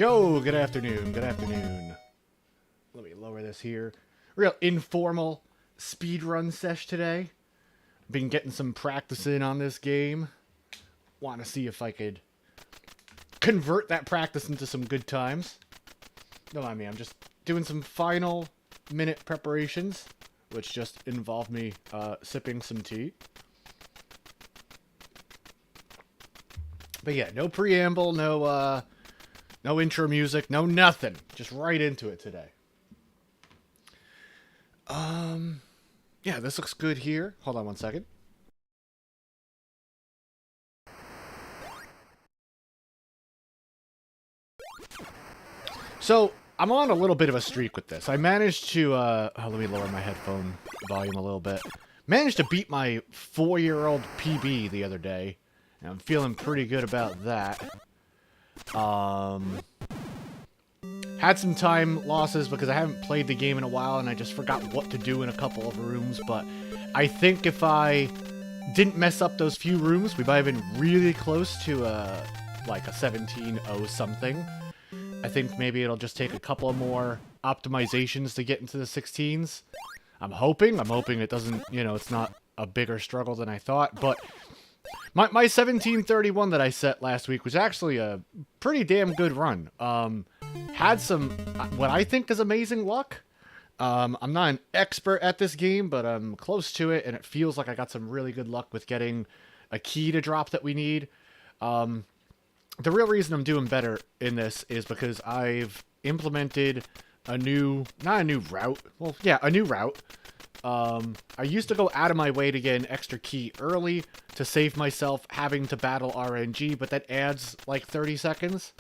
Yo, good afternoon, good afternoon. Let me lower this here. Real informal speedrun sesh today. Been getting some practice in on this game. Want to see if I could convert that practice into some good times. Don't mind me, I'm just doing some final minute preparations, which just involve me sipping some tea. But yeah, no preamble, no intro music, no nothing. Just right into it today. Yeah, this looks good here. Hold on one second. So, I'm on a little bit of a streak with this. I managed to, let me lower my headphone volume a little bit. Managed to beat my 4-year-old PB the other day. And I'm feeling pretty good about that. Had some time losses because I haven't played the game in a while and I just forgot what to do in a couple of rooms, but I think if I didn't mess up those few rooms, we might have been really close to like a 17-0 something. I think maybe it'll just take a couple of more optimizations to get into the 16s. I'm hoping it doesn't, it's not a bigger struggle than I thought, but my 1731 that I set last week was actually a pretty damn good run. Had some, what I think is amazing luck. I'm not an expert at this game, but I'm close to it, and it feels like I got some really good luck with getting a key to drop that we need. The real reason I'm doing better in this is because I've implemented a new route. Well, yeah, a new route. I used to go out of my way to get an extra key early to save myself having to battle RNG, but that adds like 30 seconds.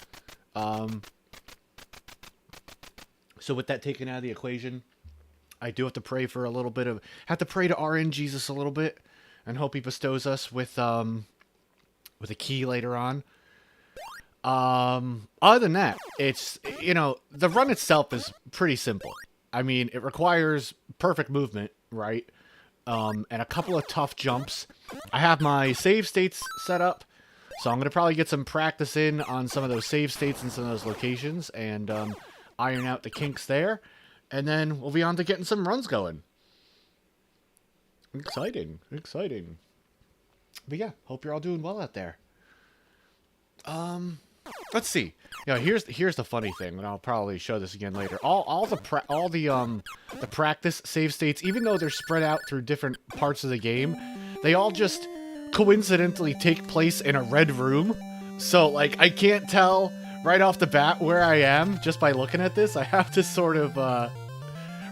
So with that taken out of the equation, I do have to pray for a little bit of, have to pray to RNGesus a little bit and hope he bestows us with a key later on. Other than that, it's, the run itself is pretty simple. I mean, it requires perfect movement, right? And a couple of tough jumps. I have my save states set up, so I'm going to probably get some practice in on some of those save states and some of those locations, and iron out the kinks there, and then we'll be on to getting some runs going. Exciting, exciting. But yeah, hope you're all doing well out there. Let's see. Here's the funny thing, and I'll probably show this again later. All the practice save states, even though they're spread out through different parts of the game, they all just coincidentally take place in a red room. So like I can't tell right off the bat where I am just by looking at this. I have to sort of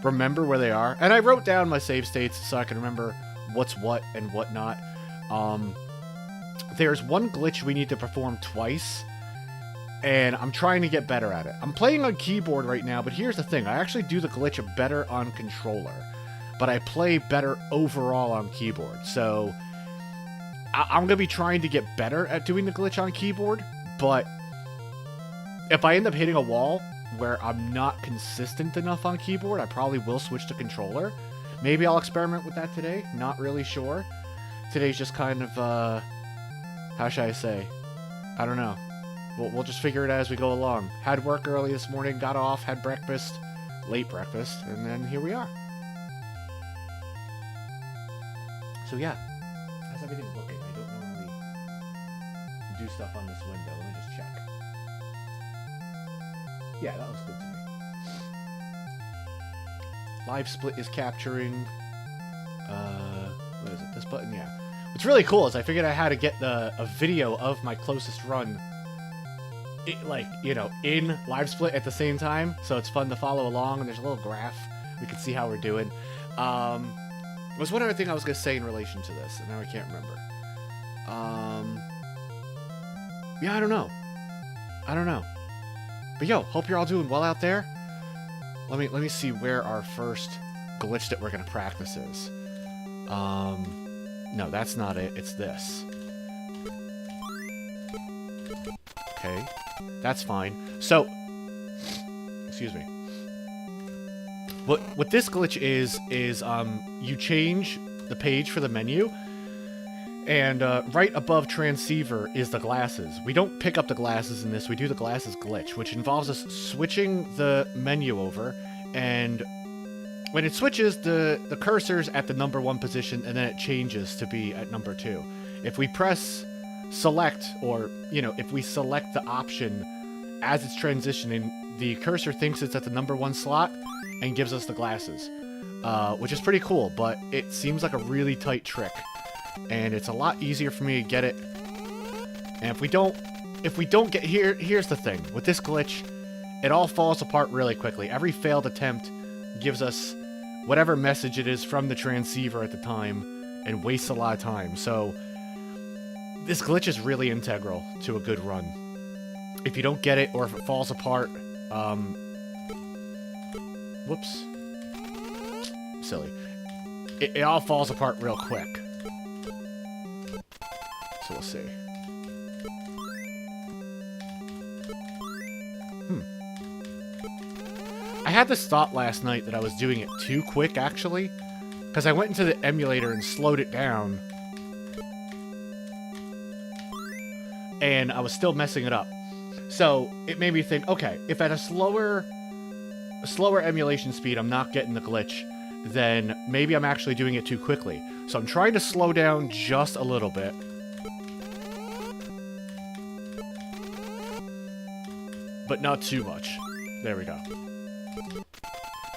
remember where they are. And I wrote down my save states so I can remember what's what and whatnot. There's one glitch we need to perform twice, and I'm trying to get better at it. I'm playing on keyboard right now, but here's the thing. I actually do the glitch better on controller, but I play better overall on keyboard. So I'm going to be trying to get better at doing the glitch on keyboard, but if I end up hitting a wall where I'm not consistent enough on keyboard, I probably will switch to controller. Maybe I'll experiment with that today. Not really sure. Today's just kind of, how should I say? I don't know. We'll just figure it out as we go along. Had work early this morning, got off, had breakfast, late breakfast, and then here we are. So yeah, how's everything looking? I don't normally do stuff on this window. Let me just check. Yeah, that looks good to me. Live split is capturing, what is it? This button? Yeah. What's really cool is I figured out how to get a video of my closest run, in live split at the same time, so it's fun to follow along, and there's a little graph. We can see how we're doing. Was one other thing I was going to say in relation to this, and now I can't remember. Yeah, I don't know. But yo, hope you're all doing well out there. Let me see where our first glitch that we're going to practice is. No, that's not it. It's this. Okay. That's fine. So, excuse me. What this glitch is you change the page for the menu, And right above transceiver is the glasses. We don't pick up the glasses in this, we do the glasses glitch, which involves us switching the menu over, and when it switches, the cursor's at the number 1 position, and then it changes to be at number 2. If we press select, or, you know, if we select the option as it's transitioning, the cursor thinks it's at the number 1 slot and gives us the glasses, which is pretty cool, but it seems like a really tight trick. And it's a lot easier for me to get it. And if we don't get here's the thing. With this glitch, it all falls apart really quickly. Every failed attempt gives us whatever message it is from the transceiver at the time and wastes a lot of time. So this glitch is really integral to a good run. If you don't get it, or if it falls apart, whoops. Silly. It all falls apart real quick. So we'll see. I had this thought last night that I was doing it too quick, actually. Because I went into the emulator and slowed it down. And I was still messing it up. So it made me think, okay, if at a slower emulation speed I'm not getting the glitch, then maybe I'm actually doing it too quickly. So I'm trying to slow down just a little bit. But not too much. There we go.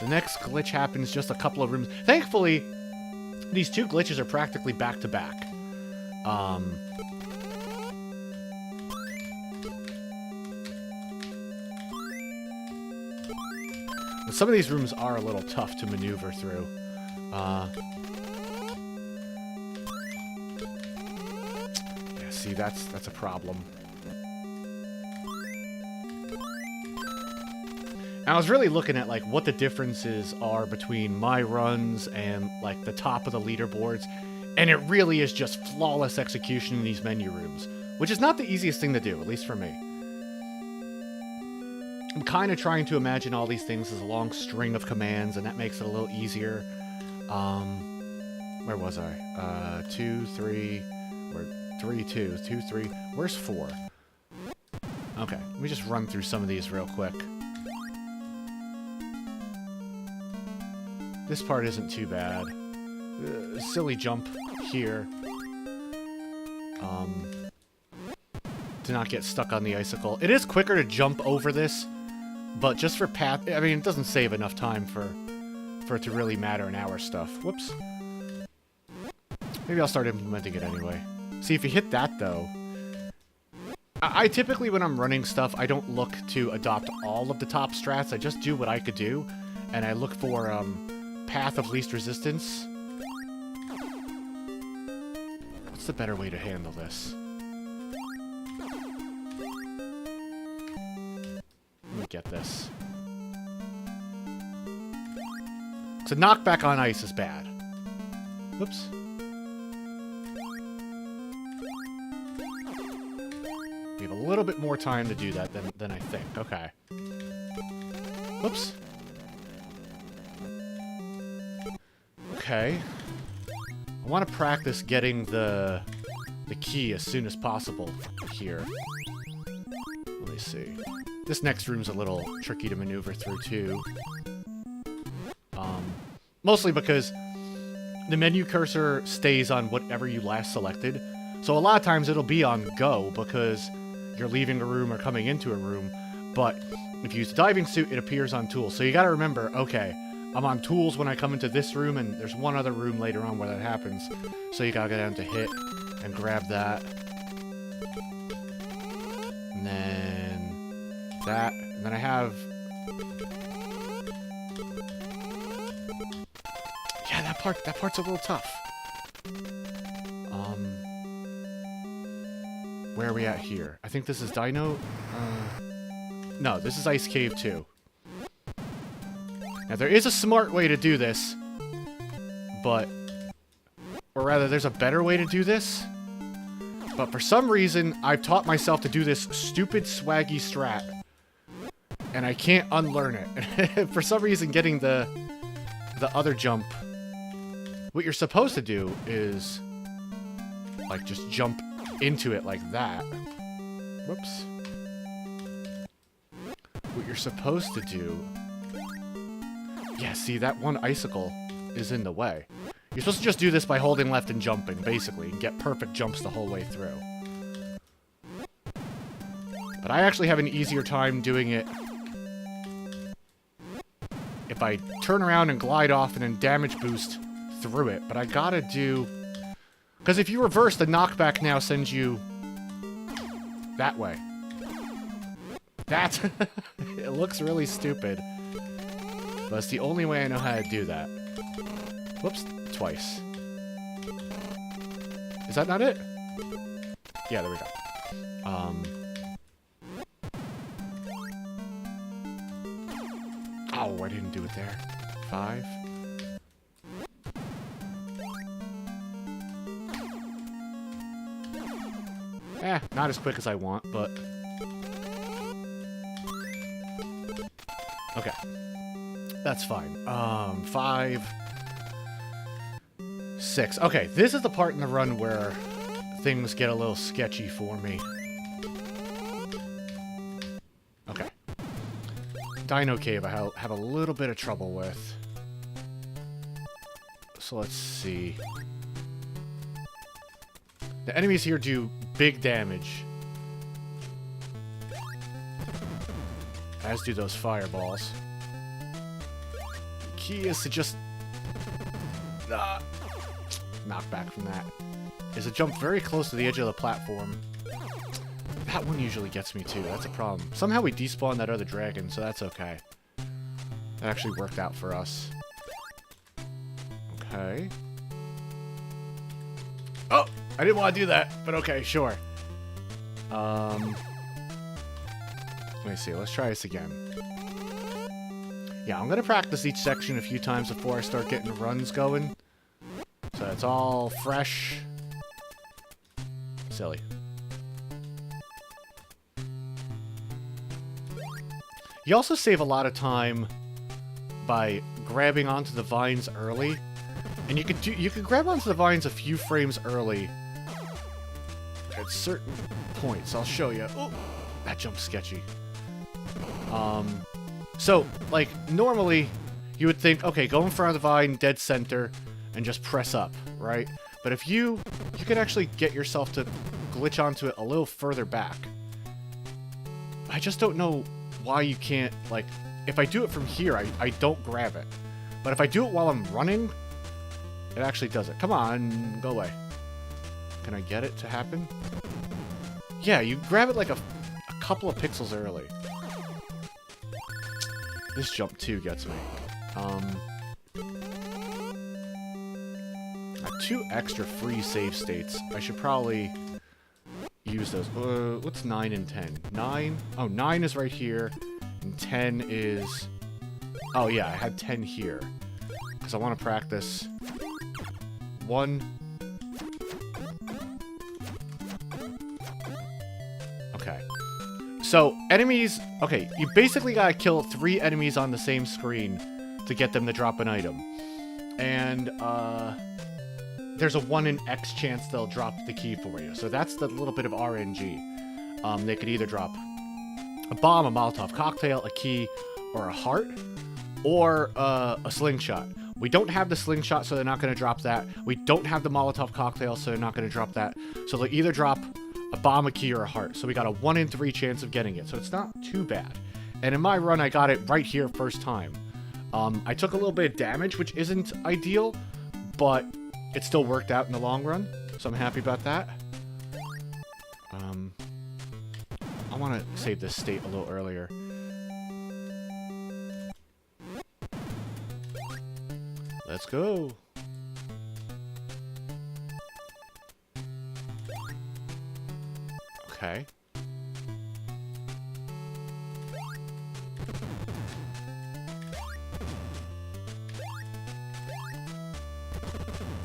The next glitch happens just a couple of rooms. Thankfully, these 2 glitches are practically back to back. Some of these rooms are a little tough to maneuver through. Yeah, see, that's a problem. I was really looking at, like, what the differences are between my runs and, like, the top of the leaderboards, and it really is just flawless execution in these menu rooms, which is not the easiest thing to do, at least for me. I'm kind of trying to imagine all these things as a long string of commands, and that makes it a little easier. Where was I? 2, 3, or 3, 2, 2, 3. Where's 4? Okay, let me just run through some of these real quick. This part isn't too bad. Silly jump here. To not get stuck on the icicle. It is quicker to jump over this, but just for path... I mean, it doesn't save enough time for it to really matter in our stuff. Whoops. Maybe I'll start implementing it anyway. See, if you hit that, though... I typically, when I'm running stuff, I don't look to adopt all of the top strats. I just do what I could do, and I look for, path of least resistance. What's the better way to handle this? Let me get this. So knockback on ice is bad. Whoops. We have a little bit more time to do that than I think. Okay. Whoops. Okay. I want to practice getting the key as soon as possible here. Let me see. This next room's a little tricky to maneuver through, too. Mostly because the menu cursor stays on whatever you last selected. So a lot of times it'll be on go because you're leaving a room or coming into a room. But if you use the diving suit, it appears on tools. So you gotta remember, okay, I'm on tools when I come into this room, and there's one other room later on where that happens. So you gotta go down to hit and grab that. And then that. And then I have... Yeah, that part's a little tough. Where are we at here? I think this is Dino. No, this is Ice Cave 2. Now, there is a smart way to do this, but... Or rather, there's a better way to do this. But for some reason, I've taught myself to do this stupid swaggy strat. And I can't unlearn it. For some reason, getting the other jump... What you're supposed to do is... like, just jump into it like that. Whoops. What you're supposed to do... Yeah, see, that one icicle is in the way. You're supposed to just do this by holding left and jumping, basically, and get perfect jumps the whole way through. But I actually have an easier time doing it if I turn around and glide off and then damage boost through it. But I gotta do... Because if you reverse, the knockback now sends you that way. That... It looks really stupid. But it's the only way I know how to do that. Whoops, twice. Is that not it? Yeah, there we go. Oh, I didn't do it there. 5. Not as quick as I want, but... Okay. That's fine. 5... 6. Okay, this is the part in the run where things get a little sketchy for me. Okay. Dino Cave I have a little bit of trouble with. So let's see. The enemies here do big damage. As do those fireballs. The key is to just... knock back from that. Is to jump very close to the edge of the platform. That one usually gets me too, that's a problem. Somehow we despawned that other dragon, so that's okay. That actually worked out for us. Okay. Oh! I didn't want to do that, but okay, sure. Let me see, let's try this again. Yeah, I'm gonna practice each section a few times before I start getting runs going. So it's all fresh. Silly. You also save a lot of time by grabbing onto the vines early. And you could grab onto the vines a few frames early at certain points. I'll show you. Oh, that jump's sketchy. So, like, normally you would think, okay, go in front of the vine, dead center, and just press up, right? But if you can actually get yourself to glitch onto it a little further back. I just don't know why you can't, like, if I do it from here, I don't grab it. But if I do it while I'm running, it actually does it. Come on, go away. Can I get it to happen? Yeah, you grab it like a couple of pixels early. This jump too gets me. I have 2 extra free save states. I should probably use those. What's 9 and 10? 9? Oh, 9 is right here. And 10 is... Oh, yeah, I had 10 here. Because I want to practice... 1... Okay. So, enemies... Okay, you basically gotta kill 3 enemies on the same screen to get them to drop an item. And, there's a 1 in X chance they'll drop the key for you. So that's the little bit of RNG. They could either drop a bomb, a Molotov cocktail, a key, or a heart, or a slingshot. We don't have the slingshot, so they're not going to drop that. We don't have the Molotov cocktail, so they're not going to drop that. So they'll either drop a bomb, a key, or a heart. So we got a 1 in 3 chance of getting it. So it's not too bad. And in my run, I got it right here first time. I took a little bit of damage, which isn't ideal, but it still worked out in the long run. So I'm happy about that. I want to save this state a little earlier. Let's go. Okay.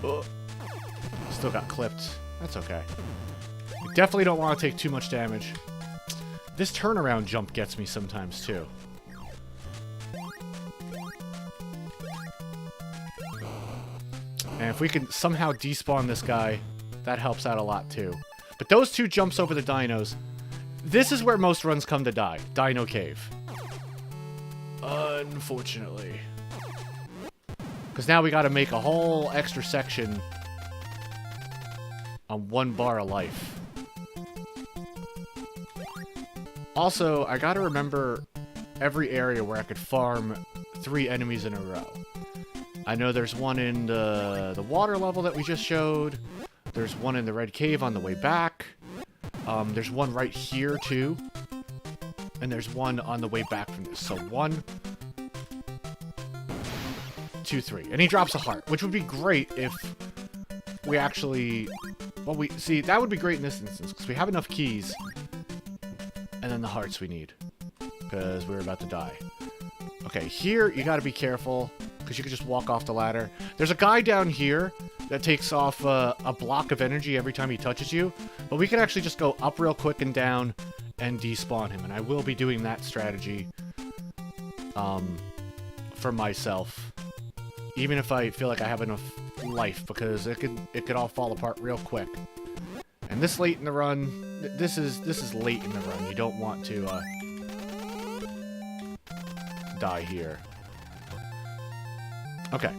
Oh. Still got clipped. That's okay. We definitely don't want to take too much damage. This turnaround jump gets me sometimes, too. And if we can somehow despawn this guy That helps out a lot too. But those 2 jumps over the dinos, this is where most runs come to die. Dino Cave. Unfortunately. Because now we got to make a whole extra section on 1 bar of life. Also, I got to remember every area where I could farm 3 enemies in a row. I know there's one in the water level that we just showed. There's one in the red cave on the way back. There's one right here, too. And there's one on the way back from this. So 1, 2, 3. And he drops a heart, which would be great if we actually... Well, see, that would be great in this instance, because we have enough keys. And then the hearts we need. Because we're about to die. Okay, here, you gotta be careful, because you can just walk off the ladder. There's a guy down here that takes off a block of energy every time he touches you. But we can actually just go up real quick and down and despawn him. And I will be doing that strategy for myself. Even if I feel like I have enough life, because it could all fall apart real quick. And this late in the run, this is late in the run. You don't want to die here. Okay.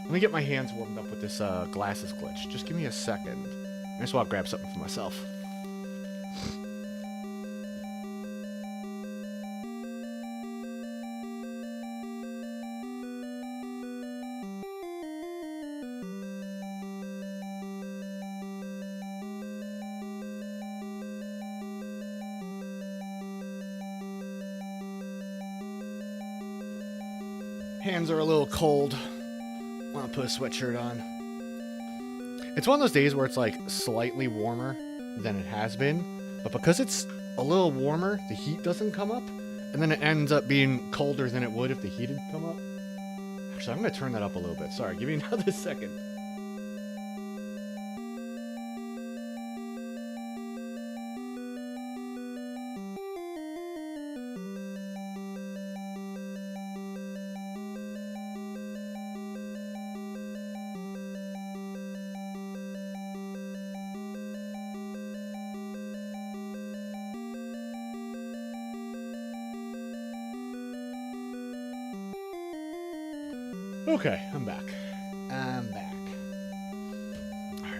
Let me get my hands warmed up with this glasses glitch. Just give me a second. I just want to grab something for myself. Hands are a little cold. I want to put a sweatshirt on. It's one of those days where it's like slightly warmer than it has been, but because it's a little warmer, the heat doesn't come up, and then it ends up being colder than it would if the heat had come up. Actually, I'm going to turn that up a little bit. Sorry, give me another second. Okay, I'm back. Alright,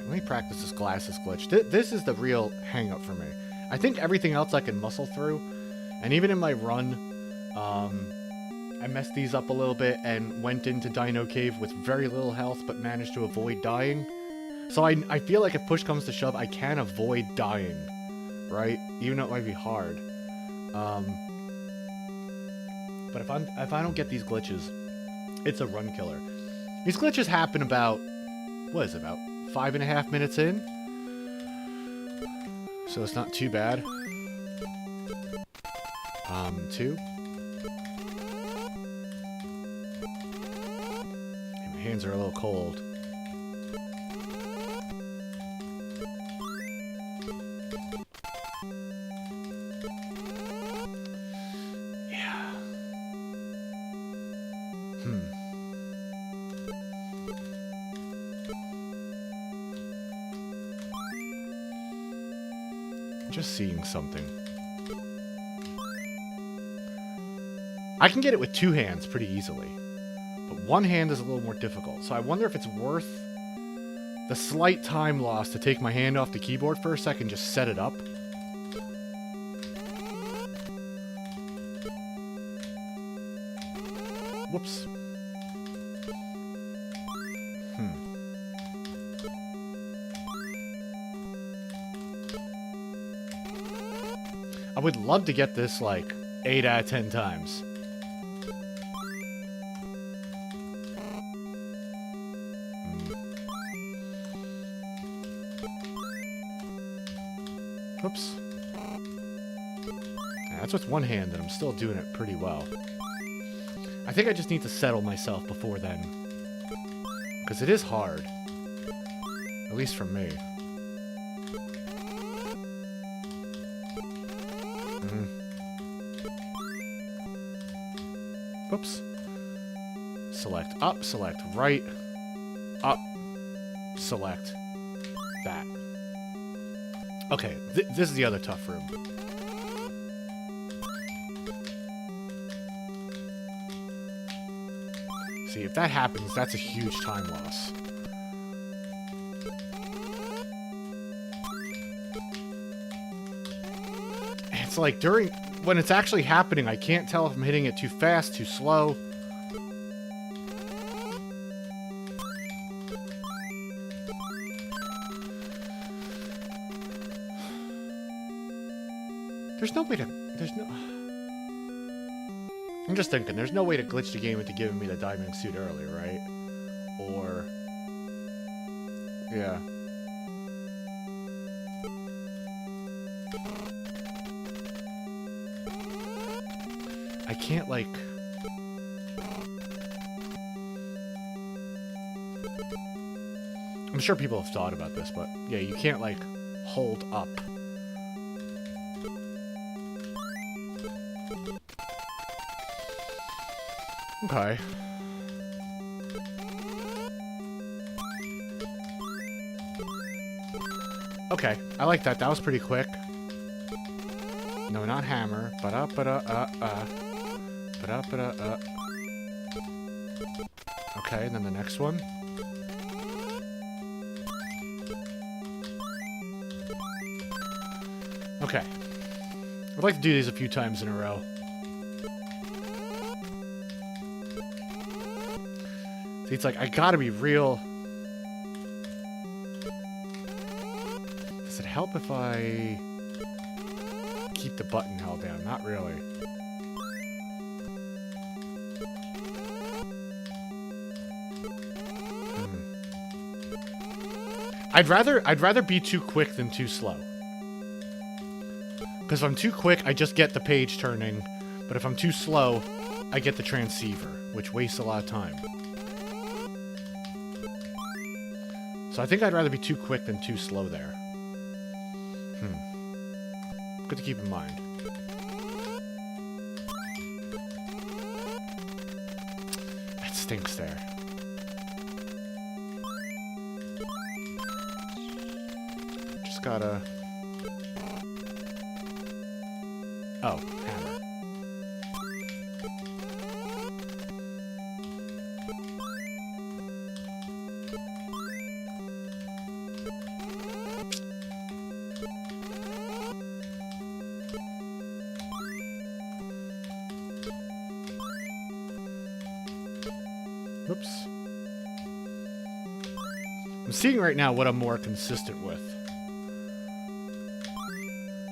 let me practice this glasses glitch. This is the real hang-up for me. I think everything else I can muscle through. And even in my run, I messed these up a little bit and went into Dino Cave with very little health, but managed to avoid dying. So I feel like if push comes to shove, I can avoid dying, right? Even though it might be hard. But if I don't get these glitches, it's a run killer. These glitches happen about, what is it, about 5.5 minutes in? So it's not too bad. 2. My hands are a little cold. Just seeing something. I can get it with 2 hands pretty easily, but 1 hand is a little more difficult. So I wonder if it's worth the slight time loss to take my hand off the keyboard for a second, just set it up. Whoops. I would love to get this, like, 8 out of 10 times. Whoops. Yeah, that's with 1 hand, and I'm still doing it pretty well. I think I just need to settle myself before then. Because it is hard. At least for me. Whoops. Select up, select right, up, select that. Okay, this is the other tough room. See, if that happens, that's a huge time loss. It's like when it's actually happening, I can't tell if I'm hitting it too fast, too slow. There's no way to... I'm just thinking, there's no way to glitch the game into giving me the diving suit early, right? Or... Yeah. I can't, like... I'm sure people have thought about this, but yeah, you can't, like, hold up. Okay. Okay, I like that. That was pretty quick. No, not hammer. Okay, and then the next one. Okay. I'd like to do these a few times in a row. See, it's like, I gotta be real. Does it help if I keep the button held down? Not really. I'd rather be too quick than too slow. Because if I'm too quick, I just get the page turning. But if I'm too slow, I get the transceiver, which wastes a lot of time. So I think I'd rather be too quick than too slow there. Good to keep in mind. That stinks there. Just gotta... Oh, hammer. Whoops. I'm seeing right now what I'm more consistent with.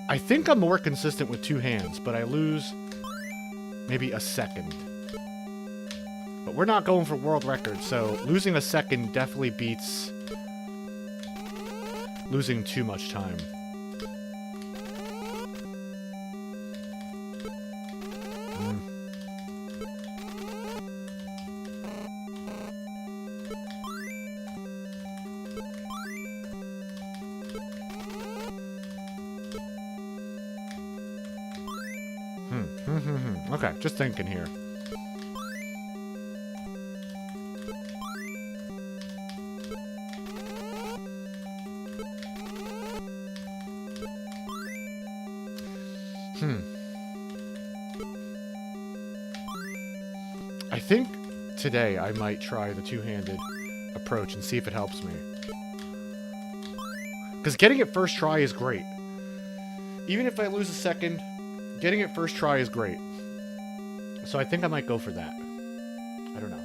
I think I'm more consistent with two hands, but I lose maybe a second. But we're not going for world record, so losing a second definitely beats losing too much time. Okay, just thinking here. I think today I might try the two-handed approach and see if it helps me. Because getting it first try is great. Even if I lose a second, getting it first try is great. So I think I might go for that. I don't know.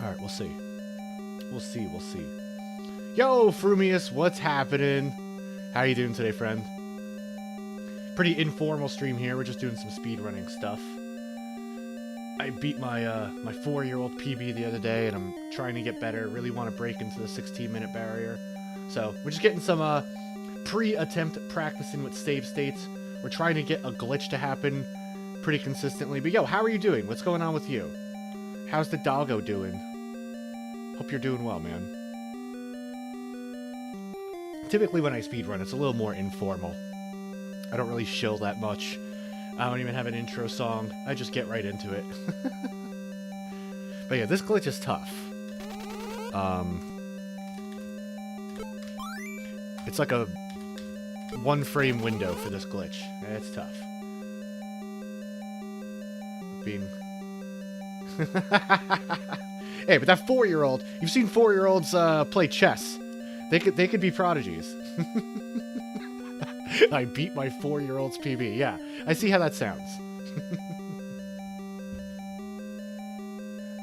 Alright, we'll see. We'll see. Yo, Frumius, what's happening? How you doing today, friend? Pretty informal stream here. We're just doing some speedrunning stuff. I beat my my 4-year-old PB the other day, and I'm trying to get better. Really want to break into the 16-minute barrier. So we're just getting some pre-attempt practicing with save states. We're trying to get a glitch to happen pretty consistently. But yo, how are you doing? What's going on with you? How's the doggo doing? Hope you're doing well, man. Typically when I speedrun, it's a little more informal. I don't really shill that much. I don't even have an intro song. I just get right into it. But yeah, this glitch is tough. It's like a 1-frame window for this glitch. It's tough. Being... Hey, but that 4-year-old, you've seen 4-year-olds play chess. They could be prodigies. I beat my 4-year-old's PB. Yeah, I see how that sounds.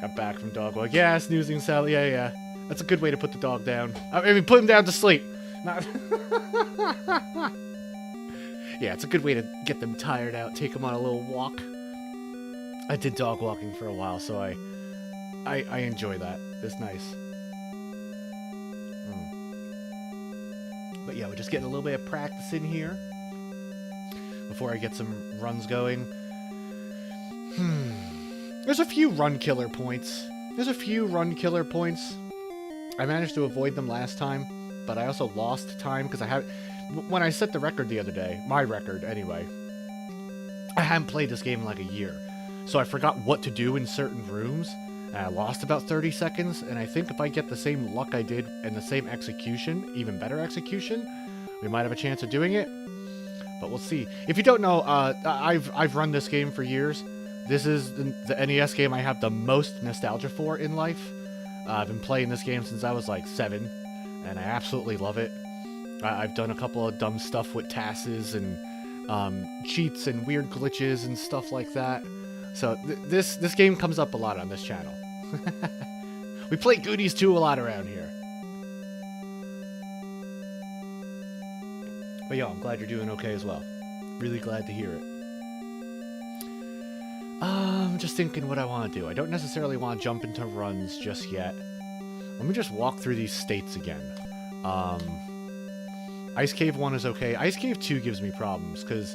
Got back from dog walk. Yeah, snoozing Sally. Yeah. That's a good way to put the dog down. I mean, put him down to sleep. Not yeah, it's a good way to get them tired out. Take them on a little walk. I did dog walking for a while, so I enjoy that. It's nice. But yeah, we're just getting a little bit of practice in here before I get some runs going. There's a few run killer points. I managed to avoid them last time, but I also lost time because when I set the record the other day, my record anyway, I hadn't played this game in like a year. So I forgot what to do in certain rooms, and I lost about 30 seconds, and I think if I get the same luck I did and the same execution, even better execution, we might have a chance of doing it. But we'll see. If you don't know, I've run this game for years. This is the NES game I have the most nostalgia for in life. I've been playing this game since I was like 7, and I absolutely love it. I've done a couple of dumb stuff with TASes and cheats and weird glitches and stuff like that. So this game comes up a lot on this channel. We play Goonies 2 a lot around here. But yeah, I'm glad you're doing okay as well. Really glad to hear it. I'm just thinking what I want to do. I don't necessarily want to jump into runs just yet. Let me just walk through these states again. Ice Cave 1 is okay. Ice Cave 2 gives me problems, because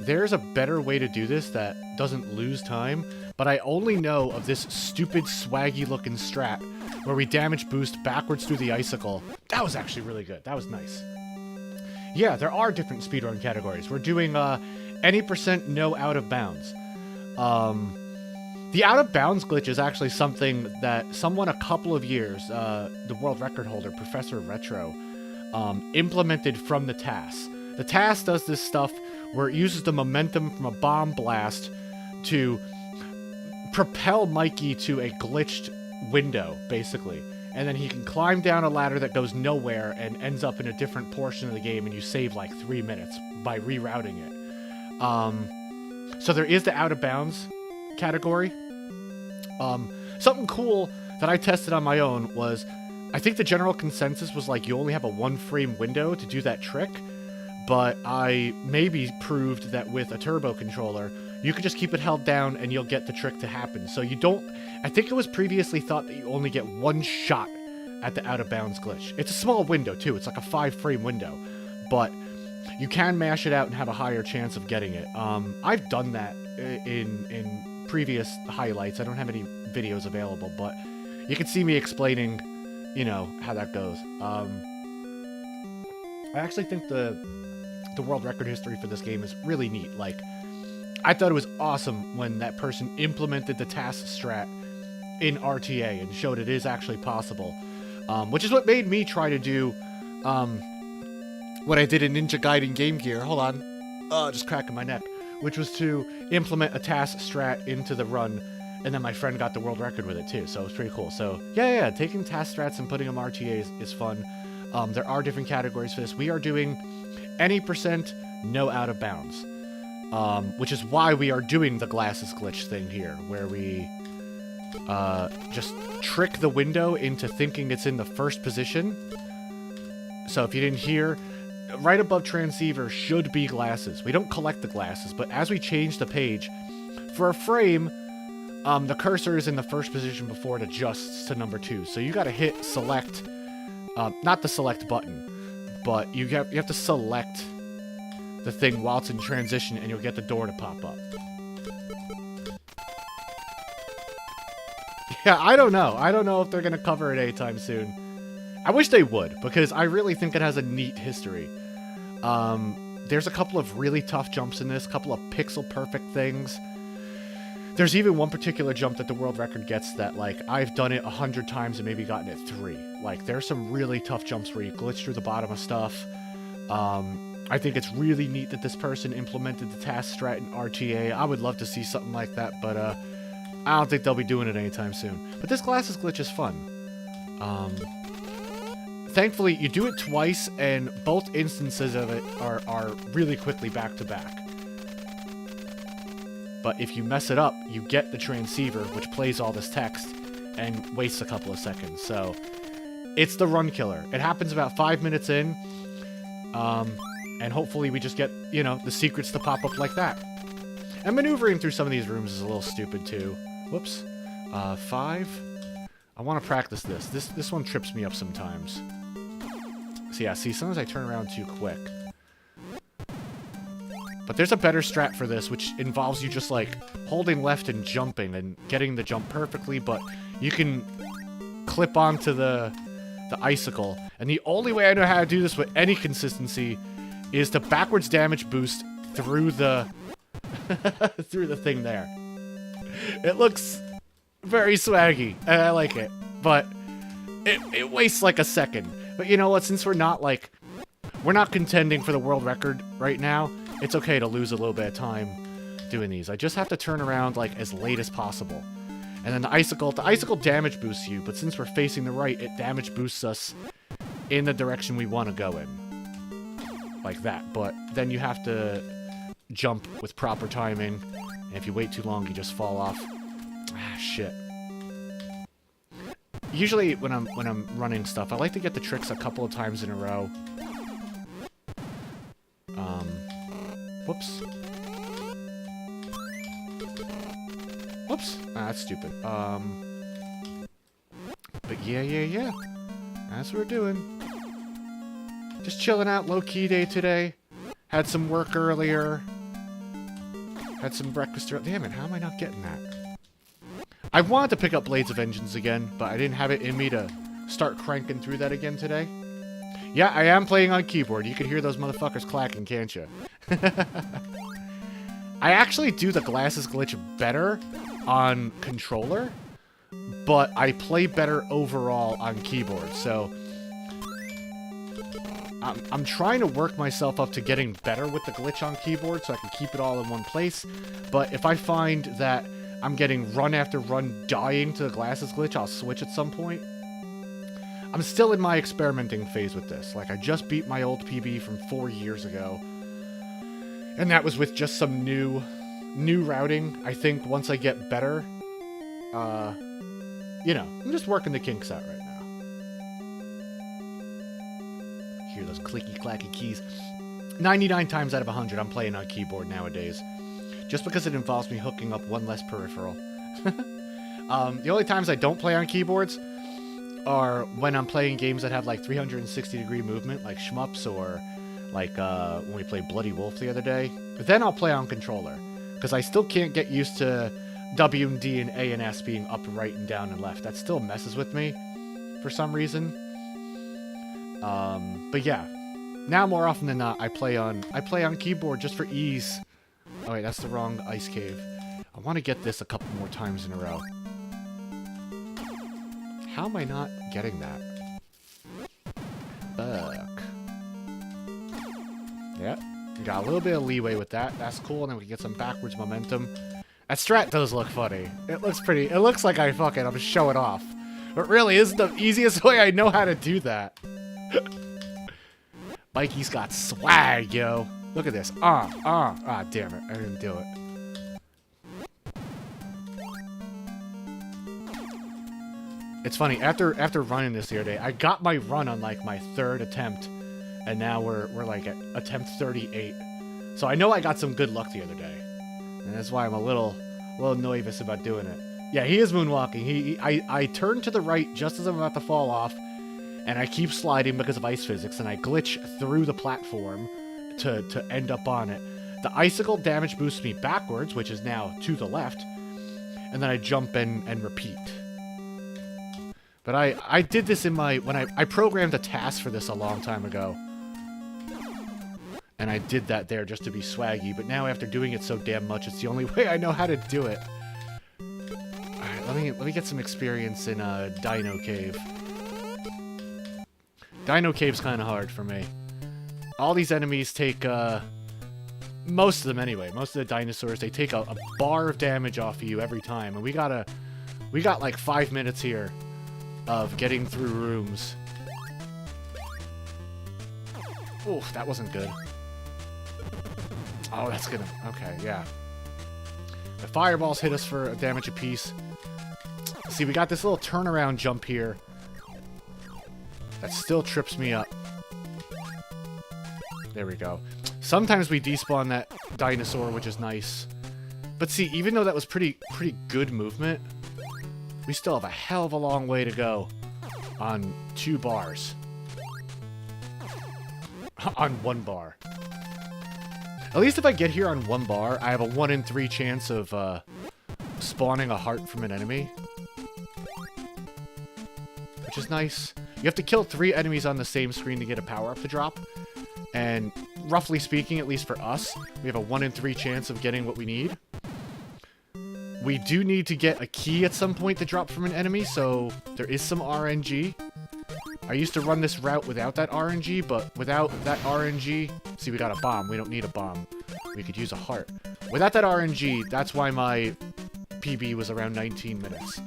there's a better way to do this that doesn't lose time, but I only know of this stupid swaggy-looking strat where we damage boost backwards through the icicle. That was actually really good. That was nice. Yeah, there are different speedrun categories. We're doing any % no out of bounds. The out of bounds glitch is actually something that someone a couple of years, the world record holder, Professor Retro, implemented from the TAS. The TAS does this stuff where it uses the momentum from a bomb blast to propel Mikey to a glitched window, basically. And then he can climb down a ladder that goes nowhere and ends up in a different portion of the game, and you save like 3 minutes by rerouting it. So there is the out of bounds category. Something cool that I tested on my own was, I think the general consensus was like you only have a 1-frame window to do that trick, but I maybe proved that with a turbo controller, you could just keep it held down and you'll get the trick to happen. So you don't, I think it was previously thought that you only get 1 shot at the out of bounds glitch. It's a small window too, it's like a 5-frame window, but you can mash it out and have a higher chance of getting it. I've done that in previous highlights. I don't have any videos available, but you can see me explaining, you know, how that goes. I actually think the world record history for this game is really neat. Like, I thought it was awesome when that person implemented the TAS strat in RTA and showed it is actually possible, which is what made me try to do what I did in Ninja Gaiden Game Gear. Hold on. Just cracking my neck. Which was to implement a TAS strat into the run, and then my friend got the world record with it too, so it was pretty cool. So, yeah, taking TAS strats and putting them RTA is fun. There are different categories for this. We are doing any % no out of bounds, which is why we are doing the glasses glitch thing here, where we just trick the window into thinking it's in the first position. So if you didn't hear, right above transceiver should be glasses. We don't collect the glasses, but as we change the page, for a frame, the cursor is in the first position before it adjusts to number 2. So you gotta hit select, not the select button, but you have to select the thing while it's in transition, and you'll get the door to pop up. Yeah, I don't know. I don't know if they're gonna cover it anytime soon. I wish they would, because I really think it has a neat history. There's a couple of really tough jumps in this, couple of pixel-perfect things. There's even one particular jump that the world record gets that, like, I've done it 100 times and maybe gotten it 3. Like, there's some really tough jumps where you glitch through the bottom of stuff. I think it's really neat that this person implemented the task strat in RTA. I would love to see something like that, but I don't think they'll be doing it anytime soon. But this glasses glitch is fun. Thankfully, you do it twice, and both instances of it are really quickly back to back. But if you mess it up, you get the transceiver, which plays all this text, and wastes a couple of seconds. So, it's the run killer. It happens about 5 minutes in, and hopefully we just get, you know, the secrets to pop up like that. And maneuvering through some of these rooms is a little stupid, too. Whoops. 5. I want to practice this. This one trips me up sometimes. So yeah, see, sometimes I turn around too quick. But there's a better strat for this, which involves you just, like, holding left and jumping and getting the jump perfectly, but you can clip onto the icicle. And the only way I know how to do this with any consistency is to backwards damage boost through the through the thing there. It looks very swaggy, and I like it, but it wastes like a second. But you know what, since we're not contending for the world record right now, it's okay to lose a little bit of time doing these. I just have to turn around, like, as late as possible. And then the icicle damage boosts you, but since we're facing the right, it damage boosts us in the direction we want to go in. Like that. But then you have to jump with proper timing, and if you wait too long, you just fall off. Ah, shit. Usually, when I'm running stuff, I like to get the tricks a couple of times in a row. Whoops. Whoops. Ah, that's stupid. But yeah. That's what we're doing. Just chilling out, low-key day today. Had some work earlier. Had some breakfast earlier. Damn it, how am I not getting that? I wanted to pick up Blades of Vengeance again, but I didn't have it in me to start cranking through that again today. Yeah, I am playing on keyboard. You can hear those motherfuckers clacking, can't you? I actually do the glasses glitch better on controller, but I play better overall on keyboard, so I'm trying to work myself up to getting better with the glitch on keyboard so I can keep it all in one place. But if I find that I'm getting run after run dying to the glasses glitch, I'll switch at some point. I'm still in my experimenting phase with this. Like, I just beat my old PB from 4 years ago, and that was with just some new routing. I think once I get better, you know, I'm just working the kinks out right now. Hear those clicky-clacky keys. 99 times out of 100, I'm playing on keyboard nowadays. Just because it involves me hooking up one less peripheral. The only times I don't play on keyboards are when I'm playing games that have, like, 360-degree movement, like Shmups, or, like, when we played Bloody Wolf the other day. But then I'll play on controller, because I still can't get used to W and D and A and S being up, right, and down, and left. That still messes with me, for some reason. But yeah. Now, more often than not, I play on keyboard just for ease. Oh wait, that's the wrong ice cave. I want to get this a couple more times in a row. How am I not getting that? Fuck. Yeah, got a little bit of leeway with that. That's cool, and then we can get some backwards momentum. That strat does look funny. It looks pretty. It looks like I'm just showing off. But really, this is the easiest way I know how to do that. Mikey's got swag, yo. Look at this. Ah, damn it. I didn't do it. It's funny, after running this the other day, I got my run on, like, my 3rd attempt, and now we're like at attempt 38. So I know I got some good luck the other day, and that's why I'm a little nervous about doing it. Yeah, he is moonwalking. I turn to the right just as I'm about to fall off, and I keep sliding because of ice physics, and I glitch through the platform to end up on it. The icicle damage boosts me backwards, which is now to the left, and then I jump and repeat. But I did this in when I programmed a task for this a long time ago. And I did that there just to be swaggy, but now after doing it so damn much, it's the only way I know how to do it. let me get some experience in Dino Cave. Dino Cave's kind of hard for me. All these enemies take most of them anyway. Most of the dinosaurs, they take a bar of damage off of you every time, and we got like 5 minutes here of getting through rooms. Oof, that wasn't good. Oh, that's gonna... Okay, yeah. The fireballs hit us for a damage apiece. See, we got this little turnaround jump here that still trips me up. There we go. Sometimes we despawn that dinosaur, which is nice. But see, even though that was pretty good movement, we still have a hell of a long way to go on 2 bars. On 1 bar. At least if I get here on 1 bar, I have a 1 in 3 chance of spawning a heart from an enemy. Which is nice. You have to kill 3 enemies on the same screen to get a power-up to drop. And roughly speaking, at least for us, we have a 1 in 3 chance of getting what we need. We do need to get a key at some point to drop from an enemy, so there is some RNG. I used to run this route without that RNG, but without that RNG... See, we got a bomb. We don't need a bomb. We could use a heart. Without that RNG, that's why my PB was around 19 minutes.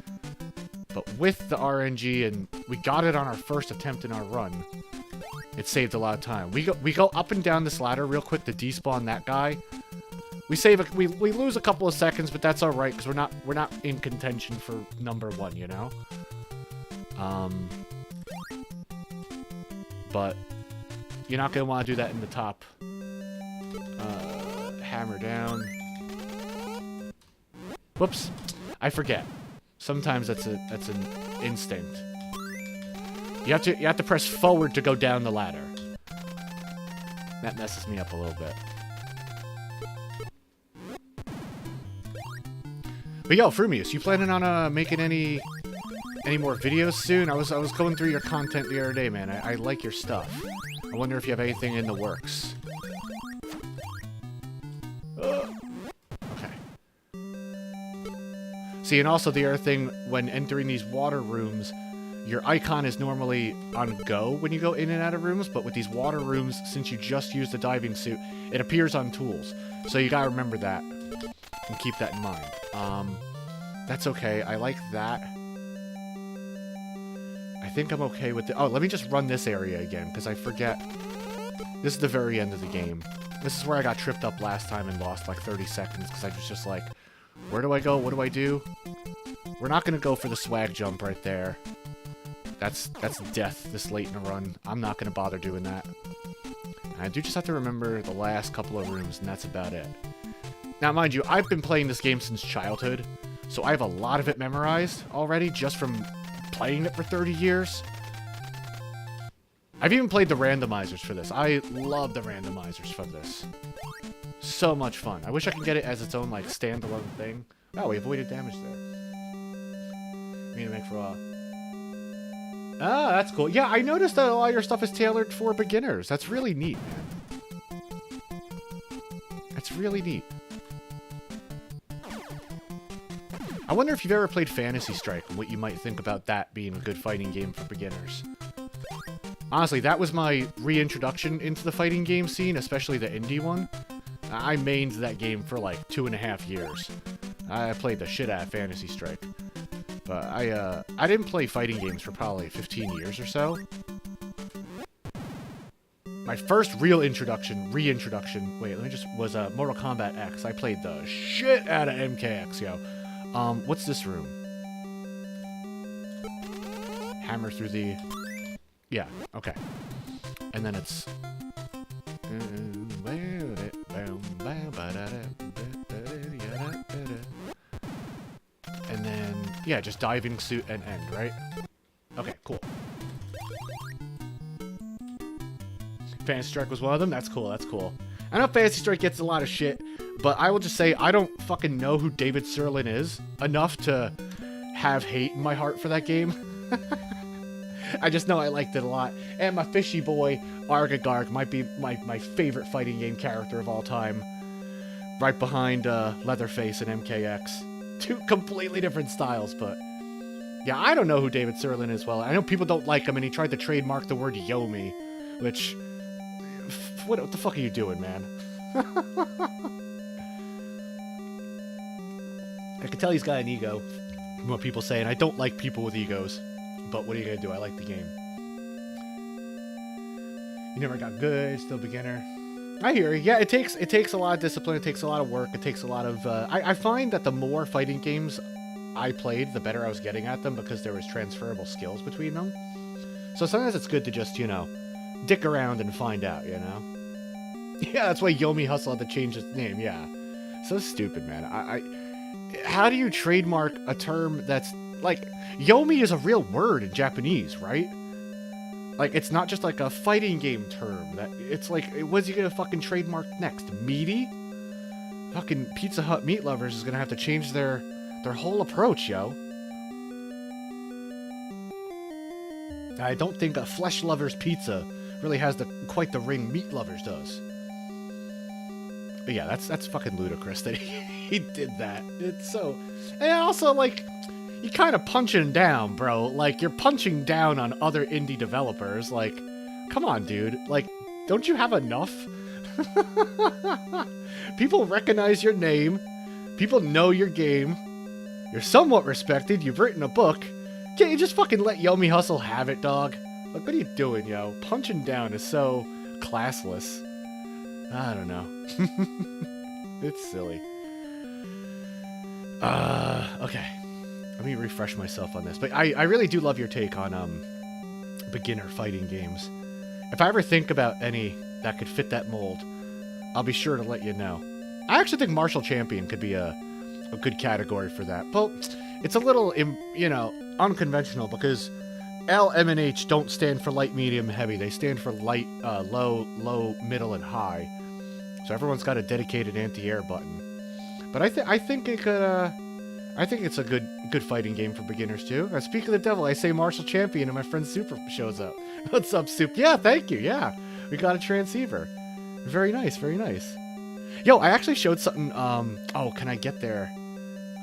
But with the RNG, and we got it on our first attempt in our run, it saved a lot of time. We go up and down this ladder real quick to despawn that guy. We lose a couple of seconds, but that's all right because we're not in contention for number 1, you know. But you're not gonna want to do that in the top. Hammer down. Whoops, I forget. Sometimes that's an instinct. You have to press forward to go down the ladder. That messes me up a little bit. But yo, Frumius, you planning on making any more videos soon? I was going through your content the other day, man. I like your stuff. I wonder if you have anything in the works. Okay. See, and also the other thing, when entering these water rooms, your icon is normally on go when you go in and out of rooms, but with these water rooms, since you just used the diving suit, it appears on tools. So you gotta remember that and keep that in mind. That's okay. I like that. I think I'm okay with it. Oh, let me just run this area again, because I forget. This is the very end of the game. This is where I got tripped up last time and lost like 30 seconds, because I was just like, where do I go? What do I do? We're not going to go for the swag jump right there. That's death this late in a run. I'm not going to bother doing that. I do just have to remember the last couple of rooms, and that's about it. Now, mind you, I've been playing this game since childhood, so I have a lot of it memorized already just from playing it for 30 years. I've even played the randomizers for this. I love the randomizers for this. So much fun. I wish I could get it as its own, like, standalone thing. Oh, we avoided damage there. Need to make for a while. Ah, that's cool. Yeah, I noticed that a lot of your stuff is tailored for beginners. That's really neat, man. That's really neat. I wonder if you've ever played Fantasy Strike and what you might think about that being a good fighting game for beginners. Honestly, that was my reintroduction into the fighting game scene, especially the indie one. I mained that game for like 2.5 years. I played the shit out of Fantasy Strike. But I didn't play fighting games for probably 15 years or so. My first real reintroduction, wait, let me just, was Mortal Kombat X. I played the shit out of MKX, yo. What's this room? Hammer through the... Yeah, okay. And then it's... And then, yeah, just diving suit and end, right? Okay, cool. Fantasy Strike was one of them? That's cool, that's cool. I know Fantasy Strike gets a lot of shit, but I will just say I don't fucking know who David Sirlin is enough to have hate in my heart for that game. I just know I liked it a lot. And my fishy boy, Argagarg, might be my favorite fighting game character of all time. Right behind Leatherface and MKX. Two completely different styles, but... Yeah, I don't know who David Sirlin is well. I know people don't like him, and he tried to trademark the word Yomi, which... What the fuck are you doing, man? I can tell he's got an ego, from what people say, and I don't like people with egos. But what are you gonna do? I like the game. You never got good, still beginner. I hear you. Yeah, it takes a lot of discipline, it takes a lot of work, it takes a lot of... I find that the more fighting games I played, the better I was getting at them because there was transferable skills between them. So sometimes it's good to just, you know, dick around and find out, you know? Yeah, that's why Yomi Hustle had to change its name, yeah. So stupid, man. How do you trademark a term that's... Like, Yomi is a real word in Japanese, right? Like, it's not just like a fighting game term. That it's like, what's he gonna fucking trademark next? Meaty? Fucking Pizza Hut meat lovers is gonna have to change their whole approach, yo. I don't think a Flesh Lovers Pizza really has quite the ring Meat Lovers does. But yeah, that's fucking ludicrous that he did that. It's so... And also, like, you kind of punching down, bro. Like, you're punching down on other indie developers. Like, come on, dude. Like, don't you have enough? People recognize your name. People know your game. You're somewhat respected. You've written a book. Can't you just fucking let Yomi Hustle have it, dog? Like, what are you doing, yo? Punching down is so classless. I don't know. It's silly. Okay. Let me refresh myself on this. But I really do love your take on beginner fighting games. If I ever think about any that could fit that mold, I'll be sure to let you know. I actually think Martial Champion could be a good category for that. Well, it's a little, you know, unconventional because L, M, and H don't stand for light, medium, heavy. They stand for light, low, middle, and high. So everyone's got a dedicated anti-air button. But I think it could, I think it's a good fighting game for beginners too. Speak of the devil, I say Martial Champion and my friend Super shows up. What's up, Soup? Yeah, thank you. Yeah, we got a transceiver. Very nice, very nice. Yo, I actually showed something. Oh, can I get there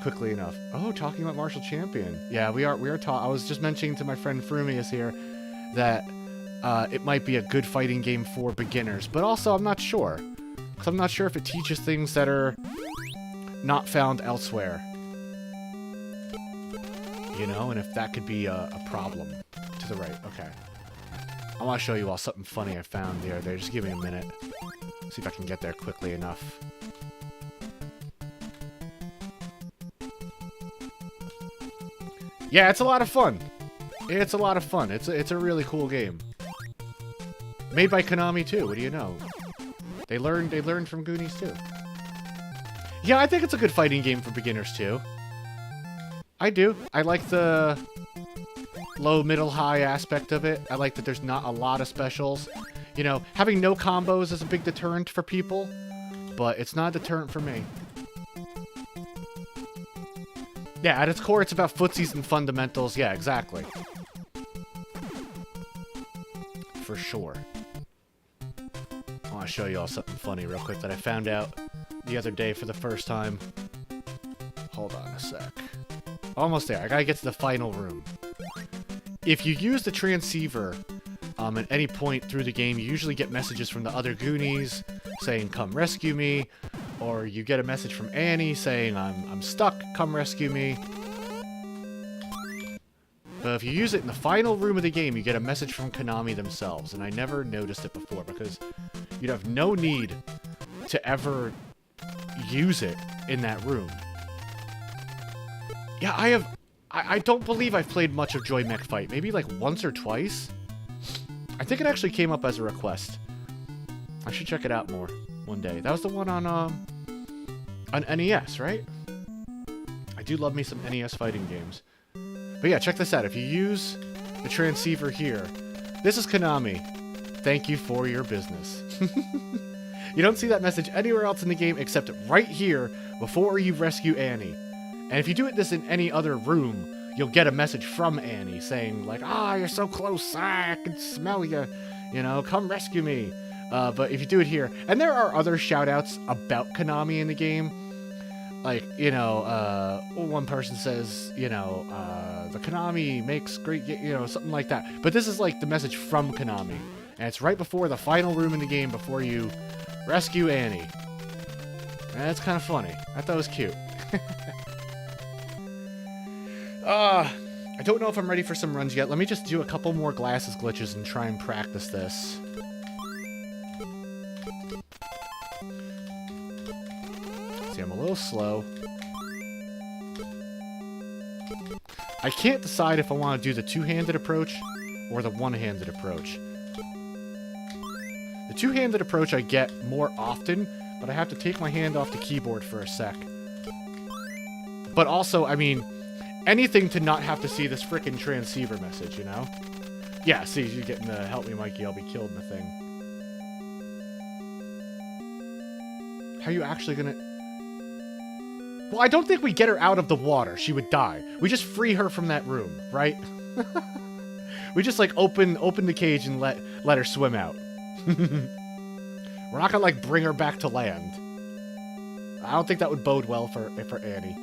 quickly enough? Oh, talking about Martial Champion. Yeah, we are I was just mentioning to my friend Frumius here that it might be a good fighting game for beginners, but also I'm not sure. Because I'm not sure if it teaches things that are not found elsewhere. You know, and if that could be a problem. To the right, okay. I want to show you all something funny I found there. Just give me a minute. See if I can get there quickly enough. Yeah, it's a lot of fun. It's a lot of fun. It's a really cool game. Made by Konami too. What do you know? They learned from Goonies too. Yeah, I think it's a good fighting game for beginners too. I do. I like the low, middle, high aspect of it. I like that there's not a lot of specials. You know, having no combos is a big deterrent for people, but it's not a deterrent for me. Yeah, at its core, it's about footsies and fundamentals. Yeah, exactly. For sure. I want to show you all something funny real quick that I found out the other day for the first time. Hold on a sec. Almost there. I gotta get to the final room. If you use the transceiver at any point through the game, you usually get messages from the other Goonies saying, "Come rescue me," or you get a message from Annie saying, I'm stuck, come rescue me. But if you use it in the final room of the game, you get a message from Konami themselves, and I never noticed it before because you'd have no need to ever use it in that room. Yeah, I don't believe I've played much of Joy Mech Fight. Maybe like once or twice. I think it actually came up as a request. I should check it out more one day. That was the one on NES, right? I do love me some NES fighting games. But yeah, check this out. If you use the transceiver here, this is Konami. Thank you for your business. You don't see that message anywhere else in the game except right here before you rescue Annie. And if you do this in any other room, you'll get a message from Annie saying, like, you're so close, I can smell you, you know, come rescue me. But if you do it here, and there are other shout-outs about Konami in the game, like, you know, one person says, you know, the Konami makes great, you know, something like that. But this is like the message from Konami. And it's right before the final room in the game before you rescue Annie. And that's kind of funny. I thought it was cute. I don't know if I'm ready for some runs yet. Let me just do a couple more glasses glitches and try and practice this. See, I'm a little slow. I can't decide if I want to do the two-handed approach or the one-handed approach. The two-handed approach I get more often, but I have to take my hand off the keyboard for a sec. But also, I mean, anything to not have to see this frickin' transceiver message, you know? Yeah, see, you're getting the help me, Mikey, I'll be killed in the thing. How are you actually gonna... Well, I don't think we get her out of the water. She would die. We just free her from that room, right? We just, like, open the cage and let her swim out. We're not gonna, like, bring her back to land. I don't think that would bode well for Annie.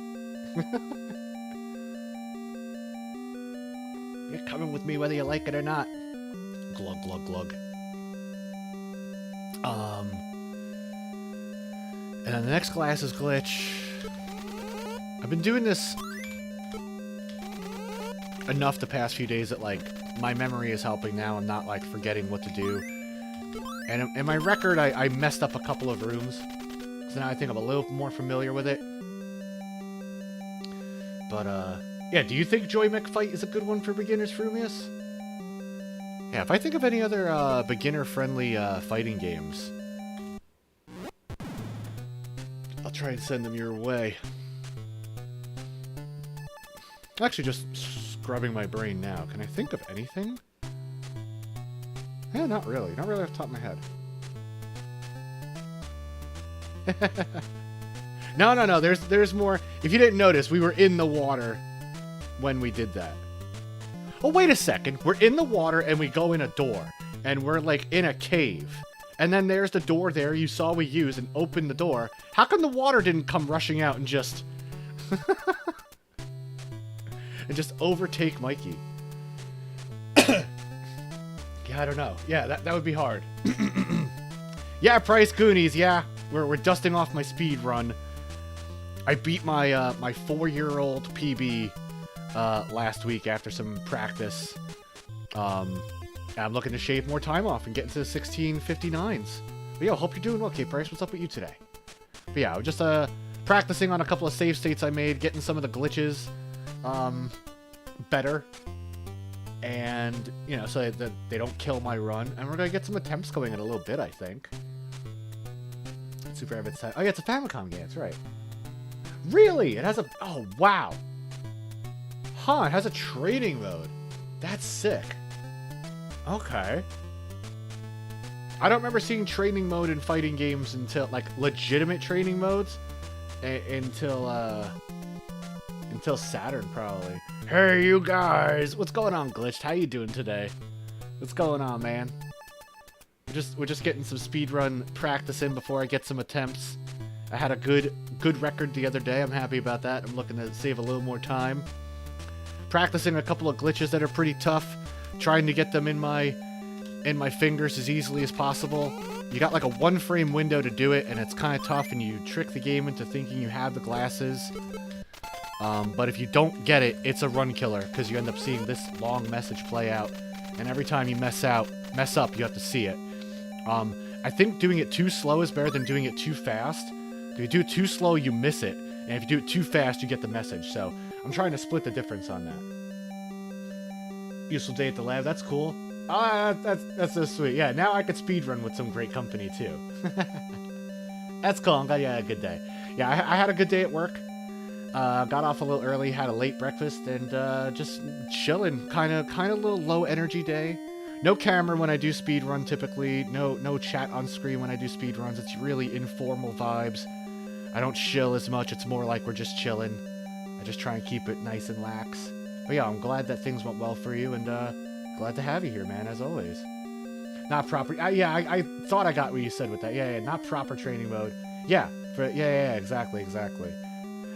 You're coming with me whether you like it or not. Glug, glug, glug. And then the next glasses glitch... I've been doing this enough the past few days that, like, my memory is helping now. I'm not, like, forgetting what to do. And in my record, I messed up a couple of rooms. So now I think I'm a little more familiar with it. But, yeah, do you think Joy Mech Fight is a good one for beginners, Frumius? Yeah, if I think of any other, beginner-friendly, fighting games, I'll try and send them your way. I'm actually just scrubbing my brain now. Can I think of anything? Yeah, not really. Not really off the top of my head. No. There's more. If you didn't notice, we were in the water when we did that. Oh, wait a second. We're in the water and we go in a door. And we're, like, in a cave. And then there's the door there you saw we use and open the door. How come the water didn't come rushing out and just... and just overtake Mikey? Yeah, I don't know. Yeah, that would be hard. Yeah, Price Goonies, yeah. We're dusting off my speed run. I beat my my 4-year-old PB last week after some practice. I'm looking to shave more time off and get into the 16:59s. But yeah, hope you're doing well, K-Price. What's up with you today? But yeah, I'm just practicing on a couple of save states I made, getting some of the glitches better. And, you know, so that they don't kill my run. And we're going to get some attempts going in a little bit, I think. Super Rabbit's time. Oh, yeah, it's a Famicom game. That's right. Really? It has a... Oh, wow. Huh, it has a trading mode. That's sick. Okay. I don't remember seeing trading mode in fighting games until, like, legitimate trading modes. Until Saturn, probably. Hey, you guys! What's going on, Glitched? How you doing today? What's going on, man? We're just getting some speedrun practice in before I get some attempts. I had a good record the other day. I'm happy about that. I'm looking to save a little more time. Practicing a couple of glitches that are pretty tough. Trying to get them in my fingers as easily as possible. You got like a 1-frame window to do it, and it's kind of tough, and you trick the game into thinking you have the glasses. But if you don't get it, it's a run killer, because you end up seeing this long message play out. And every time you mess up, you have to see it. I think doing it too slow is better than doing it too fast. If you do it too slow, you miss it. And if you do it too fast, you get the message. So I'm trying to split the difference on that. Useful day at the lab. That's cool. Ah, that's so sweet. Yeah, now I could speedrun with some great company, too. That's cool. I'm glad you had a good day. Yeah, I had a good day at work. Got off a little early, had a late breakfast, and just chilling. Kind of a little low energy day. No camera when I do speedrun, typically. No chat on screen when I do speedruns. It's really informal vibes. I don't chill as much. It's more like we're just chilling. I just try and keep it nice and lax. But yeah, I'm glad that things went well for you, and glad to have you here, man, as always. Not proper... yeah, I thought I got what you said with that. Yeah, not proper training mode. Yeah, exactly.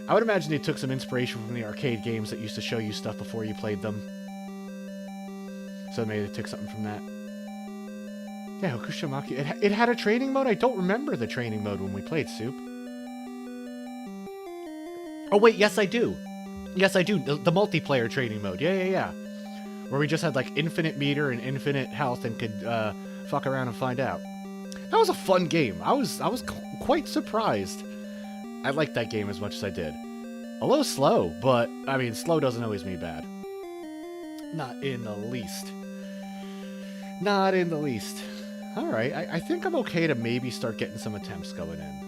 I would imagine they took some inspiration from the arcade games that used to show you stuff before you played them. So maybe they took something from that. Yeah, Hokushamaki. It had a training mode? I don't remember the training mode when we played, Soup. Oh, wait, yes, I do. Yes, I do. The multiplayer training mode. Yeah. Where we just had, like, infinite meter and infinite health and could fuck around and find out. That was a fun game. I was quite surprised. I liked that game as much as I did. A little slow, but, I mean, slow doesn't always mean bad. Not in the least. Not in the least. Alright, I think I'm okay to maybe start getting some attempts going in.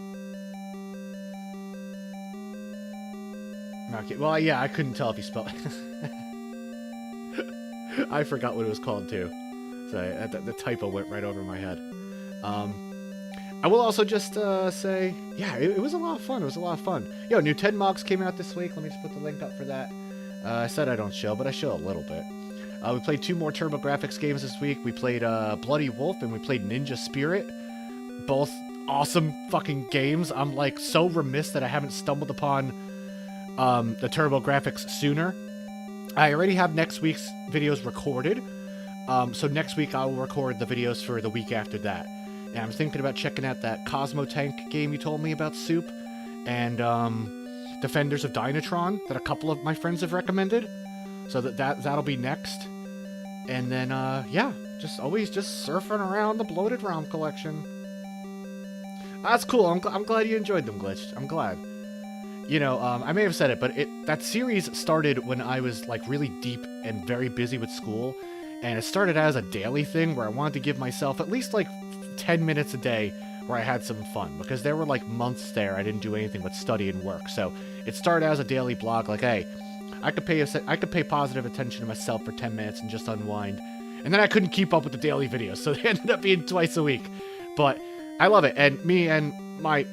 Okay, well, yeah, I couldn't tell if you spelled it. I forgot what it was called, too. So the typo went right over my head. I will also just say, yeah, it was a lot of fun. It was a lot of fun. Yo, new TED Mogs came out this week. Let me just put the link up for that. I said I don't show, but I show a little bit. We played 2 more TurboGrafx games this week. We played Bloody Wolf and we played Ninja Spirit. Both awesome fucking games. I'm like so remiss that I haven't stumbled upon the TurboGrafx sooner. I already have next week's videos recorded. So next week I will record the videos for the week after that. And I'm thinking about checking out that Cosmo Tank game you told me about, Soup, and Defenders of Dynatron that a couple of my friends have recommended. So that'll be next. And then, yeah, always surfing around the Bloated ROM collection. That's cool. I'm glad you enjoyed them, Glitched. I'm glad. You know, I may have said it, but that series started when I was, like, really deep and very busy with school. And it started as a daily thing where I wanted to give myself at least, like, 10 minutes a day where I had some fun. Because there were, like, months there I didn't do anything but study and work. So it started as a daily blog, like, hey, I could pay positive attention to myself for 10 minutes and just unwind. And then I couldn't keep up with the daily videos, so they ended up being twice a week. But I love it. And me and my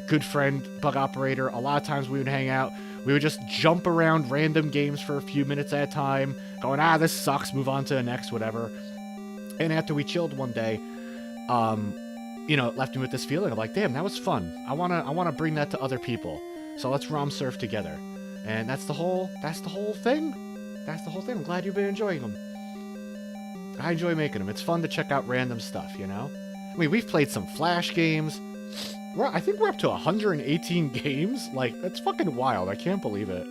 good friend, Bug Operator, a lot of times we would hang out. We would just jump around random games for a few minutes at a time, going, this sucks, move on to the next, whatever. And after we chilled one day, you know, it left me with this feeling of like, damn, that was fun. I wanna bring that to other people. So let's ROM surf together. And that's the whole thing. That's the whole thing. I'm glad you've been enjoying them. I enjoy making them. It's fun to check out random stuff, you know? I mean, we've played some Flash games. I think we're up to 118 games. Like, that's fucking wild. I can't believe it.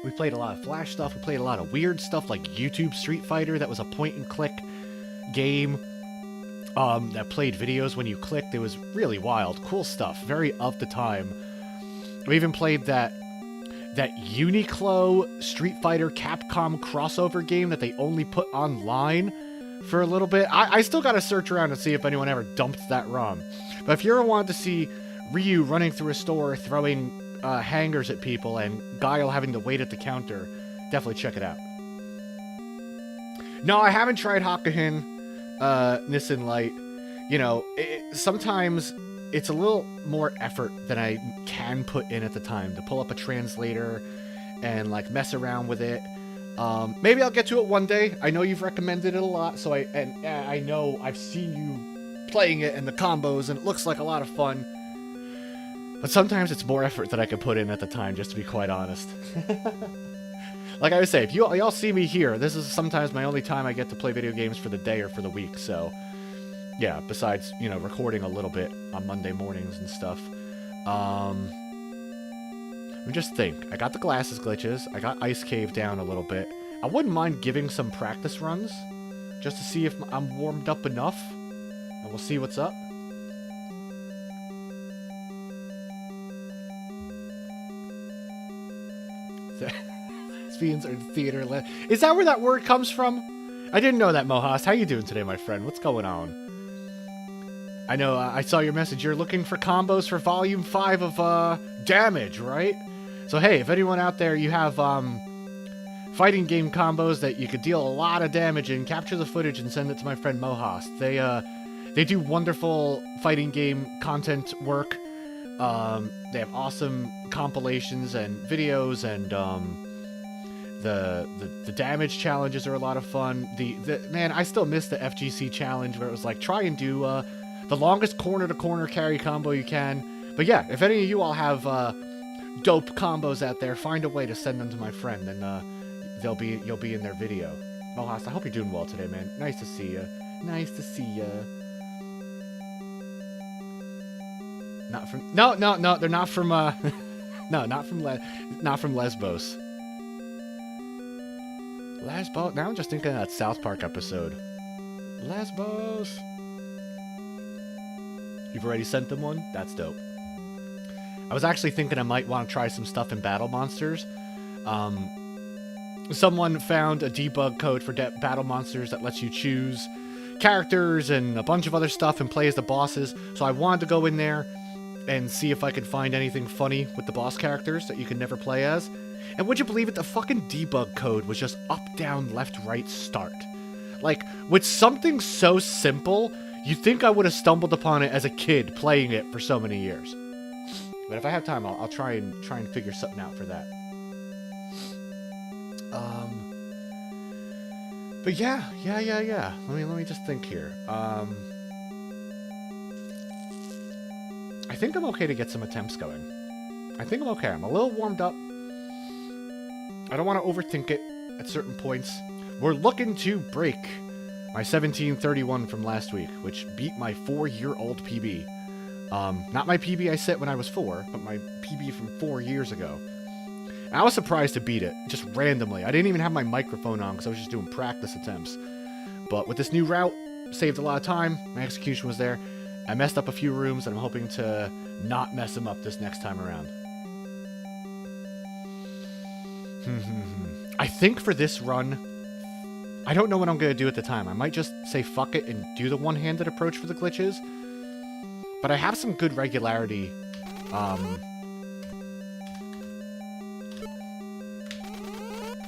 We played a lot of Flash stuff. We played a lot of weird stuff like YouTube Street Fighter. That was a point-and-click game that played videos when you clicked. It was really wild. Cool stuff. Very of the time. We even played that Uniqlo Street Fighter Capcom crossover game that they only put online for a little bit. I still gotta search around and see if anyone ever dumped that ROM. But if you ever wanted to see Ryu running through a store throwing hangers at people and Guile having to wait at the counter, definitely check it out. No, I haven't tried Hakuhin, Nissan Light. You know, sometimes it's a little more effort than I can put in at the time to pull up a translator and like mess around with it. Maybe I'll get to it one day. I know you've recommended it a lot, so I know I've seen you playing it and the combos, and it looks like a lot of fun. But sometimes it's more effort than I can put in at the time, just to be quite honest. Like I would say, if y'all see me here, this is sometimes my only time I get to play video games for the day or for the week, so yeah, besides, you know, recording a little bit on Monday mornings and stuff. Let me just think. I got the glasses glitches. I got Ice Cave down a little bit. I wouldn't mind giving some practice runs, just to see if I'm warmed up enough, and we'll see what's up. Lesbians are theater. Is that where that word comes from? I didn't know that, Mohas. How you doing today, my friend? What's going on? I know, I saw your message. You're looking for combos for Volume 5 of, Damage, right? So, hey, if anyone out there, you have, fighting game combos that you could deal a lot of damage in, capture the footage and send it to my friend Mohas. They do wonderful fighting game content work. They have awesome compilations and videos, and, the damage challenges are a lot of fun. Man, I still miss the FGC challenge where it was like, try and do, the longest corner-to-corner carry combo you can But yeah, if any of you all have dope combos out there, find a way to send them to my friend, and you'll be in their video. Mohas, I hope you're doing well today, man. Nice to see you. Nice to see you. Not from no, they're not from no, not from Lesbos. Lesbos. Now I'm just thinking of that South Park episode. Lesbos. You've already sent them one? That's dope. I was actually thinking I might want to try some stuff in Battle Monsters. Someone found a debug code for Battle Monsters that lets you choose characters and a bunch of other stuff and play as the bosses. So I wanted to go in there and see if I could find anything funny with the boss characters that you can never play as. And would you believe it, the fucking debug code was just up, down, left, right, start. Like, with something so simple, you'd think I would have stumbled upon it as a kid playing it for so many years. But if I have time, I'll try and figure something out for that. But yeah. Let me just think here. I think I'm okay to get some attempts going. I think I'm okay. I'm a little warmed up. I don't want to overthink it at certain points. We're looking to break my 1731 from last week, which beat my 4-year-old PB. Not my PB I set when I was 4, but my PB from 4 years ago. And I was surprised to beat it, just randomly. I didn't even have my microphone on because I was just doing practice attempts. But with this new route, saved a lot of time. My execution was there. I messed up a few rooms, and I'm hoping to not mess them up this next time around. I think for this run, I don't know what I'm going to do at the time. I might just say fuck it and do the one-handed approach for the glitches. But I have some good regularity.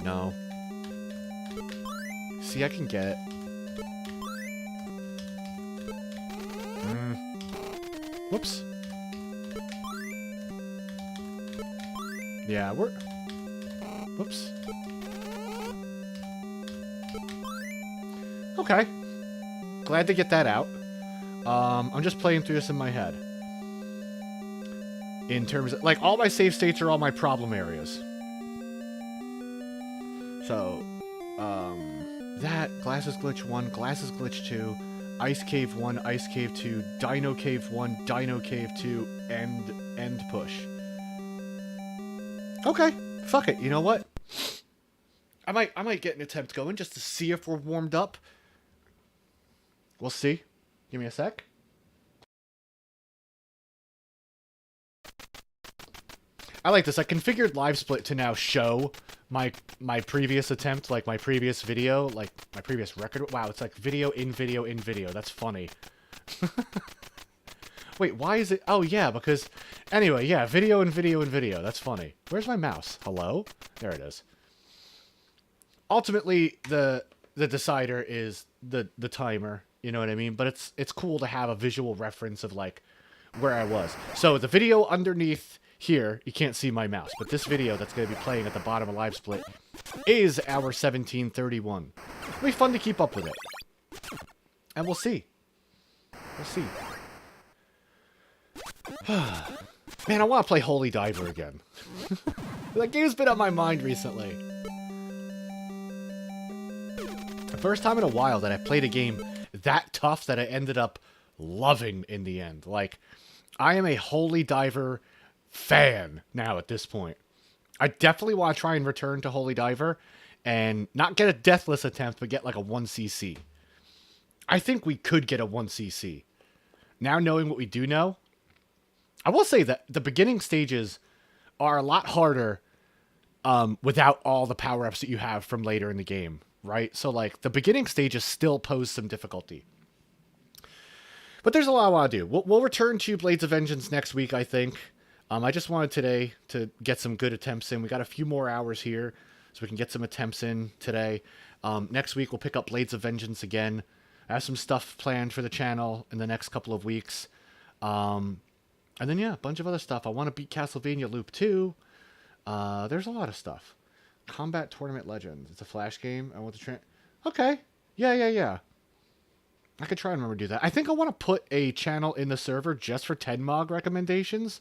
No. See, I can get it. Whoops. Yeah, we're... Whoops. Okay. Glad to get that out. I'm just playing through this in my head. In terms of... Like, all my save states are all my problem areas. So, that, Glasses Glitch 1, Glasses Glitch 2, Ice Cave 1, Ice Cave 2, Dino Cave 1, Dino Cave 2, and End Push. Okay, fuck it, you know what? I might get an attempt going just to see if we're warmed up. We'll see. Give me a sec. I like this. I configured Live Split to now show my previous attempt, like my previous video, like my previous record. Wow, it's like video in video in video. That's funny. Wait, why is it? Oh, yeah, because... Anyway, yeah, video in video in video. That's funny. Where's my mouse? Hello? There it is. Ultimately, the decider is the timer. You know what I mean? But it's cool to have a visual reference of, like, where I was. So, the video underneath... Here, you can't see my mouse, but this video that's going to be playing at the bottom of Live Split is our 1731. It'll be fun to keep up with it. And we'll see. We'll see. Man, I want to play Holy Diver again. That game's been on my mind recently. The first time in a while that I played a game that tough that I ended up loving in the end. Like, I am a Holy Diver fan now at this point. I definitely want to try and return to Holy Diver and not get a deathless attempt, but get like a 1cc. I think we could get a 1cc. Now knowing what we do know, I will say that the beginning stages are a lot harder without all the power-ups that you have from later in the game, right? So like the beginning stages still pose some difficulty. But there's a lot I want to do. We'll return to Blades of Vengeance next week, I think. I just wanted today to get some good attempts in. We got a few more hours here, so we can get some attempts in today. Next week, we'll pick up Blades of Vengeance again. I have some stuff planned for the channel in the next couple of weeks. And then, yeah, a bunch of other stuff. I want to beat Castlevania Loop 2. There's a lot of stuff. Combat Tournament Legends. It's a Flash game. I want to try... Okay. Yeah. I could try and remember to do that. I think I want to put a channel in the server just for 10mog recommendations.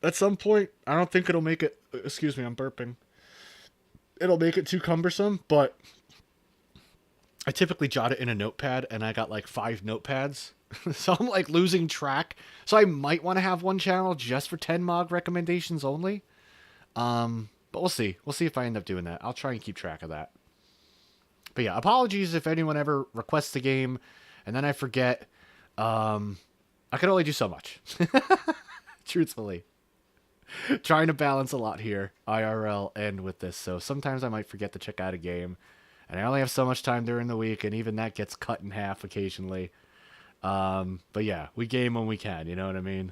At some point, I don't think it'll make it... Excuse me, I'm burping. It'll make it too cumbersome, but I typically jot it in a notepad, and I got like 5 notepads. So I'm like losing track. So I might want to have one channel just for 10mog recommendations only. But we'll see. We'll see if I end up doing that. I'll try and keep track of that. But yeah, apologies if anyone ever requests the game and then I forget. I can only do so much. Truthfully. Trying to balance a lot here, IRL and with this. So sometimes I might forget to check out a game. And I only have so much time during the week, and even that gets cut in half occasionally. But yeah, we game when we can, you know what I mean?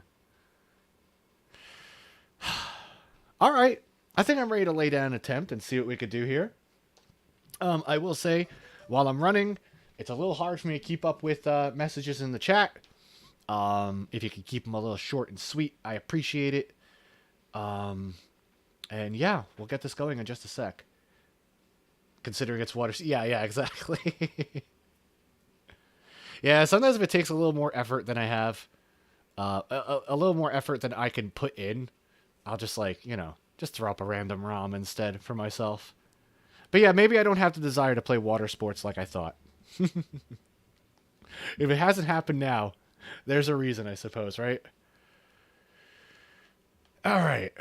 All right. I think I'm ready to lay down an attempt and see what we could do here. I will say, while I'm running, it's a little hard for me to keep up with messages in the chat. If you could keep them a little short and sweet, I appreciate it. And yeah, we'll get this going in just a sec. Considering it's water... Yeah, exactly. Yeah, sometimes if it takes a little more effort than I have, a little more effort than I can put in, I'll just, like, you know, just throw up a random ROM instead for myself. But yeah, maybe I don't have the desire to play water sports like I thought. If it hasn't happened now, there's a reason, I suppose, right? All right.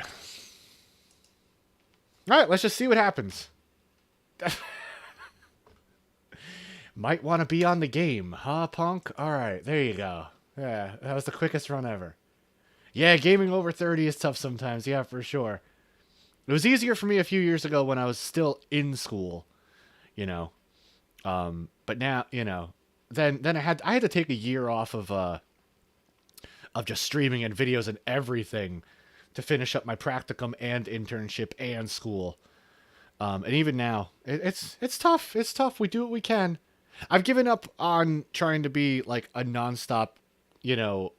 All right, let's just see what happens. Might want to be on the game, huh, punk? All right, there you go. Yeah, that was the quickest run ever. Yeah, gaming over 30 is tough sometimes. Yeah, for sure. It was easier for me a few years ago when I was still in school, you know. But now, you know, then I had to take a year off of just streaming and videos and everything to finish up my practicum and internship and school. And even now, it's tough. It's tough. We do what we can. I've given up on trying to be like a nonstop, you know,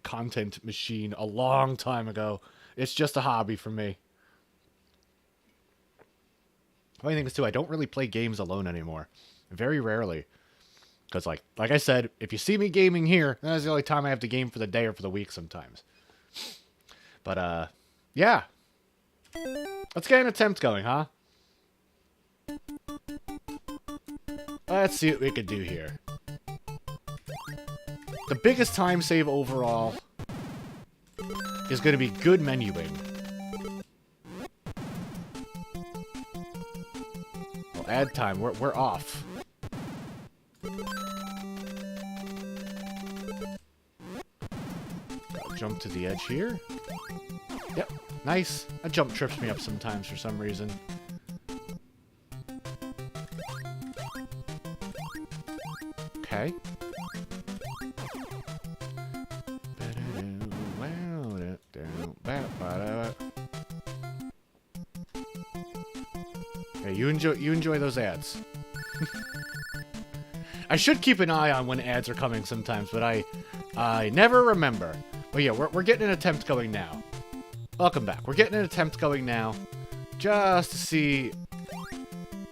content machine a long time ago. It's just a hobby for me. Funny thing is too, I don't really play games alone anymore. Very rarely. Because like I said, if you see me gaming here, that's the only time I have to game for the day or for the week sometimes. But yeah. Let's get an attempt going, huh? Let's see what we could do here. The biggest time save overall is going to be good menuing. Well, add time. We're off. I'll jump to the edge here. Yep, nice. A jump trips me up sometimes for some reason. Okay. Hey, you enjoy those ads. I should keep an eye on when ads are coming sometimes, but I never remember. But yeah, we're getting an attempt going now. Welcome back. We're getting an attempt going now, just to see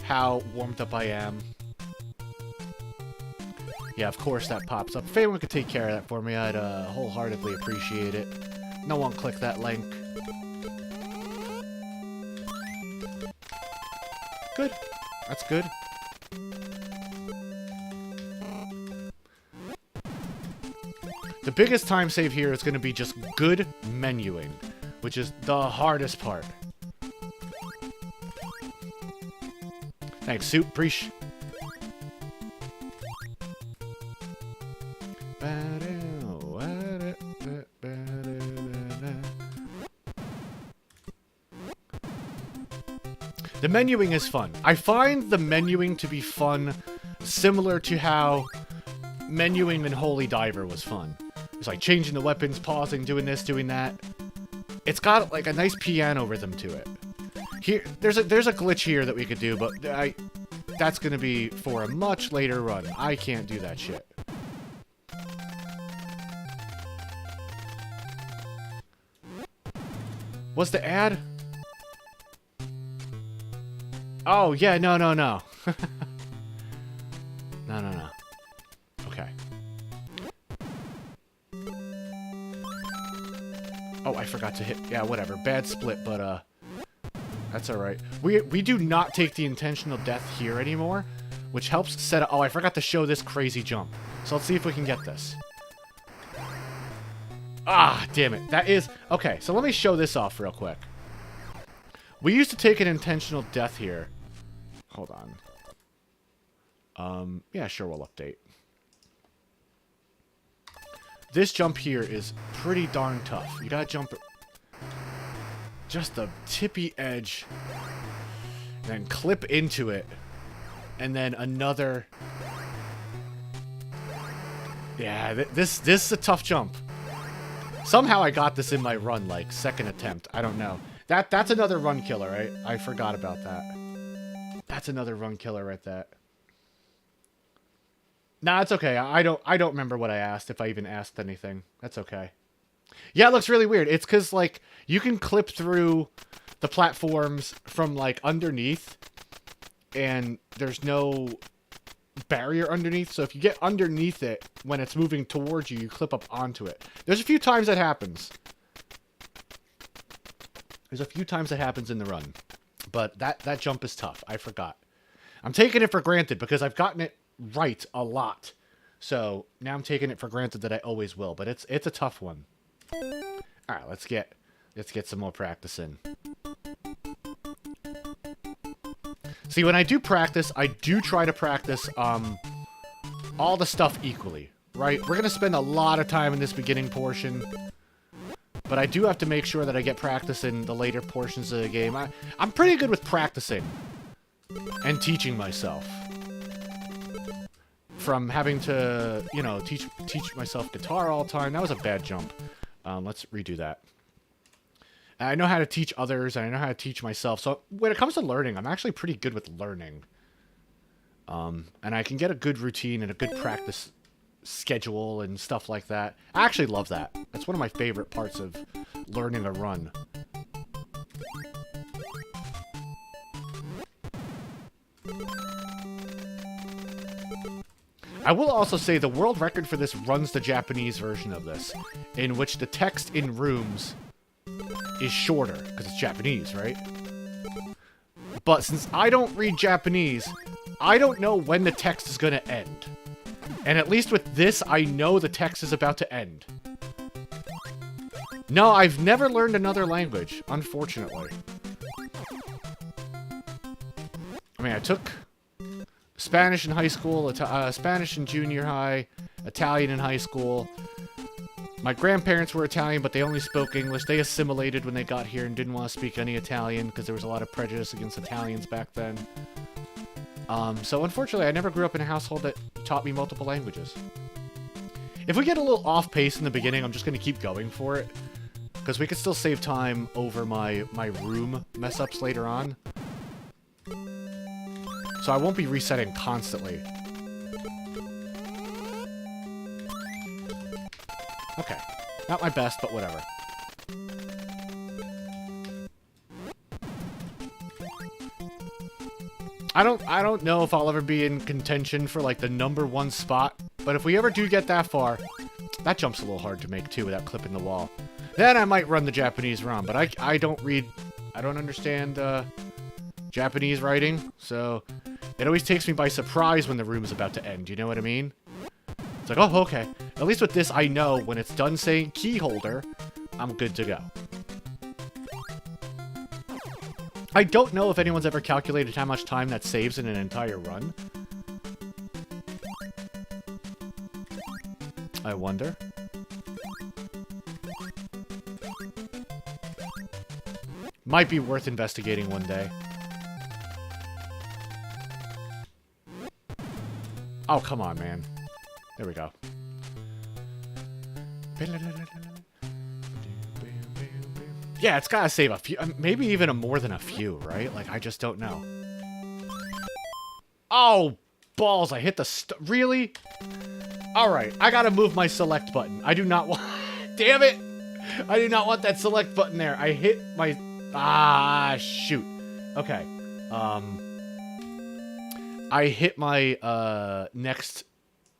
how warmed up I am. Yeah, of course that pops up. If anyone could take care of that for me, I'd wholeheartedly appreciate it. No one click that link. Good. That's good. The biggest time save here is going to be just good menuing, which is the hardest part. Thanks, Soup. Preach. The menuing is fun. I find the menuing to be fun similar to how menuing in Holy Diver was fun. It's like changing the weapons, pausing, doing this, doing that. It's got like a nice piano rhythm to it. Here, there's a glitch here that we could do, but that's gonna be for a much later run. I can't do that shit. What's the ad? Oh, yeah, no. No. Oh, I forgot to hit. Yeah, whatever. Bad split, but that's all right. We do not take the intentional death here anymore, which helps set up. Oh, I forgot to show this crazy jump. So let's see if we can get this. Ah, damn it. That is okay. So let me show this off real quick. We used to take an intentional death here. Hold on. Yeah, sure, we'll update. This jump here is pretty darn tough. You gotta jump just the tippy edge, and then clip into it, and then another. Yeah, this is a tough jump. Somehow I got this in my run, like, second attempt. I don't know. That's another run killer, right? I forgot about that. That's another run killer right there. Nah, it's okay. I don't remember what I asked, if I even asked anything. That's okay. Yeah, it looks really weird. It's because, like, you can clip through the platforms from, like, underneath, and there's no barrier underneath. So if you get underneath it when it's moving towards you, you clip up onto it. There's a few times that happens. There's a few times that happens in the run. But that jump is tough. I forgot. I'm taking it for granted because I've gotten it right a lot. So now I'm taking it for granted that I always will. But it's a tough one. Alright, let's get some more practice in. See, when I do practice, I do try to practice all the stuff equally, right? We're going to spend a lot of time in this beginning portion, but I do have to make sure that I get practice in the later portions of the game. I'm pretty good with practicing and teaching myself. From having to, you know, teach myself guitar all the time. That was a bad jump. Let's redo that. I know how to teach others, and I know how to teach myself. So when it comes to learning, I'm actually pretty good with learning. And I can get a good routine and a good practice schedule and stuff like that. I actually love that. That's one of my favorite parts of learning a run. I will also say the world record for this runs the Japanese version of this, in which the text in rooms is shorter, because it's Japanese, right? But since I don't read Japanese, I don't know when the text is going to end. And at least with this, I know the text is about to end. No, I've never learned another language, unfortunately. I mean, I took Spanish in high school, Spanish in junior high, Italian in high school. My grandparents were Italian, but they only spoke English. They assimilated when they got here and didn't want to speak any Italian because there was a lot of prejudice against Italians back then. So unfortunately, I never grew up in a household that taught me multiple languages. If we get a little off pace in the beginning, I'm just going to keep going for it, because we could still save time over my room mess-ups later on. So I won't be resetting constantly. Okay. Not my best, but whatever. I don't know if I'll ever be in contention for, like, the #1 spot, but if we ever do get that far, that jump's a little hard to make, too, without clipping the wall. Then I might run the Japanese ROM, but I don't understand, Japanese writing, so it always takes me by surprise when the room is about to end, you know what I mean? It's like, oh, okay. At least with this, I know when it's done saying key holder, I'm good to go. I don't know if anyone's ever calculated how much time that saves in an entire run. I wonder. Might be worth investigating one day. Oh, come on, man. There we go. Yeah, it's gotta save a few, maybe even more than a few, right? Like, I just don't know. Oh, balls, I hit the really? Alright, I gotta move my select button. I do not want, damn it! I do not want that select button there. I hit my, shoot. Okay, I hit my, next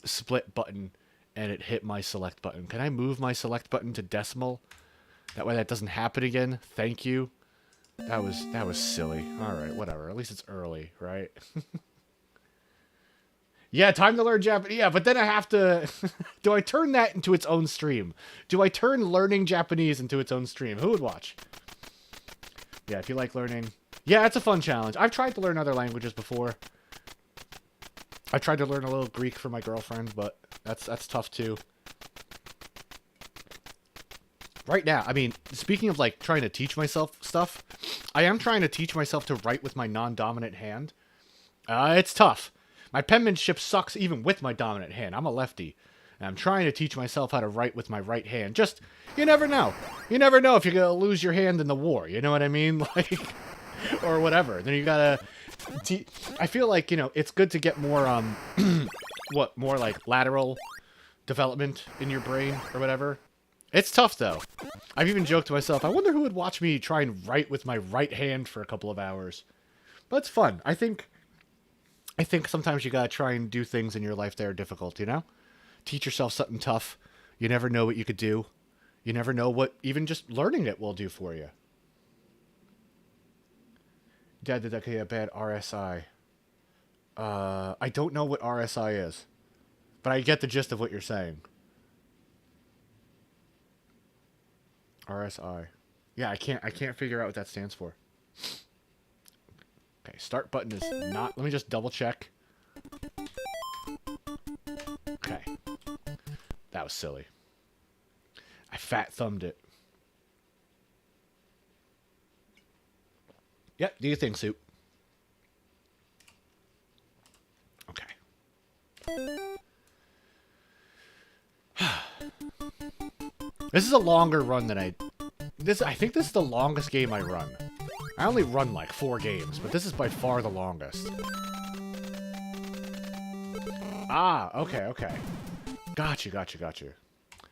split button, and it hit my select button. Can I move my select button to decimal? That way that doesn't happen again. Thank you. That was silly. Alright, whatever. At least it's early, right? Yeah, time to learn Japanese. Yeah, but then I have to... Do I turn that into its own stream? Do I turn learning Japanese into its own stream? Who would watch? Yeah, if you like learning... Yeah, it's a fun challenge. I've tried to learn other languages before. I tried to learn a little Greek for my girlfriend, but that's tough too. Right now, I mean, speaking of like trying to teach myself stuff, I am trying to teach myself to write with my non-dominant hand. It's tough. My penmanship sucks even with my dominant hand. I'm a lefty. And I'm trying to teach myself how to write with my right hand. Just, you never know. You never know if you're going to lose your hand in the war. You know what I mean? Like, or whatever. Then you got to... I feel like, you know, it's good to get more, more like lateral development in your brain or whatever. It's tough, though. I've even joked to myself, I wonder who would watch me try and write with my right hand for a couple of hours. But it's fun. I think sometimes you gotta try and do things in your life that are difficult, you know? Teach yourself something tough. You never know what you could do. You never know what even just learning it will do for you. Dad, did that get a bad RSI? I don't know what RSI is. But I get the gist of what you're saying. RSI. Yeah, I can't figure out what that stands for. Okay, start button is not... Let me just double check. Okay. That was silly. I fat thumbed it. Yep, do your thing, Soup. Okay. This is a longer run than I think this is the longest game I run. I only run like 4 games, but this is by far the longest. Ah, okay. Gotcha.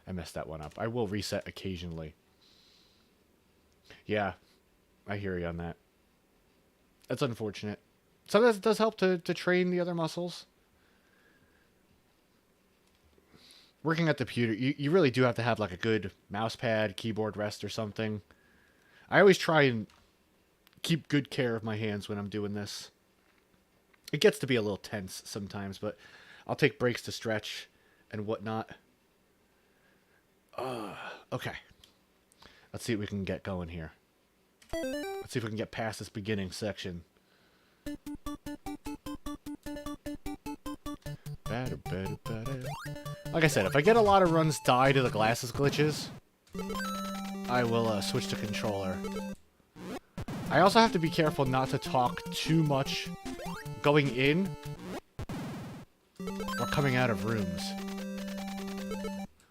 I messed that one up. I will reset occasionally. Yeah, I hear you on that. That's unfortunate. Sometimes it does help to train the other muscles. Working at the computer, you really do have to have like a good mouse pad, keyboard rest or something. I always try and keep good care of my hands when I'm doing this. It gets to be a little tense sometimes, but I'll take breaks to stretch and whatnot. Okay. Let's see what we can get going here. Let's see if we can get past this beginning section. Like I said, if I get a lot of runs die to the glasses glitches, I will switch to controller. I also have to be careful not to talk too much going in or coming out of rooms.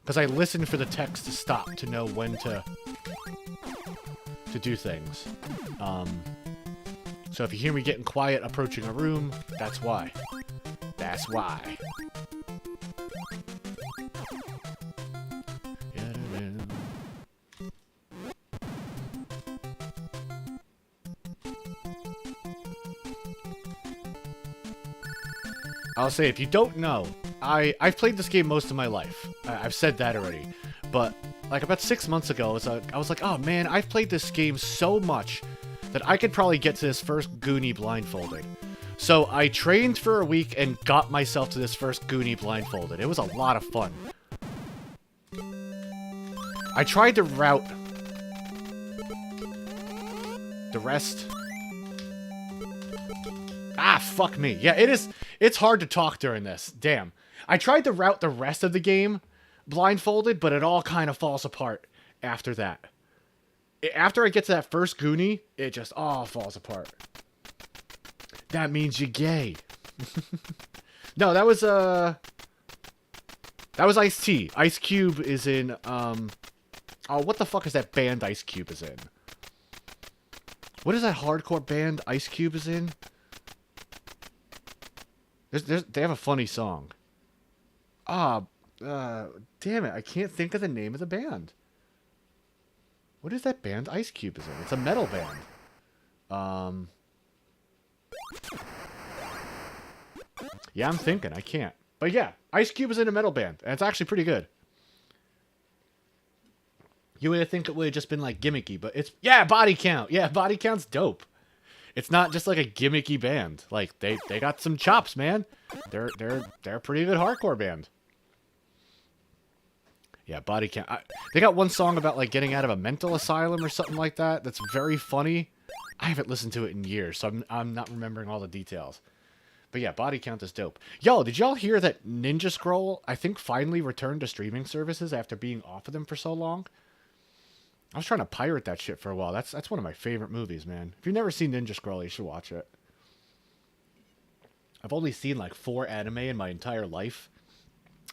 Because I listen for the text to stop to know when to do things. So if you hear me getting quiet approaching a room, that's why. That's why. I'll say, if you don't know, I've played this game most of my life. I've said that already. But, like, about 6 months ago, I was like, oh man, I've played this game so much that I could probably get to this first Goonie blindfolded. So I trained for a week and got myself to this first Goonie blindfolded. It was a lot of fun. I tried to route the rest. Ah, fuck me. Yeah, it's hard to talk during this. Damn. I tried to route the rest of the game blindfolded, but it all kind of falls apart after that. After I get to that first Goonie, it just all falls apart. That means you're gay. No, that was Ice-T. Ice Cube is in, oh, what the fuck is that band Ice Cube is in? What is that hardcore band Ice Cube is in? They have a funny song. Damn it, I can't think of the name of the band. What is that band Ice Cube is in? It's a metal band. Yeah, I'm thinking. I can't. But yeah, Ice Cube is in a metal band, and it's actually pretty good. You would think it would have just been like gimmicky, but it's yeah, body count. Yeah, body count's dope. It's not just like a gimmicky band. Like they got some chops, man. They're a pretty good hardcore band. Yeah, body count. They got one song about like getting out of a mental asylum or something like that. That's very funny. I haven't listened to it in years, so I'm not remembering all the details. But yeah, body count is dope. Yo, did y'all hear that Ninja Scroll, I think, finally returned to streaming services after being off of them for so long? I was trying to pirate that shit for a while. That's one of my favorite movies, man. If you've never seen Ninja Scroll, you should watch it. I've only seen like 4 anime in my entire life,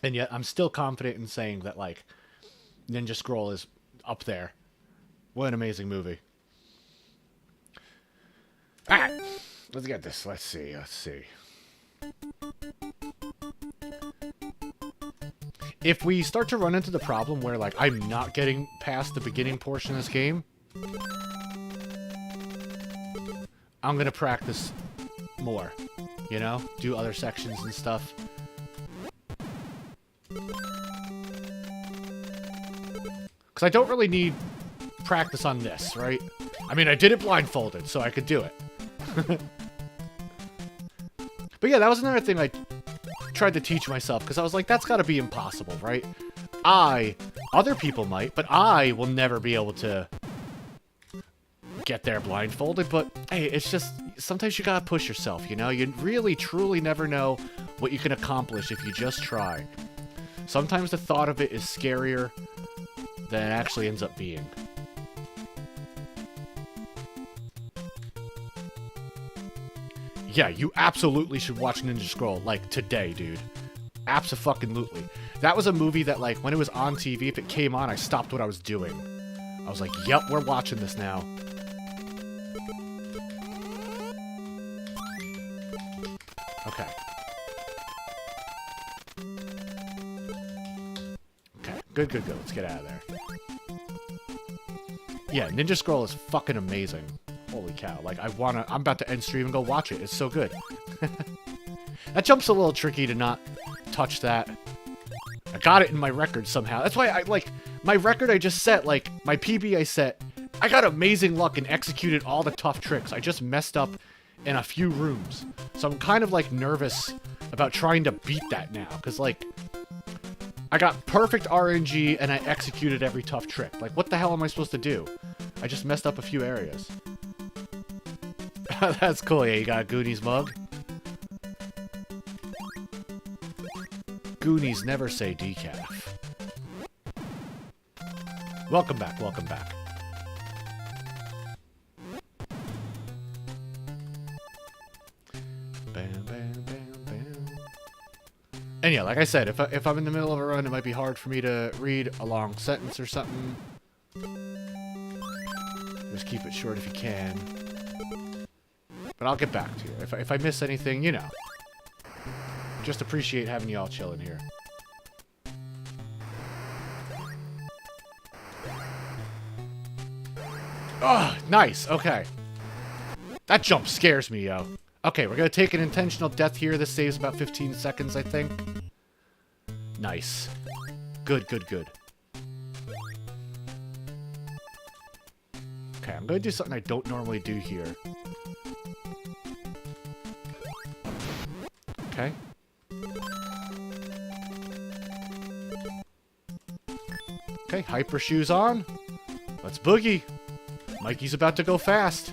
and yet I'm still confident in saying that like Ninja Scroll is up there. What an amazing movie. Alright, let's get this. Let's see. If we start to run into the problem where, like, I'm not getting past the beginning portion of this game, I'm gonna practice more, you know? Do other sections and stuff. Because I don't really need practice on this, right? I mean, I did it blindfolded, so I could do it. But yeah, that was another thing I tried to teach myself, because I was like, that's got to be impossible, right? Other people might, but I will never be able to get there blindfolded. But hey, it's just, sometimes you gotta push yourself, you know? You really, truly never know what you can accomplish if you just try. Sometimes the thought of it is scarier than it actually ends up being. Yeah, you absolutely should watch Ninja Scroll, like, today, dude. Abso-fucking-lutely. That was a movie that, like, when it was on TV, if it came on, I stopped what I was doing. I was like, yep, we're watching this now. Okay. Okay, good. Let's get out of there. Yeah, Ninja Scroll is fucking amazing. Holy cow, like, I'm about to end stream and go watch it. It's so good. That jump's a little tricky to not touch that. I got it in my record somehow. That's why my record I just set, like, my PB I set, I got amazing luck and executed all the tough tricks. I just messed up in a few rooms. So I'm kind of, like, nervous about trying to beat that now. Because, like, I got perfect RNG and I executed every tough trick. Like, what the hell am I supposed to do? I just messed up a few areas. That's cool. Yeah, you got a Goonies mug. Goonies never say decaf. Welcome back. Bam. And yeah, like I said, if I'm in the middle of a run, it might be hard for me to read a long sentence or something. Just keep it short if you can. But I'll get back to you. If I miss anything, you know. Just appreciate having y'all chilling here. Oh, nice. Okay. That jump scares me, yo. Okay, we're gonna take an intentional death here. This saves about 15 seconds, I think. Nice. Good. Okay, I'm gonna do something I don't normally do here. Okay. Okay, hyper shoes on. Let's boogie. Mikey's about to go fast.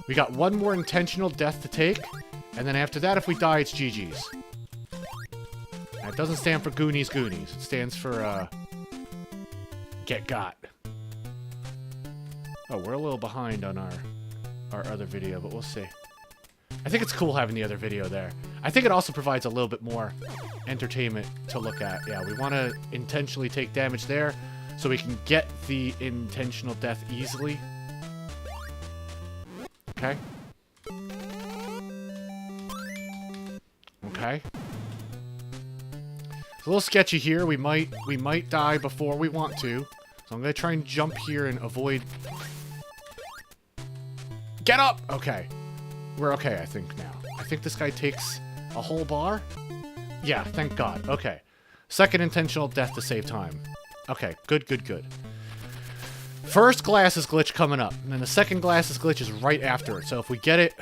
We got one more intentional death to take, and then after that, if we die, it's GG's. That doesn't stand for Goonies. It stands for, get got. Oh, we're a little behind on our other video, but we'll see. I think it's cool having the other video there. I think it also provides a little bit more entertainment to look at. Yeah, we want to intentionally take damage there so we can get the intentional death easily. Okay. Okay. It's a little sketchy here. We might die before we want to. So I'm going to try and jump here and avoid... Get up! Okay. We're okay, I think, now. I think this guy takes a whole bar? Yeah, thank God. Okay. Second intentional death to save time. Okay, good, good, good. First glasses glitch coming up, and then the second glasses glitch is right after it. So if we get it...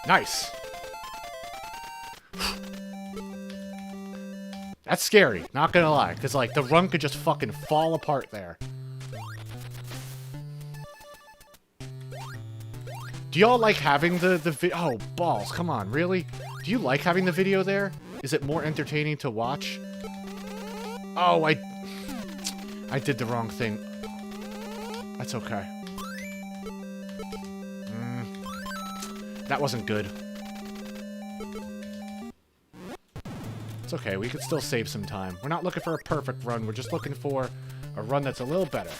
Nice. That's scary, not gonna lie, because, like, the run could just fucking fall apart there. Do y'all like having the video? Oh, balls, come on, really? Do you like having the video there? Is it more entertaining to watch? Oh, I did the wrong thing. That's okay. That wasn't good. It's okay, we can still save some time. We're not looking for a perfect run, we're just looking for a run that's a little better.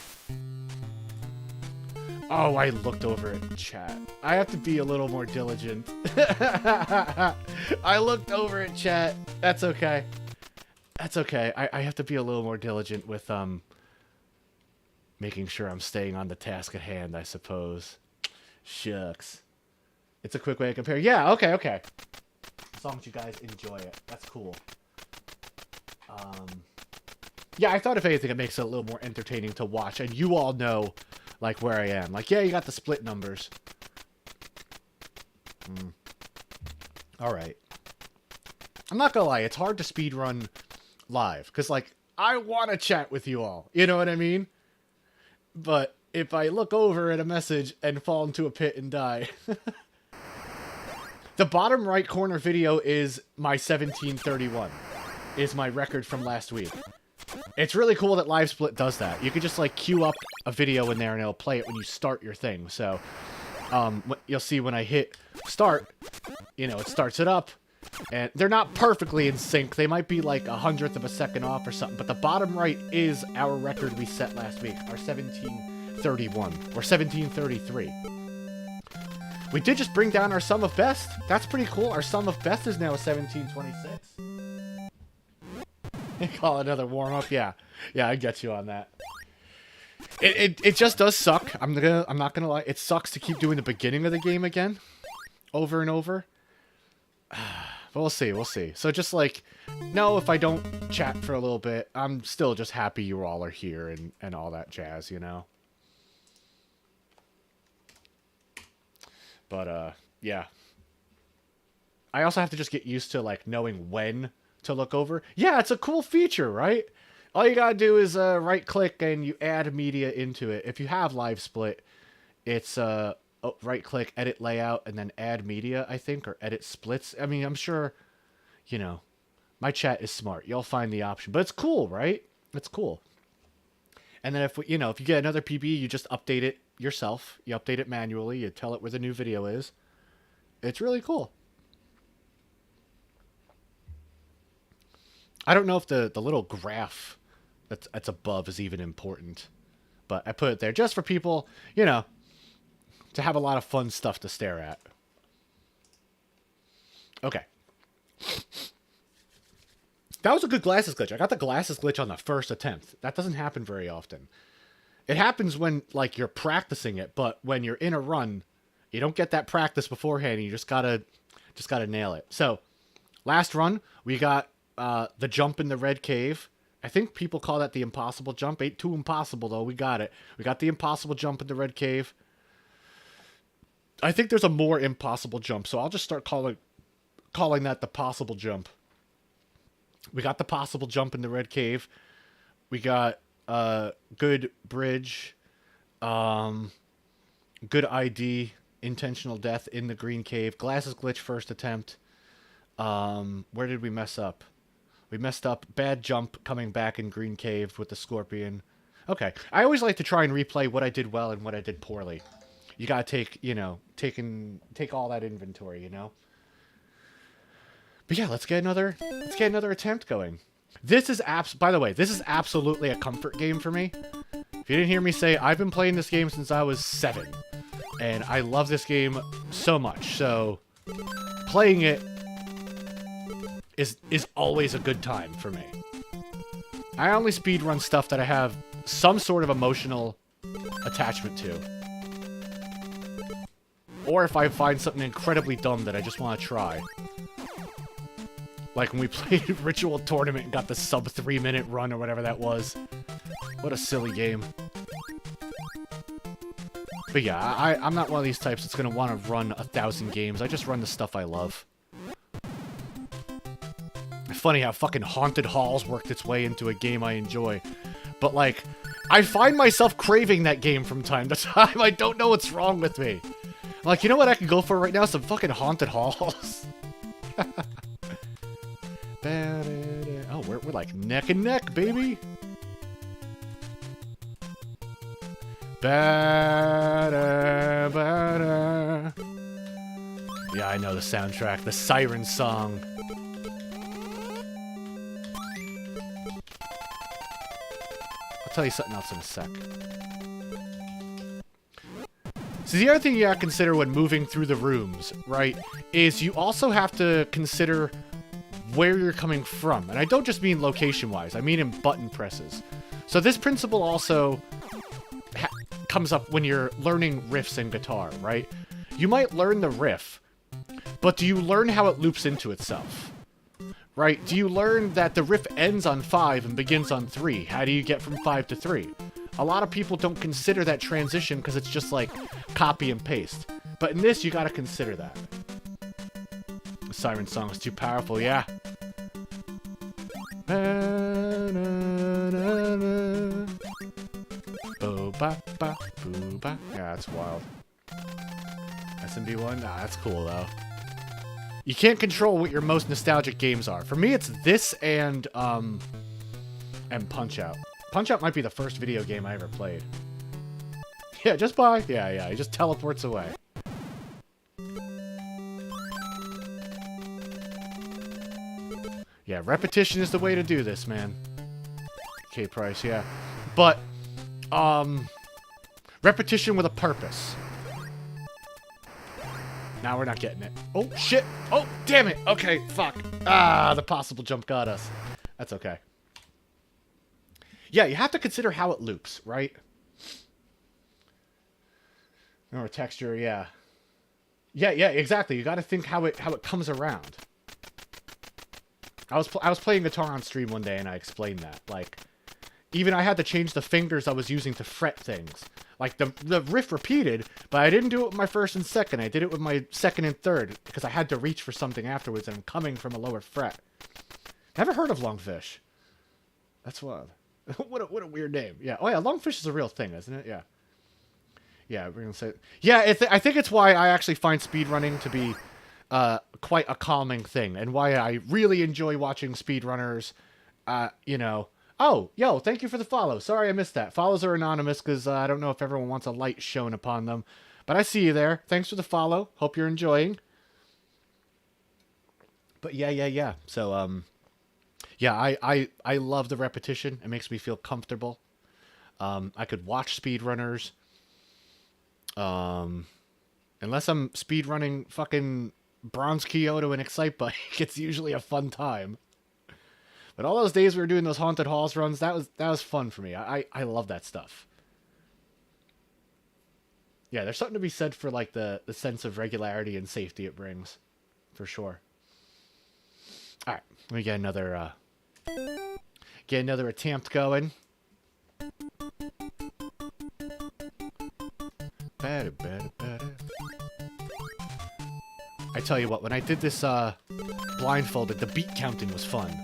Oh, I looked over at chat. I have to be a little more diligent. I looked over at chat. That's okay. That's okay. I have to be a little more diligent with, making sure I'm staying on the task at hand, I suppose. Shucks. It's a quick way to compare. Yeah, okay, okay. As long as you guys enjoy it. That's cool. Yeah, I thought if anything it makes it a little more entertaining to watch, and you all know, like, where I am. Like, yeah, you got the split numbers. Alright. I'm not gonna lie, it's hard to speedrun live, because, like, I want to chat with you all. You know what I mean? But if I look over at a message and fall into a pit and die... The bottom right corner video is my 1731. Is my record from last week. It's really cool that LiveSplit does that. You can just, like, queue up a video in there and it'll play it when you start your thing. So, you'll see when I hit start, you know, it starts it up. And they're not perfectly in sync. They might be, like, 1/100th of a second off or something. But the bottom right is our record we set last week. Our 1731. Or 1733. We did just bring down our sum of best. That's pretty cool. Our sum of best is now 1726. Call it another warm-up. Yeah. Yeah, I get you on that. It just does suck. I'm not gonna lie. It sucks to keep doing the beginning of the game again. Over and over. But we'll see, we'll see. So just, like, no, if I don't chat for a little bit, I'm still just happy you all are here and all that jazz, you know? But, yeah. I also have to just get used to, like, knowing when to look over. Yeah, it's a cool feature, right? All you gotta do is right-click and you add media into it. If you have LiveSplit, it's right-click, edit layout, and then add media, I think, or edit splits. I mean, I'm sure, you know, my chat is smart. You'll find the option. But it's cool, right? It's cool. And then if you know, if you get another PB, you just update it yourself. You update it manually. You tell it where the new video is. It's really cool. I don't know if the little graph that's above is even important, but I put it there just for people, you know, to have a lot of fun stuff to stare at. Okay. That was a good glasses glitch. I got the glasses glitch on the first attempt. That doesn't happen very often. It happens when, like, you're practicing it, but when you're in a run, you don't get that practice beforehand. And you just gotta nail it. So, last run, we got the jump in the red cave. I think people call that the impossible jump. Ain't too impossible, though. We got it. We got the impossible jump in the red cave. I think there's a more impossible jump, so I'll just start calling that the possible jump. We got the possible jump in the red cave. We got good bridge, good ID, intentional death in the green cave, glasses glitch first attempt. Where did we mess up? We messed up bad jump coming back in green cave with the scorpion. Okay, I always like to try and replay what I did well and what I did poorly. You gotta take, you know, take all that inventory, you know. But yeah, let's get another attempt going. This is by the way, this is absolutely a comfort game for me. If you didn't hear me say, I've been playing this game since I was 7, and I love this game so much. So playing it is always a good time for me. I only speedrun stuff that I have some sort of emotional attachment to. or if I find something incredibly dumb that I just want to try. Like when we played Ritual Tournament and got the sub 3-minute run or whatever that was. What a silly game. But yeah, I'm not one of these types that's going to want to run 1,000 games. I just run the stuff I love. It's funny how fucking Haunted Halls worked its way into a game I enjoy. But like, I find myself craving that game from time to time. I don't know what's wrong with me. I'm like, you know what I could go for right now? Some fucking Haunted Halls. Oh, we're like neck and neck, baby. Yeah, I know the soundtrack. The Siren Song. I'll tell you something else in a sec. So the other thing you gotta consider when moving through the rooms, right, is you also have to consider where you're coming from. And I don't just mean location-wise. I mean in button presses. So this principle also comes up when you're learning riffs in guitar, right? You might learn the riff, but do you learn how it loops into itself? Right? Do you learn that the riff ends on 5 and begins on 3? How do you get from 5 to 3? A lot of people don't consider that transition because it's just like copy and paste. But in this, you gotta consider that. The Siren Song is too powerful, yeah. Yeah, that's wild. SMB1? Nah, that's cool, though. You can't control what your most nostalgic games are. For me, it's this and Punch-Out. Punch-Out might be the first video game I ever played. Yeah, just buy. Yeah, he just teleports away. Yeah, repetition is the way to do this, man. K-Price, yeah. But, repetition with a purpose. Now we're not getting it. Oh, shit! Oh, damn it! Okay, fuck. Ah, the possible jump got us. That's okay. Yeah, you have to consider how it loops, right? Or texture, yeah. Yeah, exactly. You gotta think how it comes around. I was playing guitar on stream one day and I explained that. Like, even I had to change the fingers I was using to fret things. Like, the riff repeated, but I didn't do it with my first and second. I did it with my second and third, because I had to reach for something afterwards, and I'm coming from a lower fret. Never heard of Longfish. That's wild. What a weird name. Yeah. Oh, yeah, Longfish is a real thing, isn't it? Yeah. Yeah, we're gonna say... Yeah, I think it's why I actually find speedrunning to be quite a calming thing, and why I really enjoy watching speedrunners, you know... Oh, yo, thank you for the follow. Sorry I missed that. Follows are anonymous because I don't know if everyone wants a light shown upon them. But I see you there. Thanks for the follow. Hope you're enjoying. But yeah. So, yeah, I love the repetition. It makes me feel comfortable. I could watch speedrunners. Unless I'm speedrunning fucking Bronze Kyoto and Excitebike, it's usually a fun time. But all those days we were doing those Haunted Halls runs, that was fun for me. I love that stuff. Yeah, there's something to be said for like the sense of regularity and safety it brings, for sure. All right, let me get another attempt going. I tell you what, when I did this blindfolded, the beat counting was fun.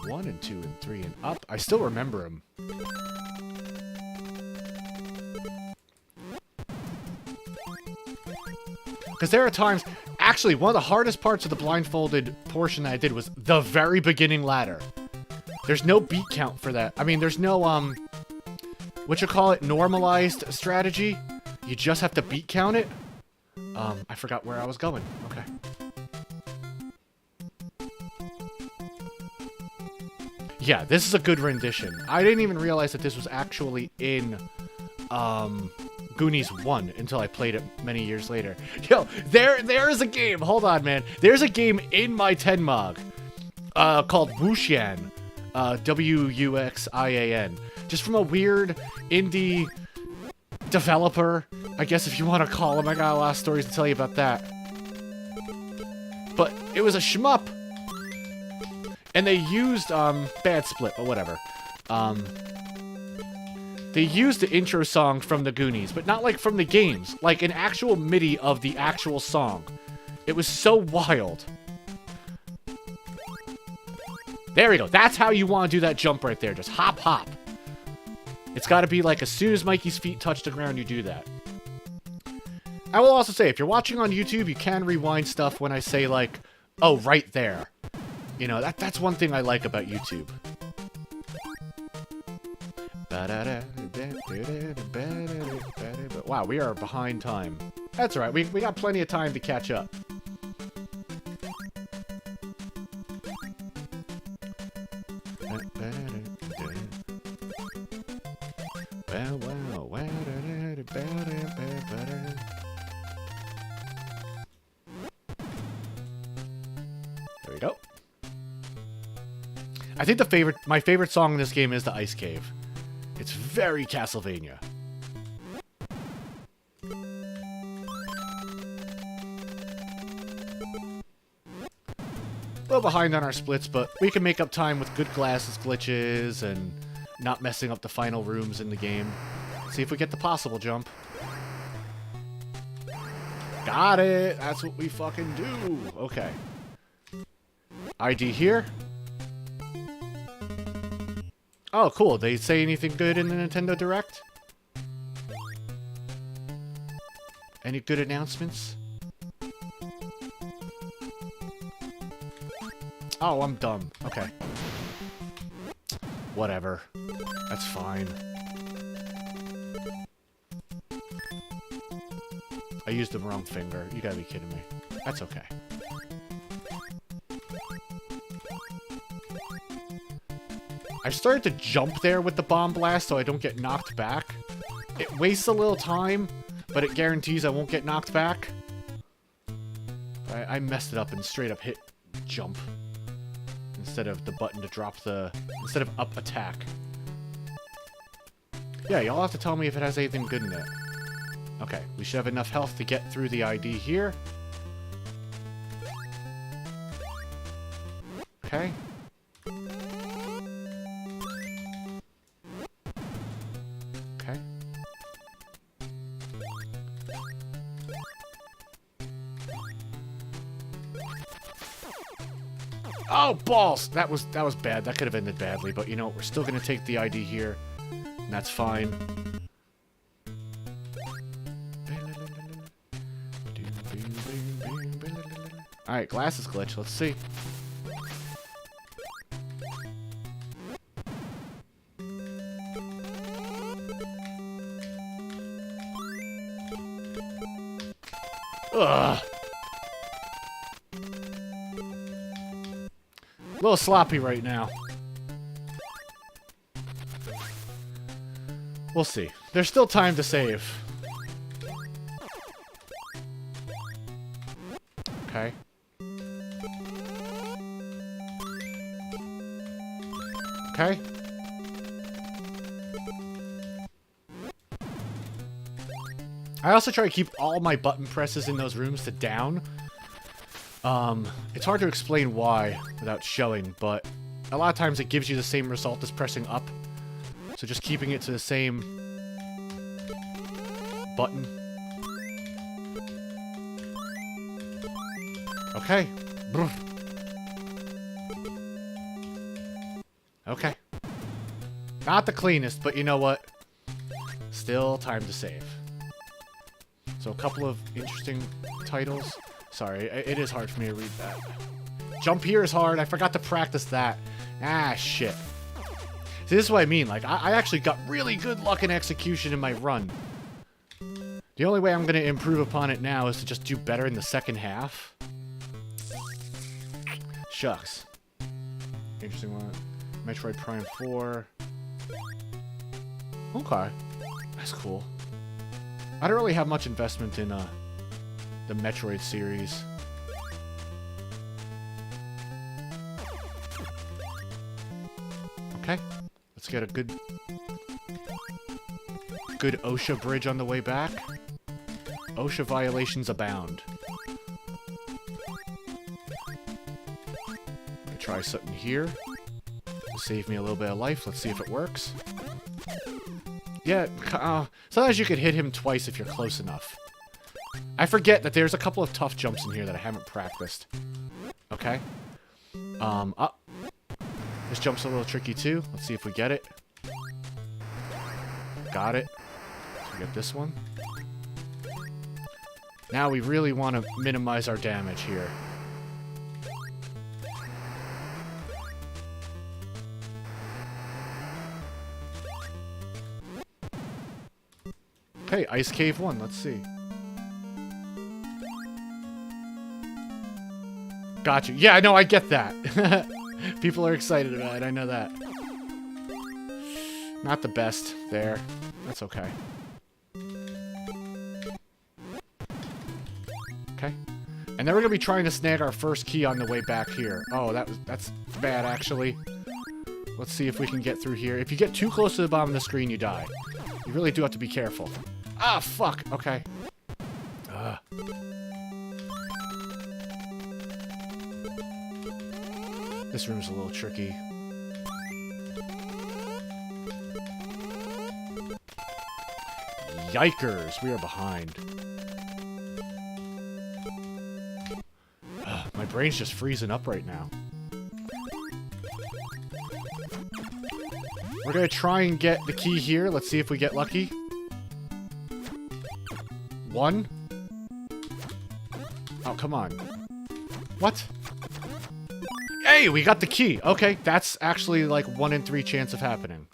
1 and 2 and 3 and up. I still remember him. Because there are times... Actually, one of the hardest parts of the blindfolded portion that I did was the very beginning ladder. There's no beat count for that. I mean, there's no, normalized strategy. You just have to beat count it. I forgot where I was going. Okay. Yeah, this is a good rendition. I didn't even realize that this was actually in, Goonies 1 until I played it many years later. Yo, there is a game. Hold on, man. There's a game in my Tenmog, called Wuxian. Wuxian. Just from a weird indie developer, I guess if you want to call him. I got a lot of stories to tell you about that. But it was a shmup. And they used, bad split, but whatever. They used the intro song from the Goonies, but not like from the games. Like an actual MIDI of the actual song. It was so wild. There we go. That's how you want to do that jump right there. Just hop, hop. It's got to be like as soon as Mikey's feet touch the ground, you do that. I will also say, if you're watching on YouTube, you can rewind stuff when I say like, oh, right there. You know, that's one thing I like about YouTube. Wow, we are behind time. That's alright, we got plenty of time to catch up. There we go. I think my favorite song in this game is the Ice Cave. It's very Castlevania. A little behind on our splits, but we can make up time with good glasses glitches and not messing up the final rooms in the game. See if we get the possible jump. Got it! That's what we fucking do! Okay. ID here. Oh, cool. They say anything good in the Nintendo Direct? Any good announcements? Oh, I'm dumb. Okay. Whatever. That's fine. I used the wrong finger. You gotta be kidding me. That's okay. I've started to jump there with the bomb blast so I don't get knocked back. It wastes a little time, but it guarantees I won't get knocked back. I messed it up and straight up hit jump. Instead of the button to drop the... Instead of up attack. Yeah, y'all have to tell me if it has anything good in it. Okay, we should have enough health to get through the ID here. Okay. Okay. Oh, balls! That was bad. That could have ended badly, but you know, we're still gonna take the ID here, and that's fine. Alright, glasses glitch. Let's see. Ugh. A little sloppy right now. We'll see. There's still time to save. Okay. Okay. I also try to keep all my button presses in those rooms to down. It's hard to explain why without showing, but a lot of times it gives you the same result as pressing up. So just keeping it to the same button. Okay. Okay. Not the cleanest, but you know what? Still time to save. So a couple of interesting titles. Sorry, it is hard for me to read that. Jump here is hard. I forgot to practice that. Ah, shit. See, this is what I mean. Like, I actually got really good luck and execution in my run. The only way I'm going to improve upon it now is to just do better in the second half. Shucks. Interesting one. Metroid Prime 4. Okay. That's cool. I don't really have much investment in the Metroid series. get a good OSHA bridge on the way back. OSHA violations abound. I try something here. Save me a little bit of life. Let's see if it works. Yeah, sometimes you could hit him twice if you're close enough. I forget that there's a couple of tough jumps in here that I haven't practiced. Okay. This jump's a little tricky too. Let's see if we get it. Got it. So we get this one. Now we really want to minimize our damage here. Okay, Ice Cave 1, let's see. Gotcha. Yeah, no, I get that. People are excited about it, I know that. Not the best there. That's okay. Okay. And then we're gonna be trying to snag our first key on the way back here. Oh, that's bad, actually. Let's see if we can get through here. If you get too close to the bottom of the screen, you die. You really do have to be careful. Ah, fuck. Okay. This room's a little tricky. Yikers, we are behind. My brain's just freezing up right now. We're gonna try and get the key here. Let's see if we get lucky. 1. Oh, come on. What? Hey, we got the key. Okay, that's actually like 1 in 3 chance of happening.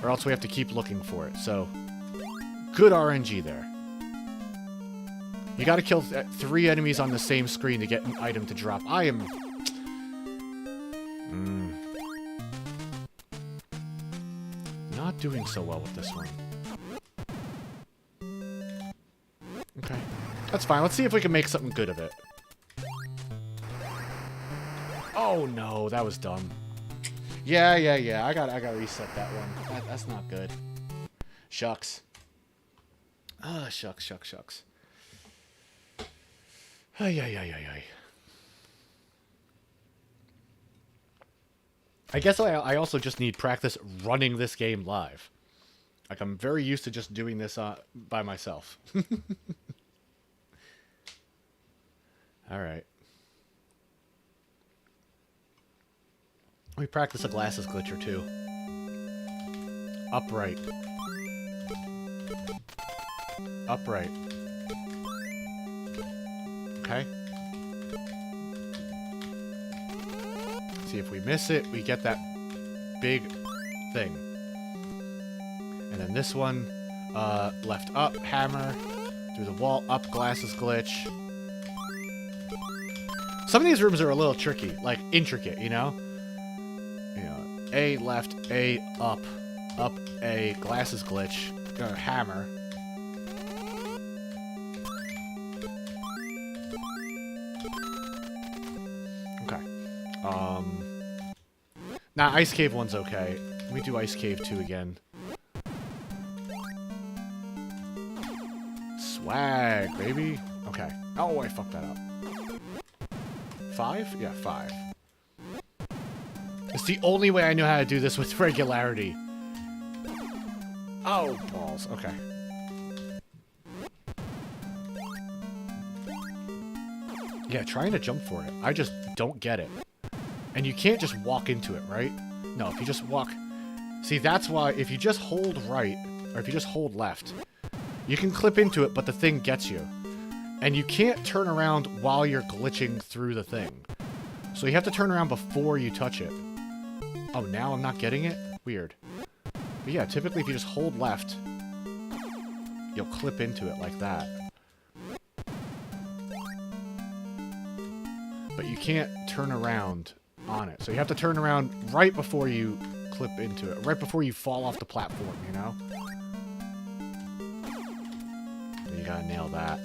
Or else we have to keep looking for it, so... Good RNG there. You gotta kill 3 enemies on the same screen to get an item to drop. I am... not doing so well with this one. Okay. That's fine. Let's see if we can make something good of it. Oh no, that was dumb. Yeah. I gotta reset that one. That's not good. Shucks. Ah, shucks. Ay. I guess I also just need practice running this game live. Like, I'm very used to just doing this by myself. Alright. We practice a glasses glitch or two. Upright. Upright. Okay. See if we miss it, we get that big thing. And then this one, left up, hammer, through the wall, up, glasses glitch. Some of these rooms are a little tricky, like intricate, you know? A, left, A, up, A, glasses glitch, hammer. Okay. Nah, Ice Cave 1's okay. Let me do Ice Cave 2 again. Swag, baby. Okay. Oh, I fucked that up. 5? Yeah, 5. It's the only way I know how to do this with regularity. Oh, balls. Okay. Yeah, trying to jump for it. I just don't get it. And you can't just walk into it, right? No, if you just walk... See, that's why if you just hold right, or if you just hold left, you can clip into it, but the thing gets you. And you can't turn around while you're glitching through the thing. So you have to turn around before you touch it. Oh, now I'm not getting it? Weird. But yeah, typically if you just hold left, you'll clip into it like that. But you can't turn around on it. So you have to turn around right before you clip into it. Right before you fall off the platform, you know? You gotta nail that.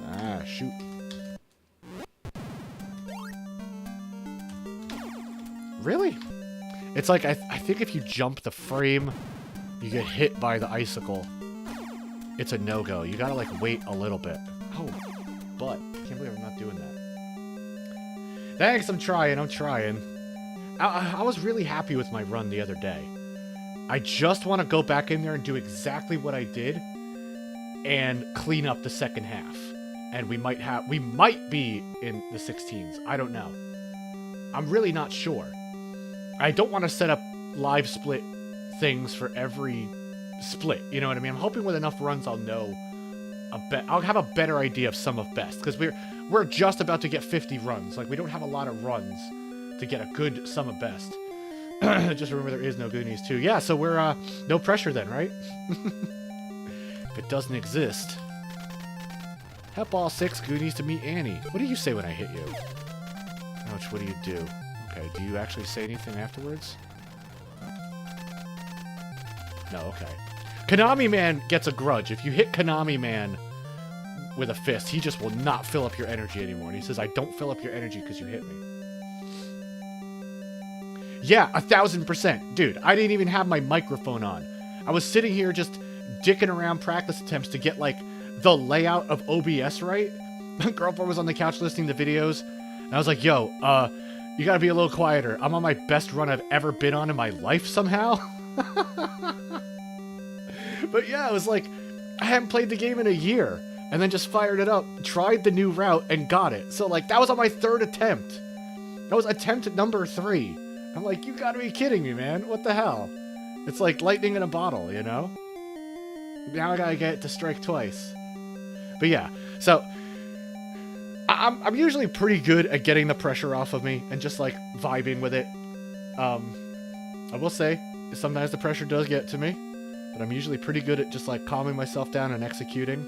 Ah, shoot. Really? It's like, I think if you jump the frame, you get hit by the icicle. It's a no-go. You gotta, like, wait a little bit. Oh, but I can't believe I'm not doing that. Thanks, I'm trying. I was really happy with my run the other day. I just want to go back in there and do exactly what I did and clean up the second half. And we might be in the 16s. I don't know. I'm really not sure. I don't want to set up live split things for every split. You know what I mean? I'm hoping with enough runs I'll know I'll have a better idea of sum of best, because we're just about to get 50 runs. Like, we don't have a lot of runs to get a good sum of best. Just remember there is no Goonies too. Yeah, so we're no pressure then, right? If it doesn't exist. Help all 6 Goonies to meet Annie. What do you say when I hit you? Ouch, what do you do? Okay, do you actually say anything afterwards? No, okay. Konami Man gets a grudge. If you hit Konami Man with a fist, he just will not fill up your energy anymore. And he says, I don't fill up your energy because you hit me. Yeah, 1000%. Dude, I didn't even have my microphone on. I was sitting here just dicking around practice attempts to get, like, the layout of OBS right. My girlfriend was on the couch listening to videos, and I was like, yo, you gotta be a little quieter. I'm on my best run I've ever been on in my life somehow. But yeah, it was like, I hadn't played the game in a year, and then just fired it up, tried the new route, and got it. So, like, that was on my 3rd attempt. That was attempt number 3. I'm like, you gotta be kidding me, man. What the hell? It's like lightning in a bottle, you know? Now I gotta get it to strike twice. But yeah, so I'm usually pretty good at getting the pressure off of me and just, like, vibing with it. I will say, sometimes the pressure does get to me, but I'm usually pretty good at just, like, calming myself down and executing.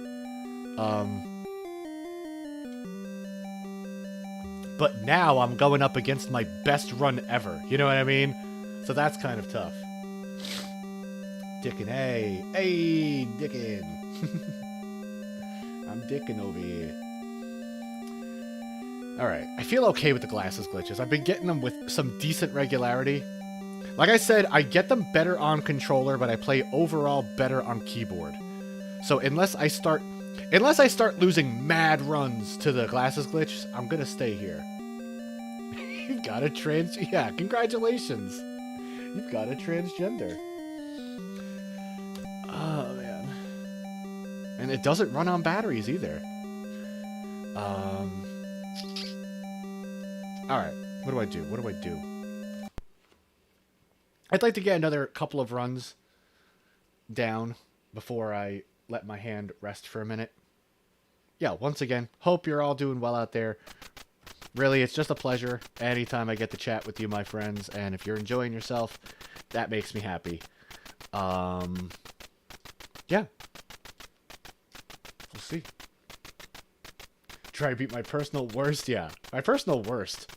But now I'm going up against my best run ever. You know what I mean? So that's kind of tough. Dickin', hey. Hey, Dickin'. I'm Dickin' over here. Alright, I feel okay with the glasses glitches. I've been getting them with some decent regularity. Like I said, I get them better on controller, but I play overall better on keyboard. So unless I start losing mad runs to the glasses glitch, I'm gonna stay here. You've got a yeah, congratulations. You've got a transgender. Oh, man. And it doesn't run on batteries either. Alright, what do I do? I'd like to get another couple of runs down before I let my hand rest for a minute. Yeah, once again, hope you're all doing well out there. Really, it's just a pleasure anytime I get to chat with you, my friends. And if you're enjoying yourself, that makes me happy. Yeah. We'll see. Try to beat my personal worst? Yeah. My personal worst.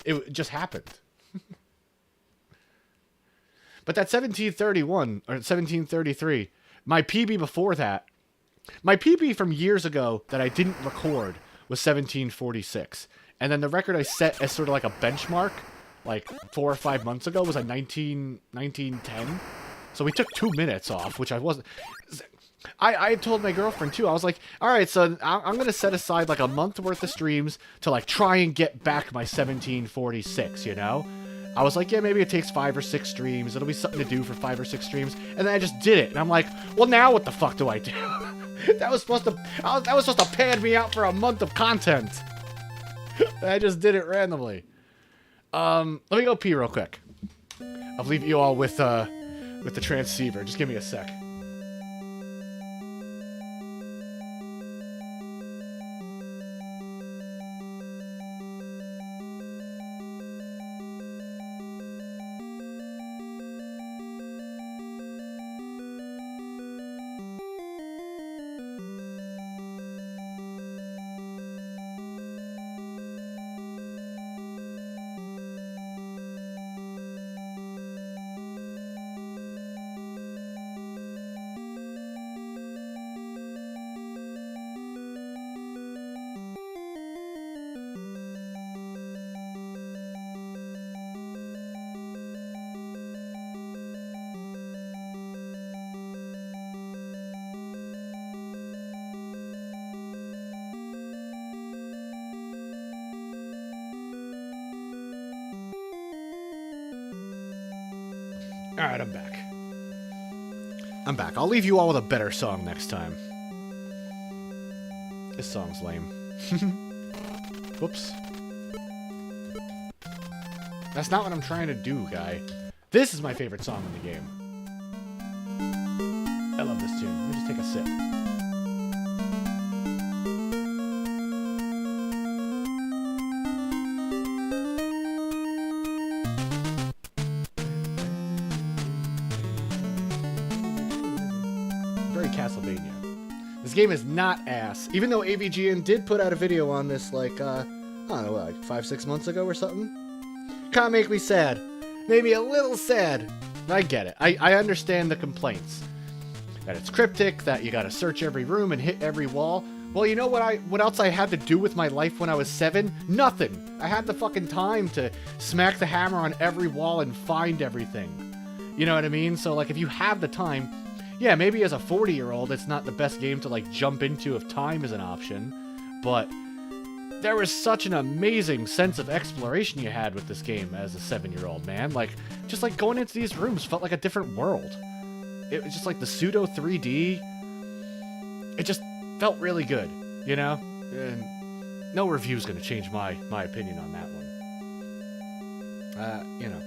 It just happened. But that 1731, or 1733, my PB before that, my PB from years ago that I didn't record was 1746. And then the record I set as sort of like a benchmark, like 4 or 5 months ago, was a 1910. So we took 2 minutes off, which I wasn't... I told my girlfriend, too. I was like, all right, so I'm going to set aside like a month worth of streams to like try and get back my 1746, you know? I was like, yeah, maybe it takes 5 or 6 streams. It'll be something to do for 5 or 6 streams. And then I just did it. And I'm like, well, now what the fuck do I do? That was supposed to pad me out for a month of content. I just did it randomly. Let me go pee real quick. I'll leave you all with the transceiver. Just give me a sec. Alright, I'm back. I'm back. I'll leave you all with a better song next time. This song's lame. Whoops. That's not what I'm trying to do, guy. This is my favorite song in the game. I love this tune. Let me just take a sip. Very Castlevania. This game is not ass. Even though AVGN did put out a video on this, like, I don't know, like 5-6 months ago or something. Kinda make me sad. Made me a little sad. I get it. I understand the complaints. That it's cryptic, that you gotta search every room and hit every wall. Well, you know what else I had to do with my life when I was 7? Nothing. I had the fucking time to smack the hammer on every wall and find everything. You know what I mean? So, like, if you have the time, yeah, maybe as a 40-year-old, it's not the best game to, like, jump into if time is an option. But there was such an amazing sense of exploration you had with this game as a 7-year-old, man. Like, just, like, going into these rooms felt like a different world. It was just, like, the pseudo 3D. It just felt really good, you know? And no review's gonna change my opinion on that one. You know.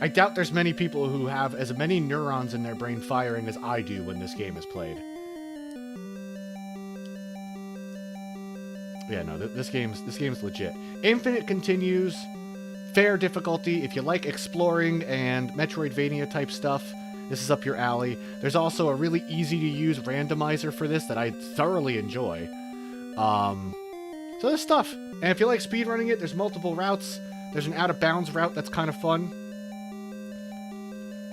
I doubt there's many people who have as many neurons in their brain firing as I do when this game is played. Yeah, no, this game's legit. Infinite continues, fair difficulty. If you like exploring and Metroidvania type stuff, this is up your alley. There's also a really easy to use randomizer for this that I thoroughly enjoy. So there's stuff. And if you like speedrunning it, there's multiple routes. There's an out of bounds route that's kind of fun.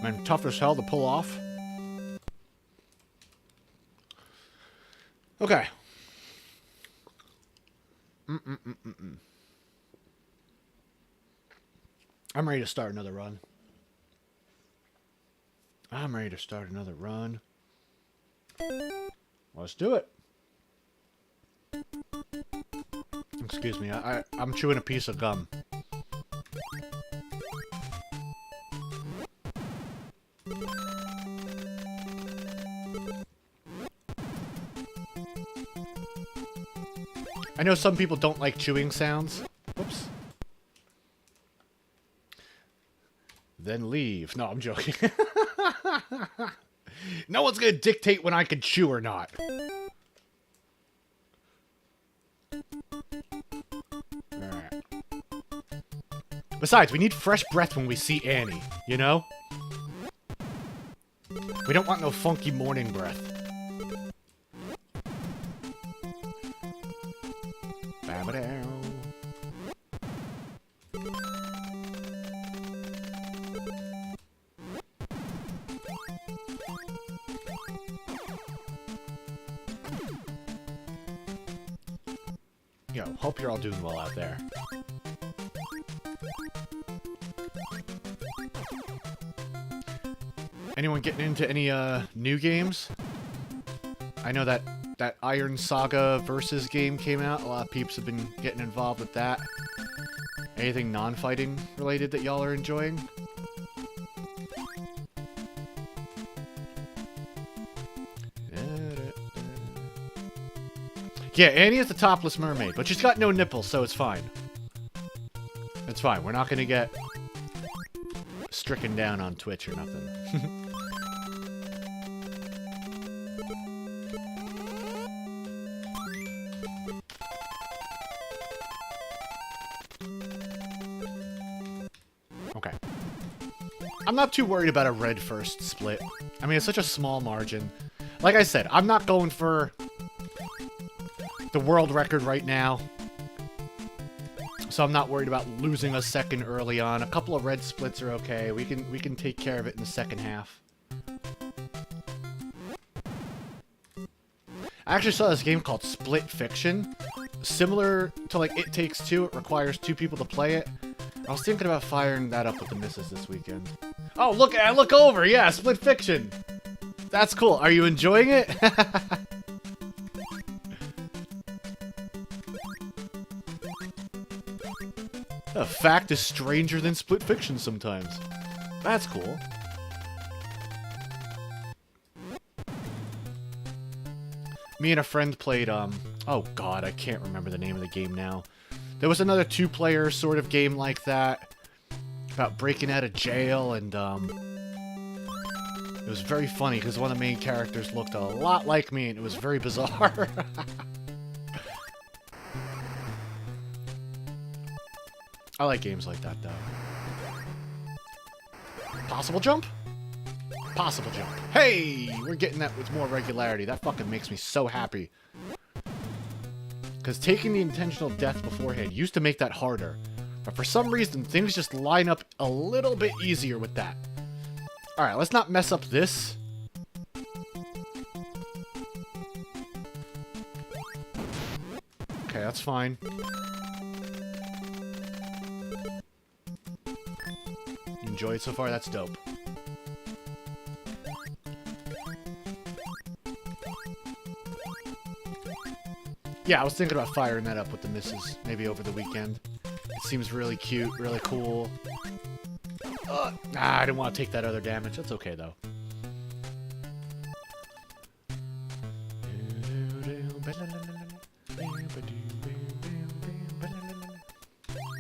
And tough as hell to pull off. Okay. I'm ready to start another run. Let's do it. Excuse me, I'm chewing a piece of gum. I know some people don't like chewing sounds. Whoops. Then leave. No, I'm joking. No one's gonna dictate when I can chew or not. Alright. Besides, we need fresh breath when we see Annie, you know? We don't want no funky morning breath. Ba-ba-dow. Yo, hope you're all doing well out there. Anyone getting into any new games? I know that Iron Saga Versus game came out. A lot of peeps have been getting involved with that. Anything non-fighting related that y'all are enjoying? Yeah, Annie is the topless mermaid, but she's got no nipples, so it's fine. It's fine. We're not gonna get stricken down on Twitch or nothing. Okay. I'm not too worried about a red first split. I mean, it's such a small margin. Like I said, I'm not going for the world record right now, so I'm not worried about losing a second early on. A couple of red splits are okay. We can take care of it in the second half. I actually saw this game called Split Fiction. Similar to like It Takes Two, it requires 2 people to play it. I was thinking about firing that up with the missus this weekend. Oh, look! I look over. Yeah, Split Fiction. That's cool. Are you enjoying it? A fact is stranger than Split Fiction sometimes. That's cool. Me and a friend played, oh god, I can't remember the name of the game now. There was another two-player sort of game like that, about breaking out of jail, and, it was very funny, because one of the main characters looked a lot like me, and it was very bizarre. I like games like that, though. Possible jump? Possible jump. Hey! We're getting that with more regularity. That fucking makes me so happy. Because taking the intentional death beforehand used to make that harder. But for some reason, things just line up a little bit easier with that. Alright, let's not mess up this. Okay, that's fine. Enjoy it so far? That's dope. Yeah, I was thinking about firing that up with the missus, maybe over the weekend. It seems really cute, really cool. I didn't want to take that other damage. That's okay, though.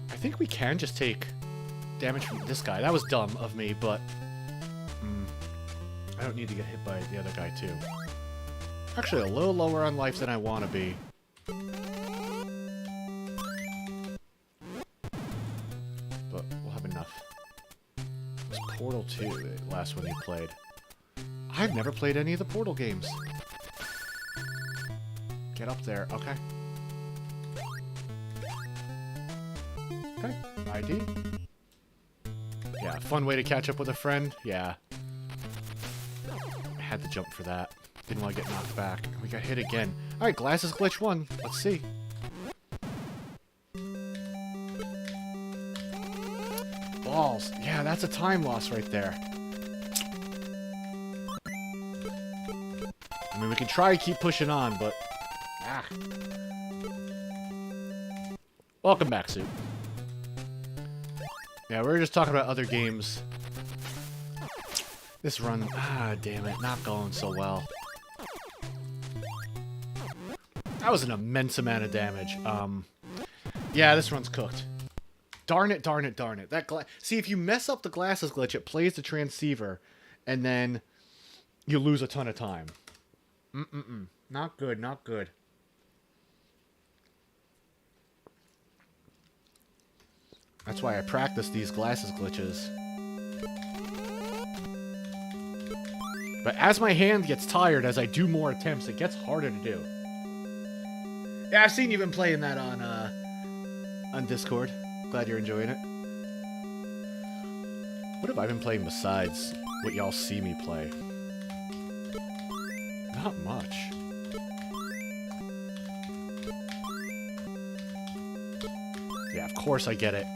I think we can just take damage from this guy. That was dumb of me, but I don't need to get hit by the other guy, too. Actually, a little lower on life than I want to be. But we'll have enough. It was Portal 2, the last one you played. I've never played any of the Portal games. Get up there. Okay. Okay. ID. Yeah, fun way to catch up with a friend. Yeah. I had to jump for that. Didn't want to get knocked back. We got hit again. Alright, glasses glitch 1. Let's see. Balls. Yeah, that's a time loss right there. I mean, we can try to keep pushing on, but... Ah. Welcome back, Sue. Yeah, we were just talking about other games. This run... Ah, damn it. Not going so well. That was an immense amount of damage. Yeah, this run's cooked. Darn it, darn it, darn it. See, if you mess up the glasses glitch, it plays the transceiver, and then you lose a ton of time. Not good, not good. That's why I practice these glasses glitches. But as my hand gets tired, as I do more attempts, it gets harder to do. Yeah, I've seen you've been playing that on Discord. Glad you're enjoying it. What have I been playing besides what y'all see me play? Not much. Yeah, of course I get it.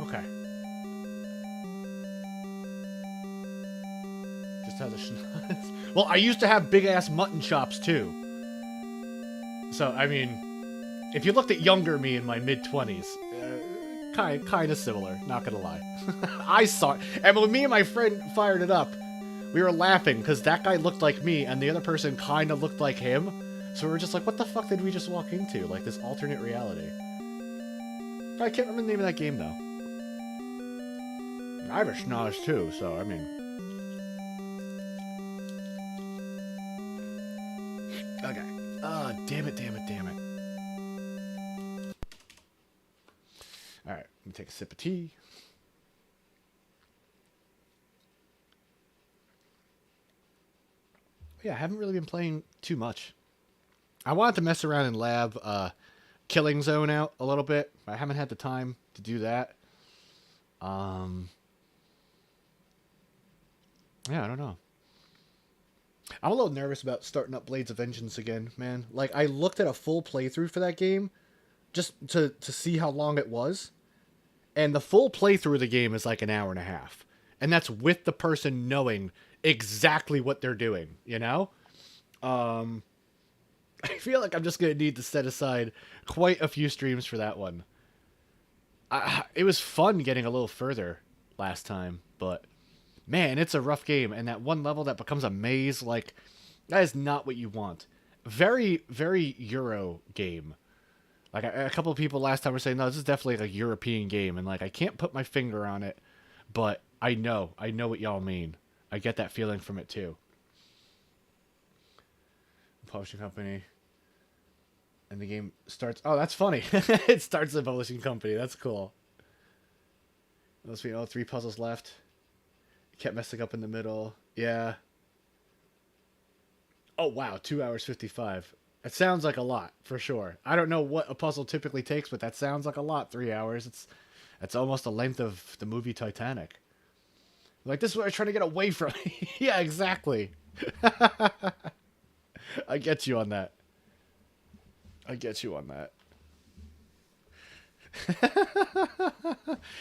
Okay. Just has a schnoz. Well, I used to have big-ass mutton chops, too. So, I mean, if you looked at younger me in my mid-20s, kind of similar, not gonna lie. I saw it. And when me and my friend fired it up, we were laughing, because that guy looked like me, and the other person kind of looked like him. So we were just like, what the fuck did we just walk into? Like, this alternate reality. I can't remember the name of that game, though. I have a schnoz, too, so, I mean... Okay. Oh, damn it, damn it, damn it. Alright, let me take a sip of tea. Yeah, I haven't really been playing too much. I wanted to mess around in lab Killing Zone out a little bit. I haven't had the time to do that. Yeah, I don't know. I'm a little nervous about starting up Blades of Vengeance again, man. Like, I looked at a full playthrough for that game just to see how long it was. And the full playthrough of the game is like an hour and a half. And that's with the person knowing exactly what they're doing, you know? I feel like I'm just going to need to set aside quite a few streams for that one. It was fun getting a little further last time, but man, it's a rough game. And that one level that becomes a maze, like, that is not what you want. Very, very Euro game. Like, a couple of people last time were saying, no, this is definitely like a European game. And, like, I can't put my finger on it, but I know what y'all mean. I get that feeling from it, too. Publishing company. And the game starts... Oh, that's funny. It starts the publishing company. That's cool. Must be, 3 puzzles left. Kept messing up in the middle. Yeah. Oh, wow. 2 hours 55. It sounds like a lot, for sure. I don't know what a puzzle typically takes, but that sounds like a lot. 3 hours. It's almost the length of the movie Titanic. Like, this is what I'm trying to get away from. Yeah, exactly. I get you on that. I get you on that.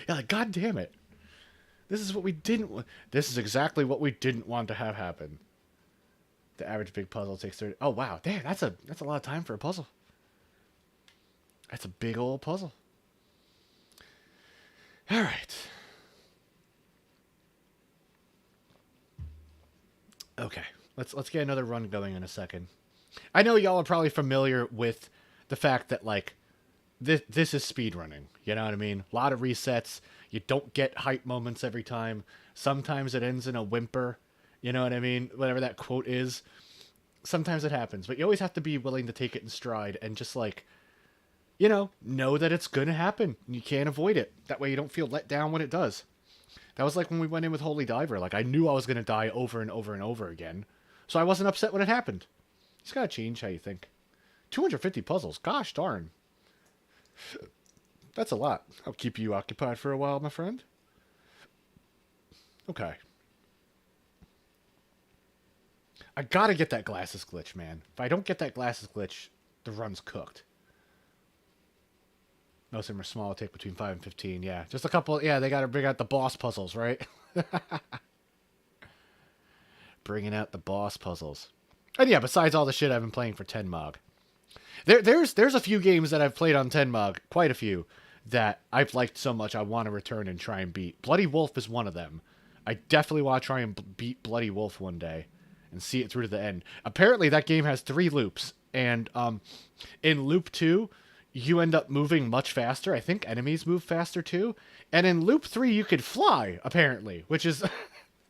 Yeah, like, God damn it. This is what we didn't want. This is exactly what we didn't want to have happen. The average big puzzle takes 30. Oh, wow. Damn, that's a lot of time for a puzzle. That's a big old puzzle. All right. Okay. Let's get another run going in a second. I know y'all are probably familiar with the fact that, like, this is speedrunning. You know what I mean? A lot of resets. You don't get hype moments every time. Sometimes it ends in a whimper. You know what I mean? Whatever that quote is. Sometimes it happens. But you always have to be willing to take it in stride and just, like, you know that it's going to happen. You can't avoid it. That way you don't feel let down when it does. That was like when we went in with Holy Diver. Like, I knew I was going to die over and over and over again. So I wasn't upset when it happened. It's got to change how you think. 250 puzzles. Gosh darn. That's a lot. I'll keep you occupied for a while, my friend. Okay. I gotta get that glasses glitch, man. If I don't get that glasses glitch, the run's cooked. Most of them are small. Take between 5 and 15. Yeah, just a couple. Yeah, they gotta bring out the boss puzzles, right? Bringing out the boss puzzles. And yeah, besides all the shit I've been playing for Tenmog. There's a few games that I've played on Tenmog, quite a few, that I've liked so much I want to return and try and beat. Bloody Wolf is one of them. I definitely want to try and beat Bloody Wolf one day and see it through to the end. Apparently that game has 3 loops, and in loop 2, you end up moving much faster. I think enemies move faster too. And in loop 3, you could fly, apparently, which is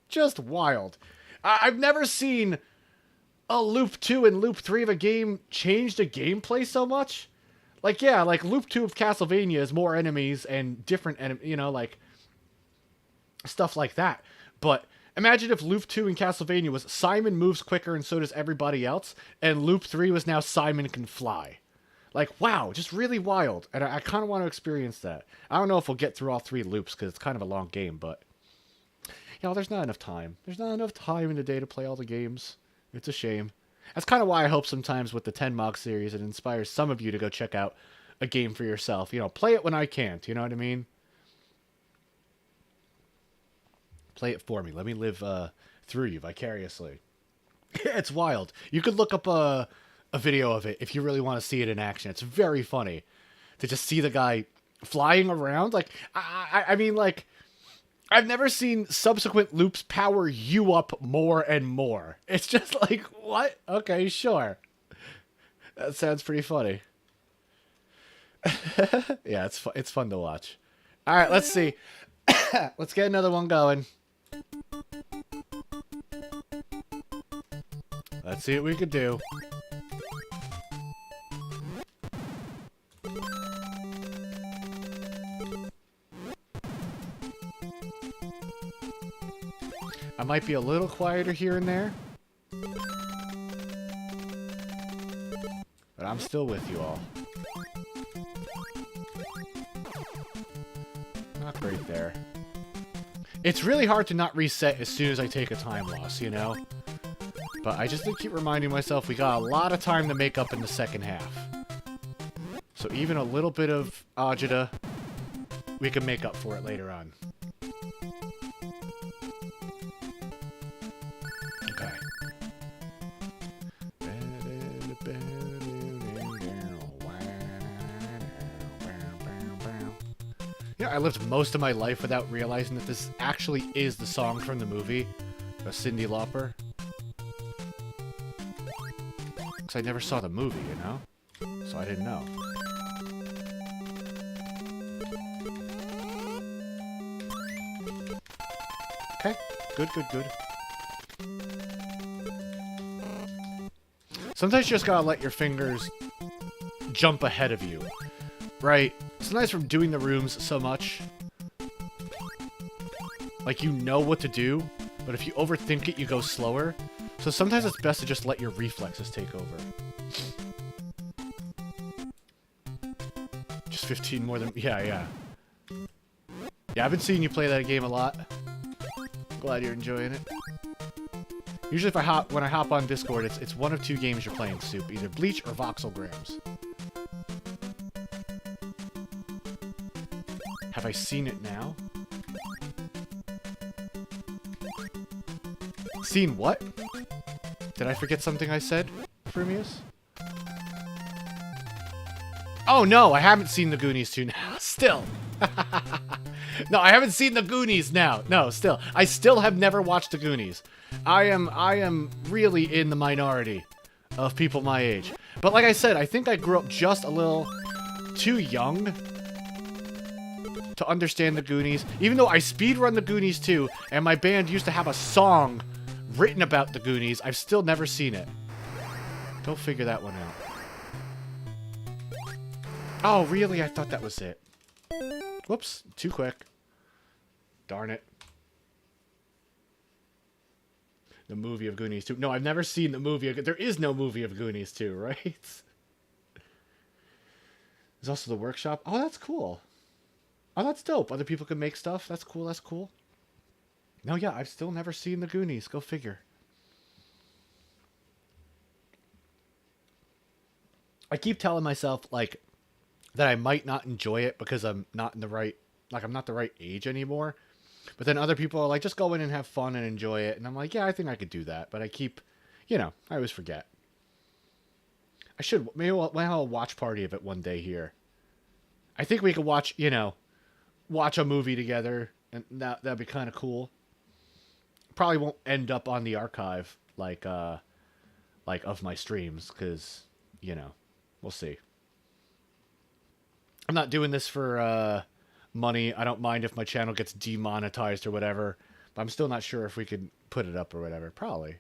just wild. I've never seen a loop 2 and loop 3 of a game change the gameplay so much. Like, yeah, like loop 2 of Castlevania is more enemies and different enemies, like stuff like that. But imagine if loop 2 in Castlevania was Simon moves quicker and so does everybody else, and loop 3 was now Simon can fly. Like, wow, just really wild. And I kind of want to experience that. I don't know if we'll get through all 3 loops because it's kind of a long game, but there's not enough time. There's not enough time in the day to play all the games. It's a shame. That's kind of why I hope sometimes with the Tenmog series it inspires some of you to go check out a game for yourself. Play it when I can't. You know what I mean? Play it for me. Let me live through you vicariously. It's wild. You could look up a video of it if you really want to see it in action. It's very funny to just see the guy flying around. Like, I mean, like, I've never seen subsequent loops power you up more and more. It's just like, what? Okay, sure. That sounds pretty funny. Yeah, it's fun to watch. All right, let's see. Let's get another one going. Let's see what we could do. I might be a little quieter here and there, but I'm still with you all. Not great there. It's really hard to not reset as soon as I take a time loss, But I just keep reminding myself we got a lot of time to make up in the second half. So even a little bit of agita, we can make up for it later on. Yeah, I lived most of my life without realizing that this actually is the song from the movie, a Cyndi Lauper. Because I never saw the movie, you know? So I didn't know. Okay, good, good, good. Sometimes you just gotta let your fingers jump ahead of you, right? Sometimes from doing the rooms so much, like you know what to do, but if you overthink it, you go slower. So sometimes it's best to just let your reflexes take over. Just 15 more than... Yeah. Yeah, I've been seeing you play that game a lot. Glad you're enjoying it. Usually when I hop on Discord, it's one of two games you're playing, Soup. Either Bleach or Voxelgrams. Have I seen it now? Seen what? Did I forget something I said, Frumius? Oh no, I haven't seen the Goonies 2 now. Still. No, I haven't seen the Goonies now. No, still. I still have never watched the Goonies. I am really in the minority of people my age. But like I said, I think I grew up just a little too young to understand the Goonies. Even though I speedrun the Goonies too, and my band used to have a song written about the Goonies, I've still never seen it. Go figure that one out. Oh, really? I thought that was it. Whoops, too quick. Darn it. The movie of Goonies 2. No, I've never seen the movie. There is no movie of Goonies 2, right? There's also the workshop. Oh, that's cool. Oh, that's dope. Other people can make stuff. That's cool, that's cool. No, yeah, I've still never seen the Goonies. Go figure. I keep telling myself, like, that I might not enjoy it because I'm not in the right... Like, I'm not the right age anymore. But then other people are like, just go in and have fun and enjoy it. And I'm like, yeah, I think I could do that. But I keep... You know, I always forget. I should... Maybe we'll have a watch party of it one day here. I think we could watch, you know... Watch a movie together. And that'd be kind of cool. Probably won't end up on the archive, like of my streams. Because, you know, we'll see. I'm not doing this for money. I don't mind if my channel gets demonetized or whatever. But I'm still not sure if we could put it up or whatever. Probably.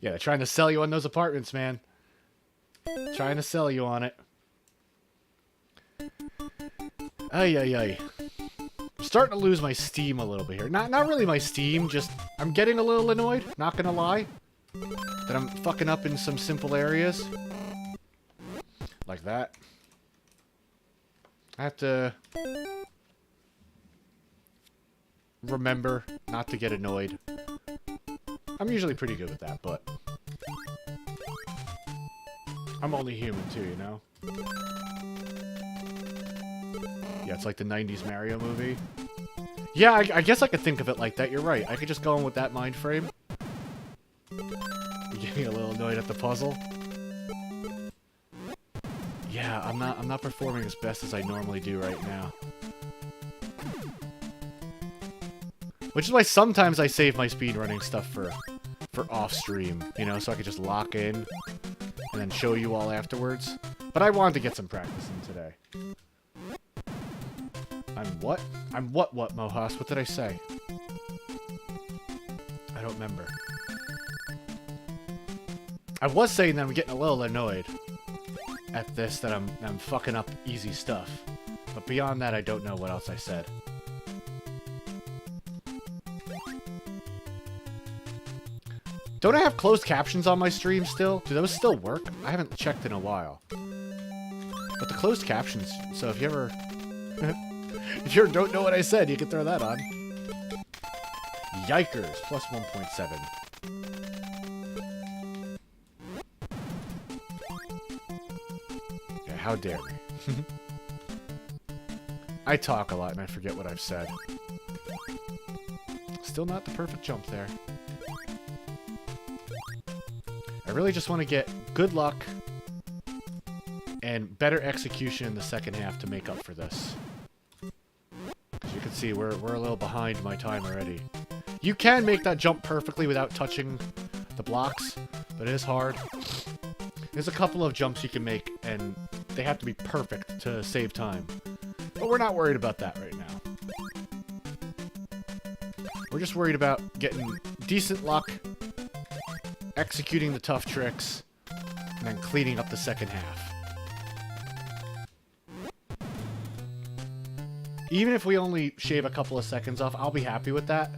Yeah, they're trying to sell you on those apartments, man. Trying to sell you on it. Ay. I'm starting to lose my steam a little bit here. Not really my steam, just... I'm getting a little annoyed, not gonna lie. That I'm fucking up in some simple areas. Like that. I have to... remember not to get annoyed. I'm usually pretty good with that, but... I'm only human too, you know? Yeah, it's like the 90s Mario movie. Yeah, I guess I could think of it like that. You're right. I could just go in with that mind frame. You're getting a little annoyed at the puzzle. Yeah, I'm not performing as best as I normally do right now. Which is why sometimes I save my speedrunning stuff for off stream, you know, so I could just lock in and then show you all afterwards. But I wanted to get some practice in today. I'm what? I'm what, Mohas? What did I say? I don't remember. I was saying that I'm getting a little annoyed at this, that I'm fucking up easy stuff. But beyond that, I don't know what else I said. Don't I have closed captions on my stream still? Do those still work? I haven't checked in a while. But the closed captions, so if you ever... if you ever don't know what I said, you can throw that on. Yikers, plus 1.7. Yeah, how dare me. I talk a lot and I forget what I've said. Still not the perfect jump there. I really just want to get good luck and better execution in the second half to make up for this. As you can see, we're a little behind my time already. You can make that jump perfectly without touching the blocks, but it is hard. There's a couple of jumps you can make, and they have to be perfect to save time. But we're not worried about that right now. We're just worried about getting decent luck, executing the tough tricks, and then cleaning up the second half. Even if we only shave a couple of seconds off, I'll be happy with that.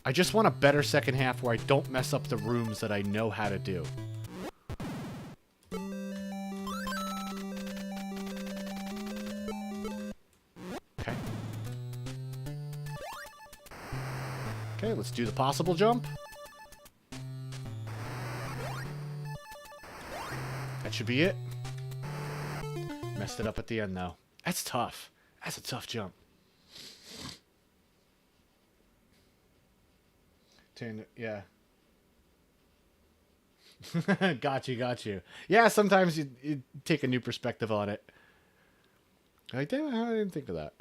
I just want a better second half where I don't mess up the rooms that I know how to do. Okay. Okay, let's do the possible jump. That should be it. Messed it up at the end, though. That's tough. That's a tough jump. Yeah. Got you. Yeah, sometimes you take a new perspective on it. Like, damn, I didn't think of that.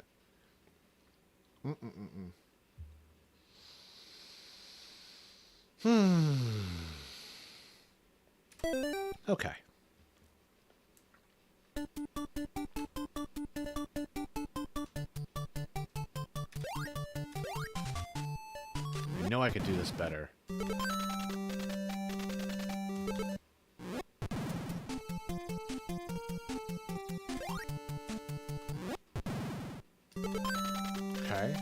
Okay. I know I could do this better. Okay.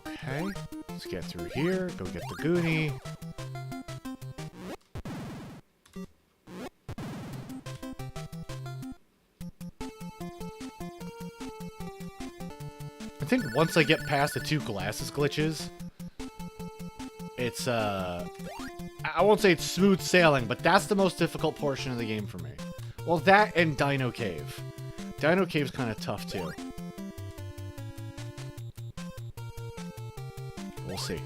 Okay. Let's get through here. Go get the Goonie. I think once I get past the 2 glasses glitches, it's, I won't say it's smooth sailing, but that's the most difficult portion of the game for me. Well, that and Dino Cave. Dino Cave's kind of tough, too. We'll see.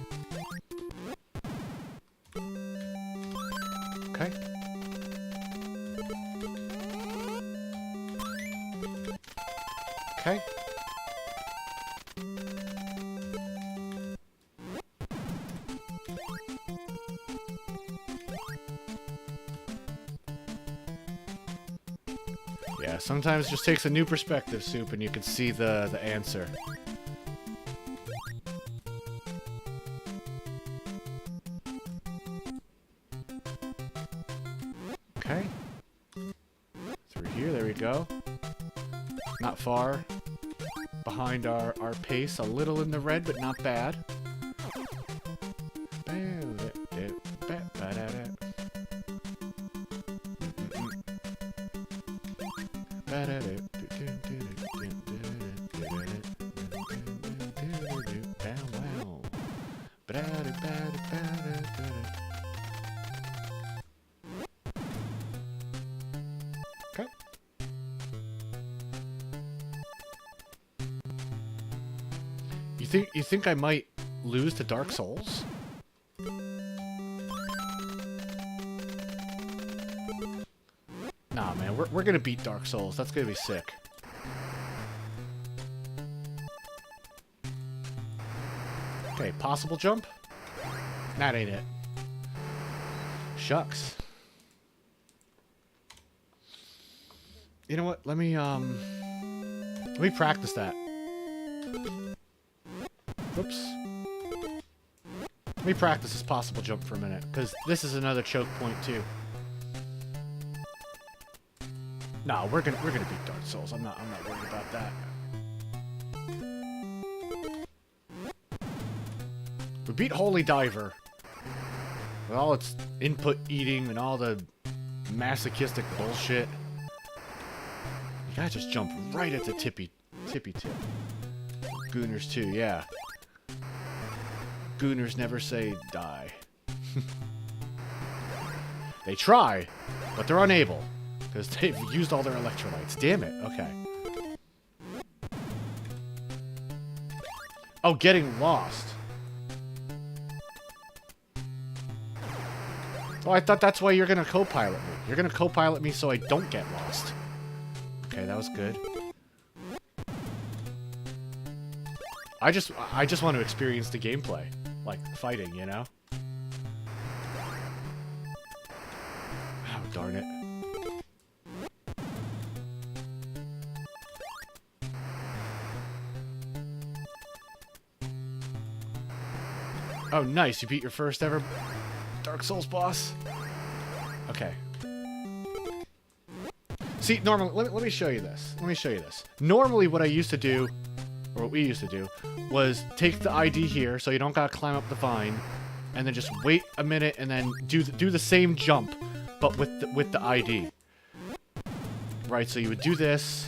Okay. Okay. Yeah, sometimes it just takes a new perspective, Soup, and you can see the answer. Okay. Through here, there we go. Not far behind our pace, a little in the red, but not bad. Okay. You think I might lose to Dark Souls? Nah, man, we're gonna beat Dark Souls. That's gonna be sick. Okay, possible jump? That ain't it. Shucks. You know what? Let me practice that. Whoops. Let me practice this possible jump for a minute, because this is another choke point too. No, we're gonna beat Dark Souls. I'm not worried about that. We beat Holy Diver with all its input eating and all the masochistic bullshit. You gotta just jump right at the tippy tip. Gooners too, yeah. Gooners never say die. They try, but they're unable. Because they've used all their electrolytes. Damn it. Okay. Oh, getting lost. Oh, I thought that's why you're gonna co-pilot me. You're gonna co-pilot me so I don't get lost. Okay, that was good. I just want to experience the gameplay. Like, fighting, you know? Oh, darn it. Oh, nice. You beat your first ever Dark Souls boss. Okay. See, normally, let me show you this. Let me show you this. Normally, what I used to do, or what we used to do, was take the ID here, so you don't gotta climb up the vine, and then just wait a minute, and then do the same jump, but with the ID. Right, so you would do this,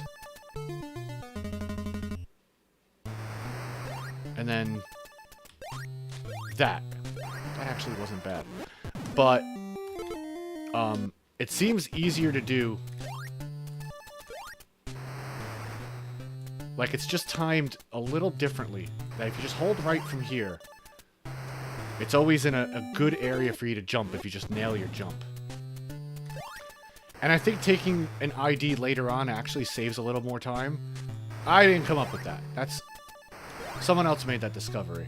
and then that. That actually wasn't bad. But, it seems easier to do. Like, it's just timed a little differently. That if you just hold right from here, it's always in a good area for you to jump if you just nail your jump. And I think taking an ID later on actually saves a little more time. I didn't come up with that. That's... Someone else made that discovery.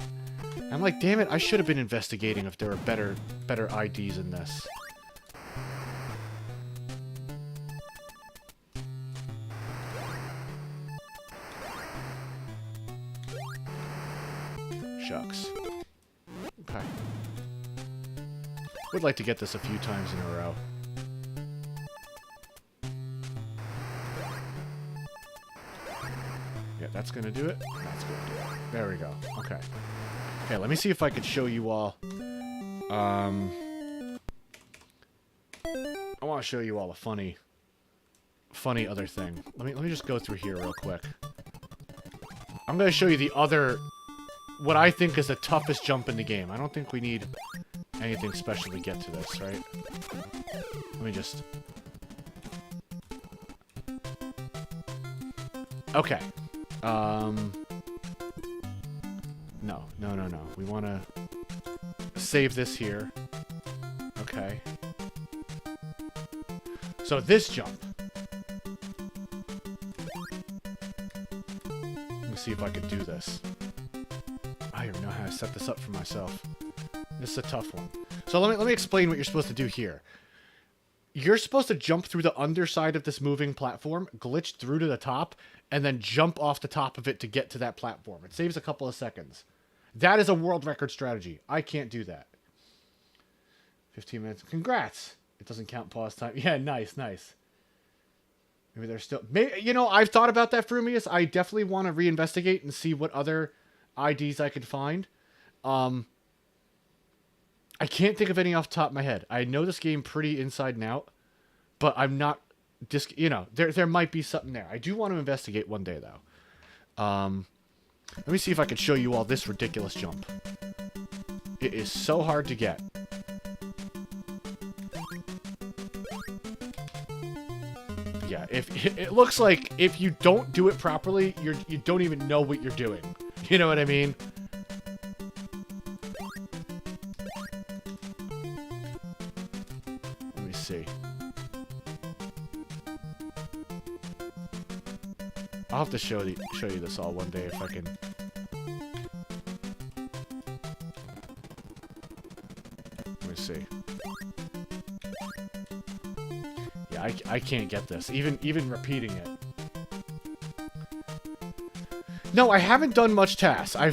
I'm like, damn it, I should have been investigating if there were better IDs in this. Shucks. Okay. Would like to get this a few times in a row. Yeah, that's gonna do it. That's gonna do it. There we go. Okay. Okay, let me see if I could show you all. I want to show you all a funny other thing. Let me just go through here real quick. I'm gonna show you the other, what I think is the toughest jump in the game. I don't think we need anything special to get to this, right? Let me just... Okay. No. We want to save this here. Okay. So this jump. Let me see if I can do this. I don't even know how to set this up for myself. This is a tough one. So let me explain what you're supposed to do here. You're supposed to jump through the underside of this moving platform, glitch through to the top, and then jump off the top of it to get to that platform. It saves a couple of seconds. That is a world record strategy. I can't do that. 15 minutes. Congrats. It doesn't count pause time. Yeah, nice. Maybe there's still... you know, I've thought about that, Frumius. I definitely want to reinvestigate and see what other IDs I could find. I can't think of any off the top of my head. I know this game pretty inside and out, but I'm not... you know, there might be something there. I do want to investigate one day, though. Let me see if I can show you all this ridiculous jump. It is so hard to get. Yeah, it looks like if you don't do it properly, you don't even know what you're doing. You know what I mean? Let me see. I'll have to show you this all one day if I can. Let me see. Yeah, I can't get this. Even repeating it. No, I haven't done much tasks. I've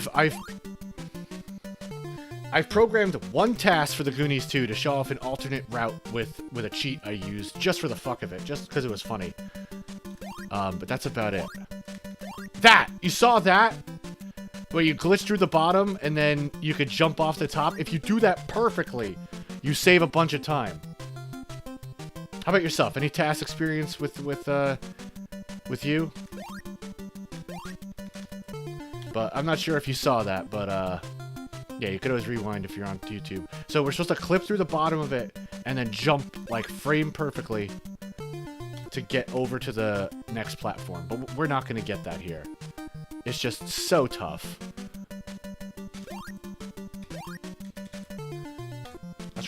programmed one task for the Goonies 2 to show off an alternate route with a cheat I used just for the fuck of it, just because it was funny. But that's about it. That! You saw that? Where you glitch through the bottom and then you could jump off the top. If you do that perfectly, you save a bunch of time. How about yourself? Any task experience with you? But I'm not sure if you saw that, but yeah, you could always rewind if you're on YouTube. So we're supposed to clip through the bottom of it and then jump like frame perfectly to get over to the next platform. But we're not going to get that here. It's just so tough.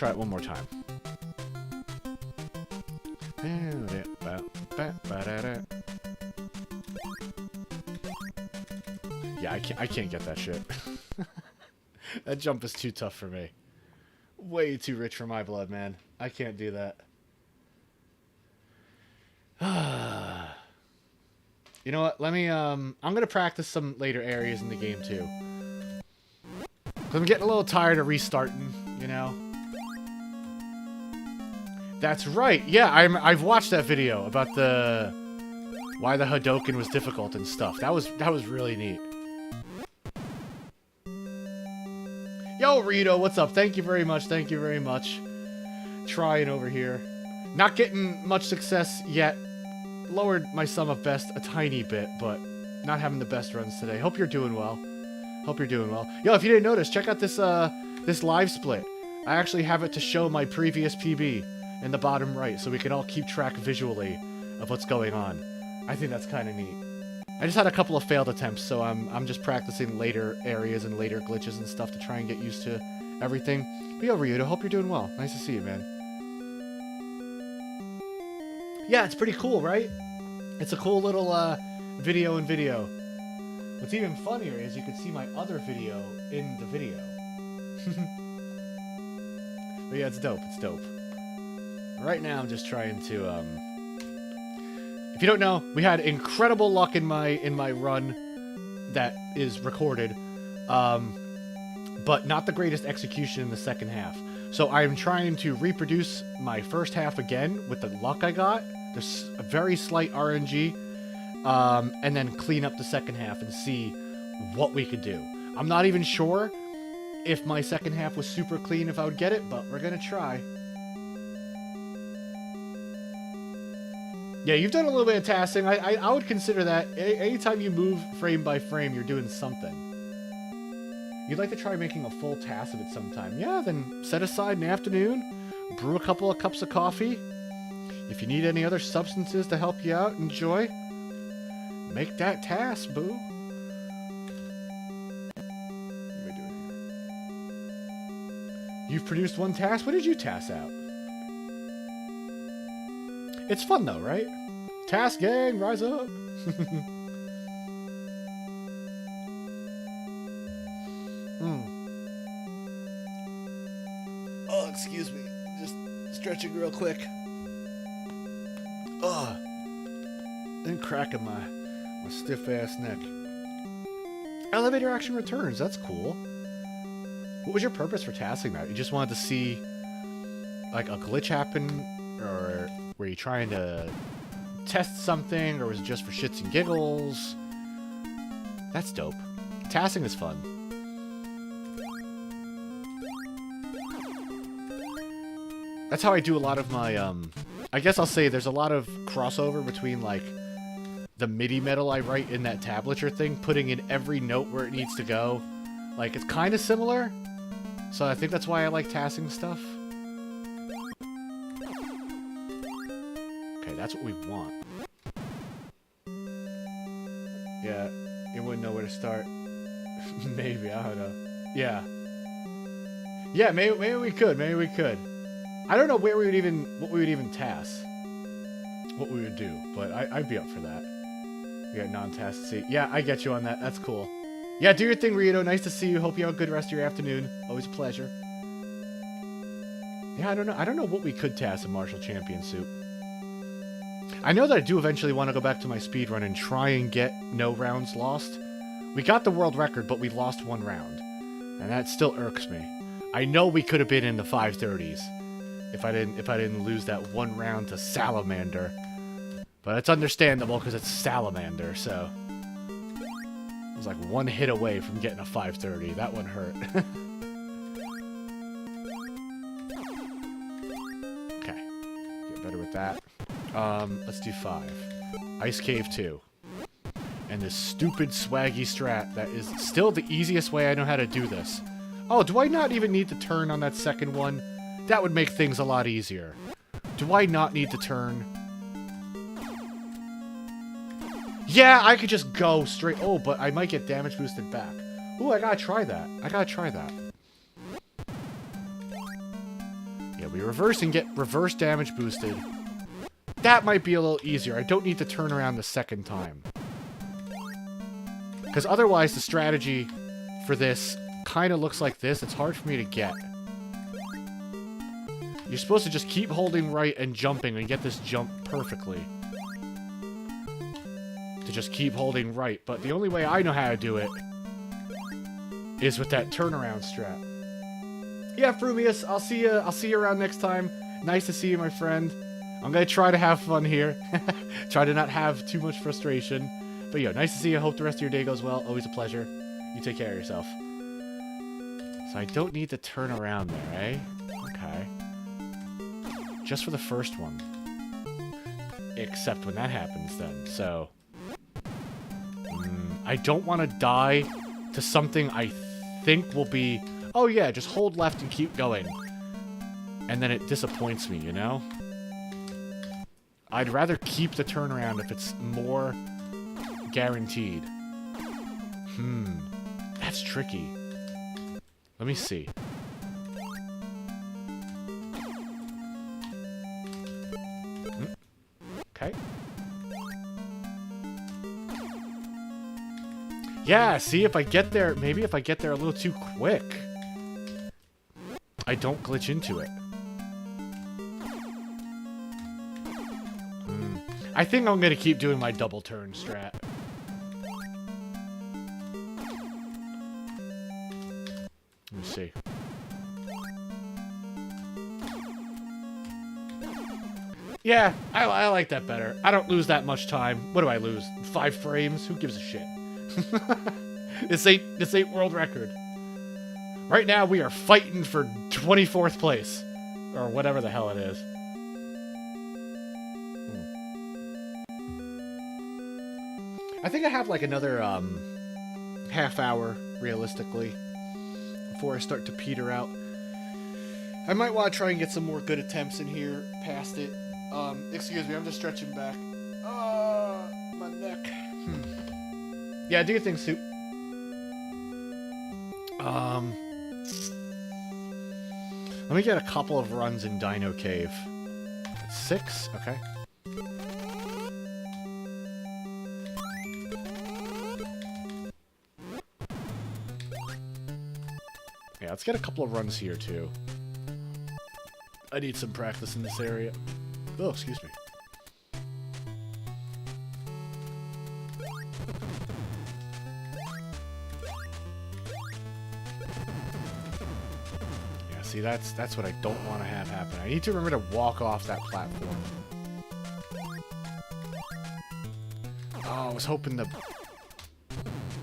try it one more time. Yeah, I can't get that shit. That jump is too tough for me. Way too rich for my blood, man. I can't do that. You know what? Let me, I'm gonna practice some later areas in the game, too. 'Cause I'm getting a little tired of restarting, you know? That's right. Yeah, I've watched that video about why the Hadoken was difficult and stuff. That was really neat. Yo, Rito, what's up? Thank you very much. Thank you very much. Trying over here. Not getting much success yet. Lowered my sum of best a tiny bit, but not having the best runs today. Hope you're doing well. Hope you're doing well. Yo, if you didn't notice, check out this this live split. I actually have it to show my previous PB in the bottom right, so we can all keep track visually of what's going on. I think that's kind of neat. I just had a couple of failed attempts, so I'm just practicing later areas and later glitches and stuff to try and get used to everything. But yo, Ryuta, hope you're doing well. Nice to see you, man. Yeah, it's pretty cool, right? It's a cool little video in video. What's even funnier is you can see my other video in the video. But yeah, it's dope. It's dope. Right now, I'm just trying to. If you don't know, we had incredible luck in my run that is recorded, but not the greatest execution in the second half. So I'm trying to reproduce my first half again with the luck I got. There's a very slight RNG, and then clean up the second half and see what we could do. I'm not even sure if my second half was super clean, if I would get it, but we're gonna try. Yeah, you've done a little bit of tasking. I would consider that anytime you move frame by frame, you're doing something. You'd like to try making a full task of it sometime. Yeah, then set aside an afternoon, brew a couple of cups of coffee. If you need any other substances to help you out, enjoy. Make that task, boo. What are we doing here? You've produced one task? What did you task out? It's fun though, right? Task gang, rise up! Oh, excuse me. Just stretching real quick. Ugh. Then cracking my stiff ass neck. Elevator action returns. That's cool. What was your purpose for tasking that? You just wanted to see like a glitch happen, or were you trying to test something, or was it just for shits and giggles? That's dope. Tasking is fun. That's how I do a lot of my, I guess I'll say there's a lot of crossover between, like, the MIDI metal I write in that tablature thing, putting in every note where it needs to go. Like, it's kind of similar, so I think that's why I like tasking stuff. Okay, that's what we want. Yeah, you wouldn't know where to start. Maybe, I don't know. Yeah. Yeah, maybe we could, maybe we could. I don't know where we would even, what we would even task. What we would do, but I'd be up for that. We got non-task seat. Yeah, I get you on that. That's cool. Yeah, do your thing, Rito. Nice to see you. Hope you have a good rest of your afternoon. Always a pleasure. Yeah, I don't know. I don't know what we could task in Martial Champion suit. I know that I do eventually want to go back to my speedrun and try and get no rounds lost. We got the world record, but we lost one round. And that still irks me. I know we could have been in the 530s. If I didn't lose that one round to Salamander. But it's understandable because it's Salamander, so I was like one hit away from getting a 530. That one hurt. Okay. Get better with that. Let's do 5. Ice Cave 2. And this stupid swaggy strat that is still the easiest way I know how to do this. Oh, do I not even need to turn on that second one? That would make things a lot easier. Do I not need to turn? Yeah, I could just go straight. Oh, but I might get damage boosted back. Ooh, I gotta try that. I gotta try that. we reverse and get reverse damage boosted. That might be a little easier. I don't need to turn around the second time. Because otherwise the strategy for this kind of looks like this. It's hard for me to get. You're supposed to just keep holding right and jumping and get this jump perfectly. To just keep holding right. But the only way I know how to do it is with that turnaround strat. Yeah, Frumius, I'll see you around next time. Nice to see you, my friend. I'm gonna try to have fun here. Try to not have too much frustration. But yo, nice to see you. Hope the rest of your day goes well. Always a pleasure. You take care of yourself. So I don't need to turn around there, eh? Okay. Just for the first one. Except when that happens then, so... I don't want to die to something I think will be... Oh yeah, just hold left and keep going. And then it disappoints me, you know? I'd rather keep the turnaround if it's more guaranteed. That's tricky. Let me see. Okay. Yeah, see, if I get there, maybe if I get there a little too quick, I don't glitch into it. I think I'm gonna keep doing my double turn strat. Let me see. Yeah, I like that better. I don't lose that much time. What do I lose? 5 frames? Who gives a shit? This ain't world record. Right now we are fighting for 24th place. Or whatever the hell it is. I think I have like another half hour, realistically, before I start to peter out. I might want to try and get some more good attempts in here, past it. Excuse me, I'm just stretching back. My neck. Yeah, do your thing, Soup. Let me get a couple of runs in Dino Cave. 6? Okay. Yeah, let's get a couple of runs here, too. I need some practice in this area. Oh, excuse me. Yeah, see, that's what I don't want to have happen. I need to remember to walk off that platform. Oh, I was hoping the...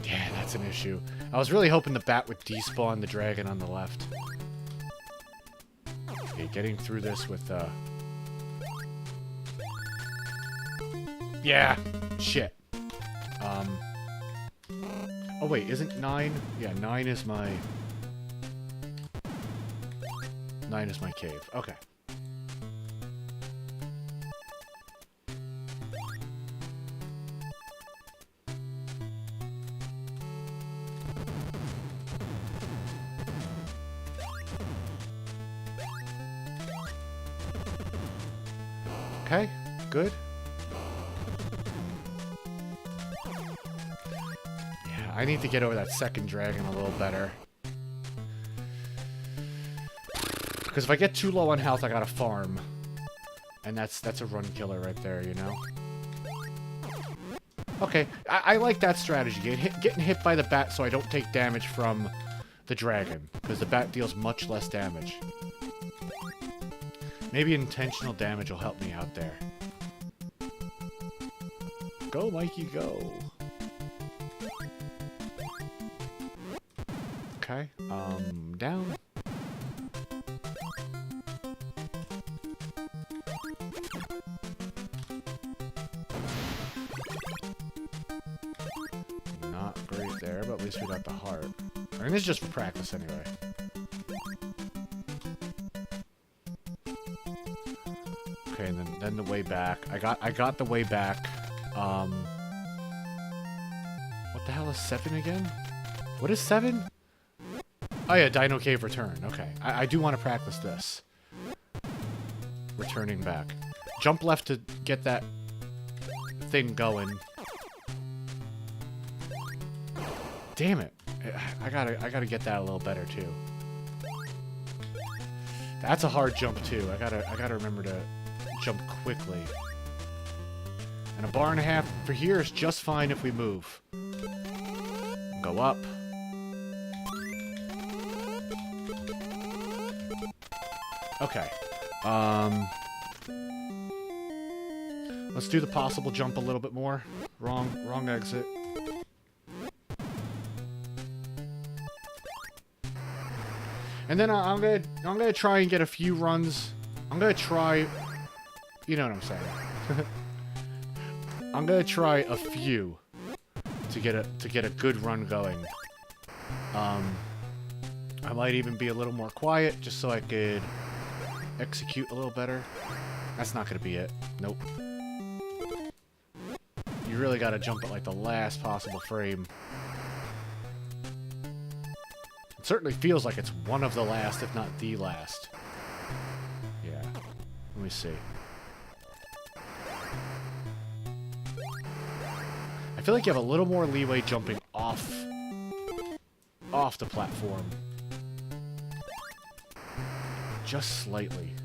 Yeah, that's an issue. I was really hoping the bat would despawn the dragon on the left. Okay, getting through this with, Yeah, shit. Oh wait, isn't 9? Yeah, 9 is my... 9 is my cave. Okay. Okay, good. Yeah, I need to get over that second dragon a little better. Because if I get too low on health, I gotta farm. And that's a run killer right there, you know? Okay, I like that strategy. Getting hit by the bat so I don't take damage from the dragon. Because the bat deals much less damage. Maybe intentional damage will help me out there. Go, Mikey, go. Okay, down. Not great there, but at least we got the heart. I mean, this is just for practice anyway. Okay, and then the way back. I got the way back. What the hell is 7 again? What is 7? Oh yeah, Dino Cave Return. Okay, I do want to practice this. returning back. Jump left to get that thing going. Damn it. I gotta get that a little better too. That's a hard jump too. I gotta remember to jump quickly. And a bar and a half for here is just fine if we move. Go up. Okay. Let's do the possible jump a little bit more. Wrong exit. And then I'm gonna try and get a few runs. I'm gonna try, you know what I'm saying. I'm gonna try a few to get a good run going. I might even be a little more quiet just so I could execute a little better. That's not gonna be it. Nope. You really gotta jump at like the last possible frame. It certainly feels like it's one of the last, if not the last. Yeah. Let me see. I feel like you have a little more leeway jumping off the platform. Just slightly.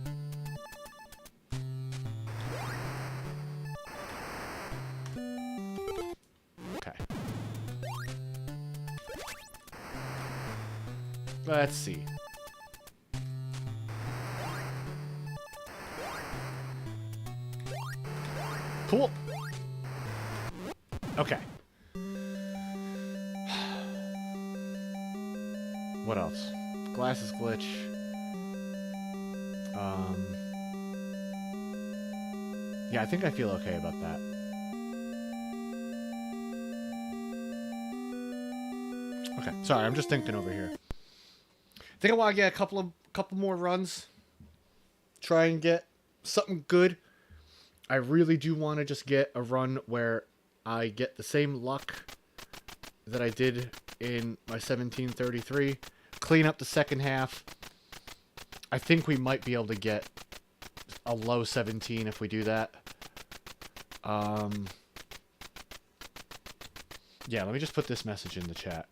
Okay. Let's see. Cool. Okay. What else? Glasses glitch. Yeah, I think I feel okay about that. Okay, sorry, I'm just thinking over here. I think I want to get a couple more runs. Try and get something good. I really do want to just get a run where I get the same luck that I did in my 1733. Clean up the second half. I think we might be able to get a low 17 if we do that. Yeah, let me just put this message in the chat.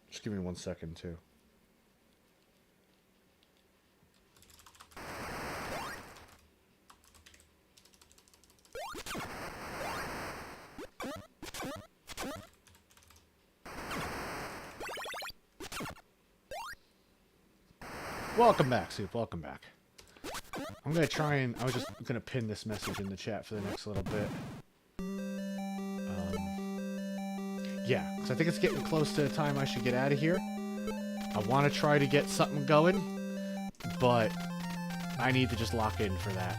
Just give me 1 second, too. Welcome back, Soup. Welcome back. I'm going to try and... I was just going to pin this message in the chat for the next little bit. Yeah, because I think it's getting close to the time I should get out of here. I want to try to get something going, but I need to just lock in for that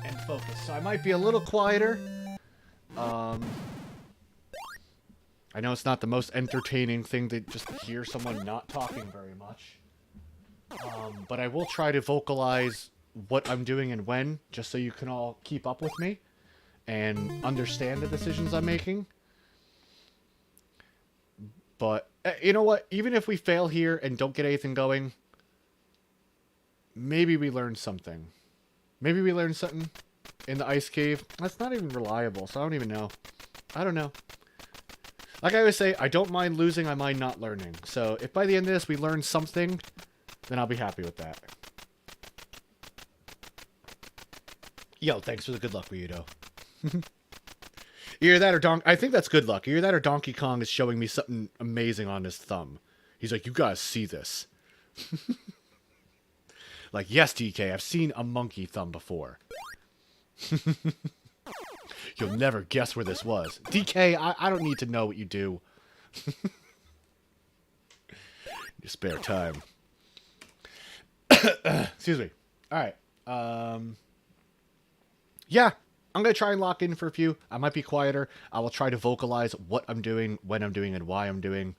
and focus. So I might be a little quieter. I know it's not the most entertaining thing to just hear someone not talking very much. But I will try to vocalize what I'm doing and when, just so you can all keep up with me and understand the decisions I'm making. But, you know what? Even if we fail here and don't get anything going, maybe we learned something. Maybe we learned something in the ice cave. That's not even reliable, so I don't even know. I don't know. Like I always say, I don't mind losing, I mind not learning. So if by the end of this we learn something, then I'll be happy with that. Yo, thanks for the good luck, Ryudo. Either that or I think that's good luck. Either that or Donkey Kong is showing me something amazing on his thumb. He's like, you guys see this. Like, yes, DK, I've seen a monkey thumb before. You'll never guess where this was. DK, I don't need to know what you do. Your spare time. Excuse me. Alright. Yeah. I'm going to try and lock in for a few. I might be quieter. I will try to vocalize what I'm doing, when I'm doing, and why I'm doing.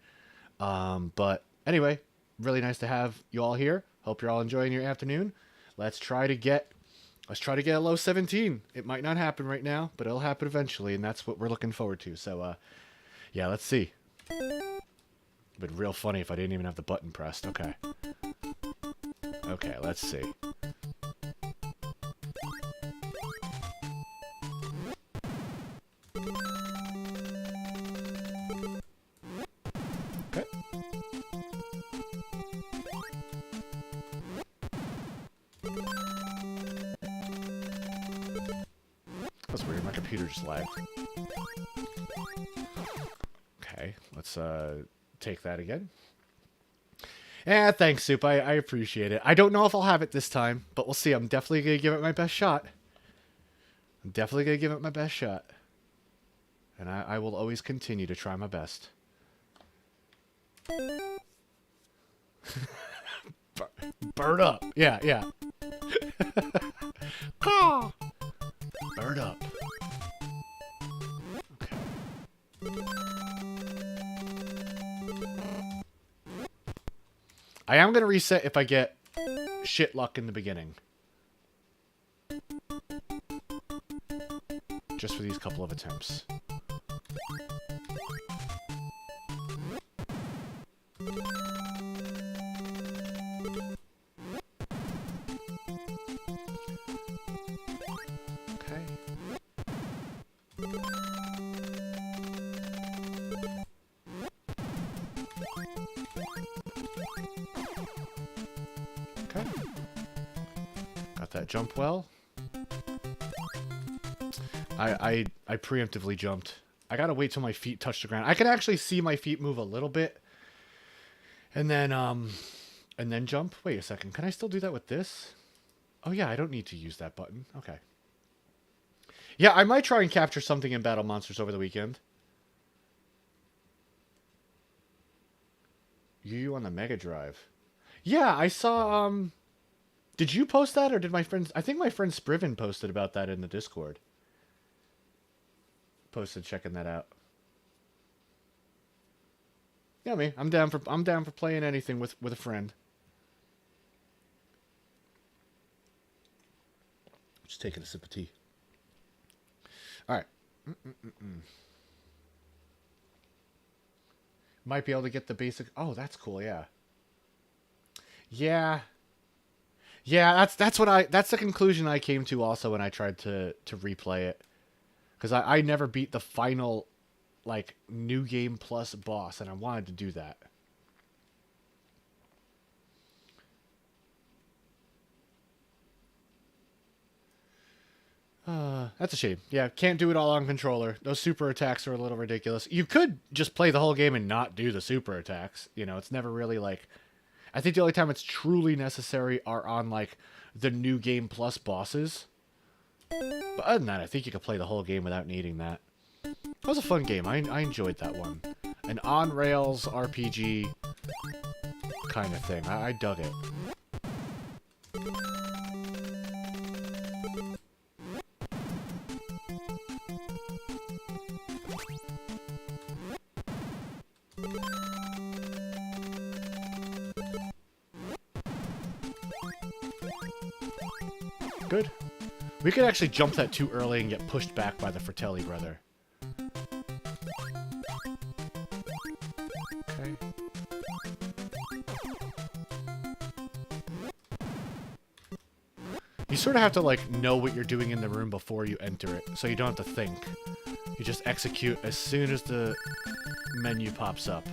But anyway, really nice to have you all here. Hope you're all enjoying your afternoon. Let's try to get a low 17. It might not happen right now, but it'll happen eventually, and that's what we're looking forward to. So, yeah, let's see. It'd been real funny if I didn't even have the button pressed. Okay. Okay, let's see. Okay. That's weird, my computer just lagged. Okay, let's take that again. Thanks, Soup. I appreciate it. I don't know if I'll have it this time, but we'll see. I'm definitely going to give it my best shot. And I will always continue to try my best. Bird up. Yeah, yeah. Bird up. Okay. I am going to reset if I get shit luck in the beginning. Just for these couple of attempts. Okay. Okay. Got that jump well. I preemptively jumped. I gotta wait till my feet touch the ground. I can actually see my feet move a little bit. And then jump. Wait a second. Can I still do that with this? Oh yeah, I don't need to use that button. Okay. Yeah, I might try and capture something in Battle Monsters over the weekend. You on the Mega Drive. Yeah, I saw, did you post that or did my friends... I think my friend Spriven posted about that in the Discord. Posted checking that out. Yeah, me. I'm down for playing anything with a friend. Just taking a sip of tea. All right. Might be able to get the basic. Oh, that's cool. Yeah. Yeah. Yeah, that's the conclusion I came to also when I tried to replay it. Cuz I never beat the final like new game plus boss and I wanted to do that. That's a shame. Yeah, can't do it all on controller. Those super attacks are a little ridiculous. You could just play the whole game and not do the super attacks. You know, it's never really like... I think the only time it's truly necessary are on, like, the new game plus bosses. But other than that, I think you could play the whole game without needing that. That was a fun game. I enjoyed that one. An on-rails RPG kind of thing. I dug it. Good. We could actually jump that too early and get pushed back by the Fratelli brother. Okay. You sort of have to, like, know what you're doing in the room before you enter it, so you don't have to think. You just execute as soon as the menu pops up.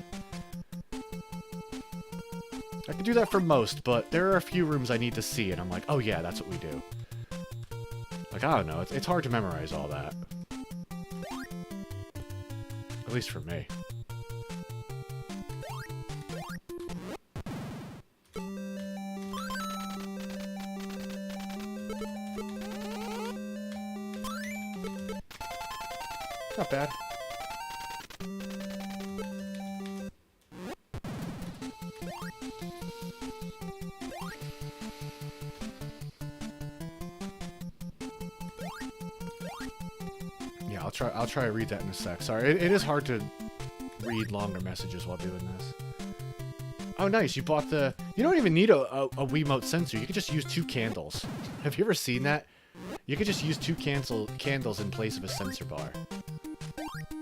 I can do that for most, but there are a few rooms I need to see, and I'm like, oh yeah, that's what we do. Like, I don't know, it's hard to memorize all that. At least for me. Not bad. Yeah, I'll try to read that in a sec. Sorry, it is hard to read longer messages while doing this. Oh, nice. You bought the... You don't even need a Wiimote sensor. You could just use 2 candles. Have you ever seen that? You could just use 2 candles in place of a sensor bar.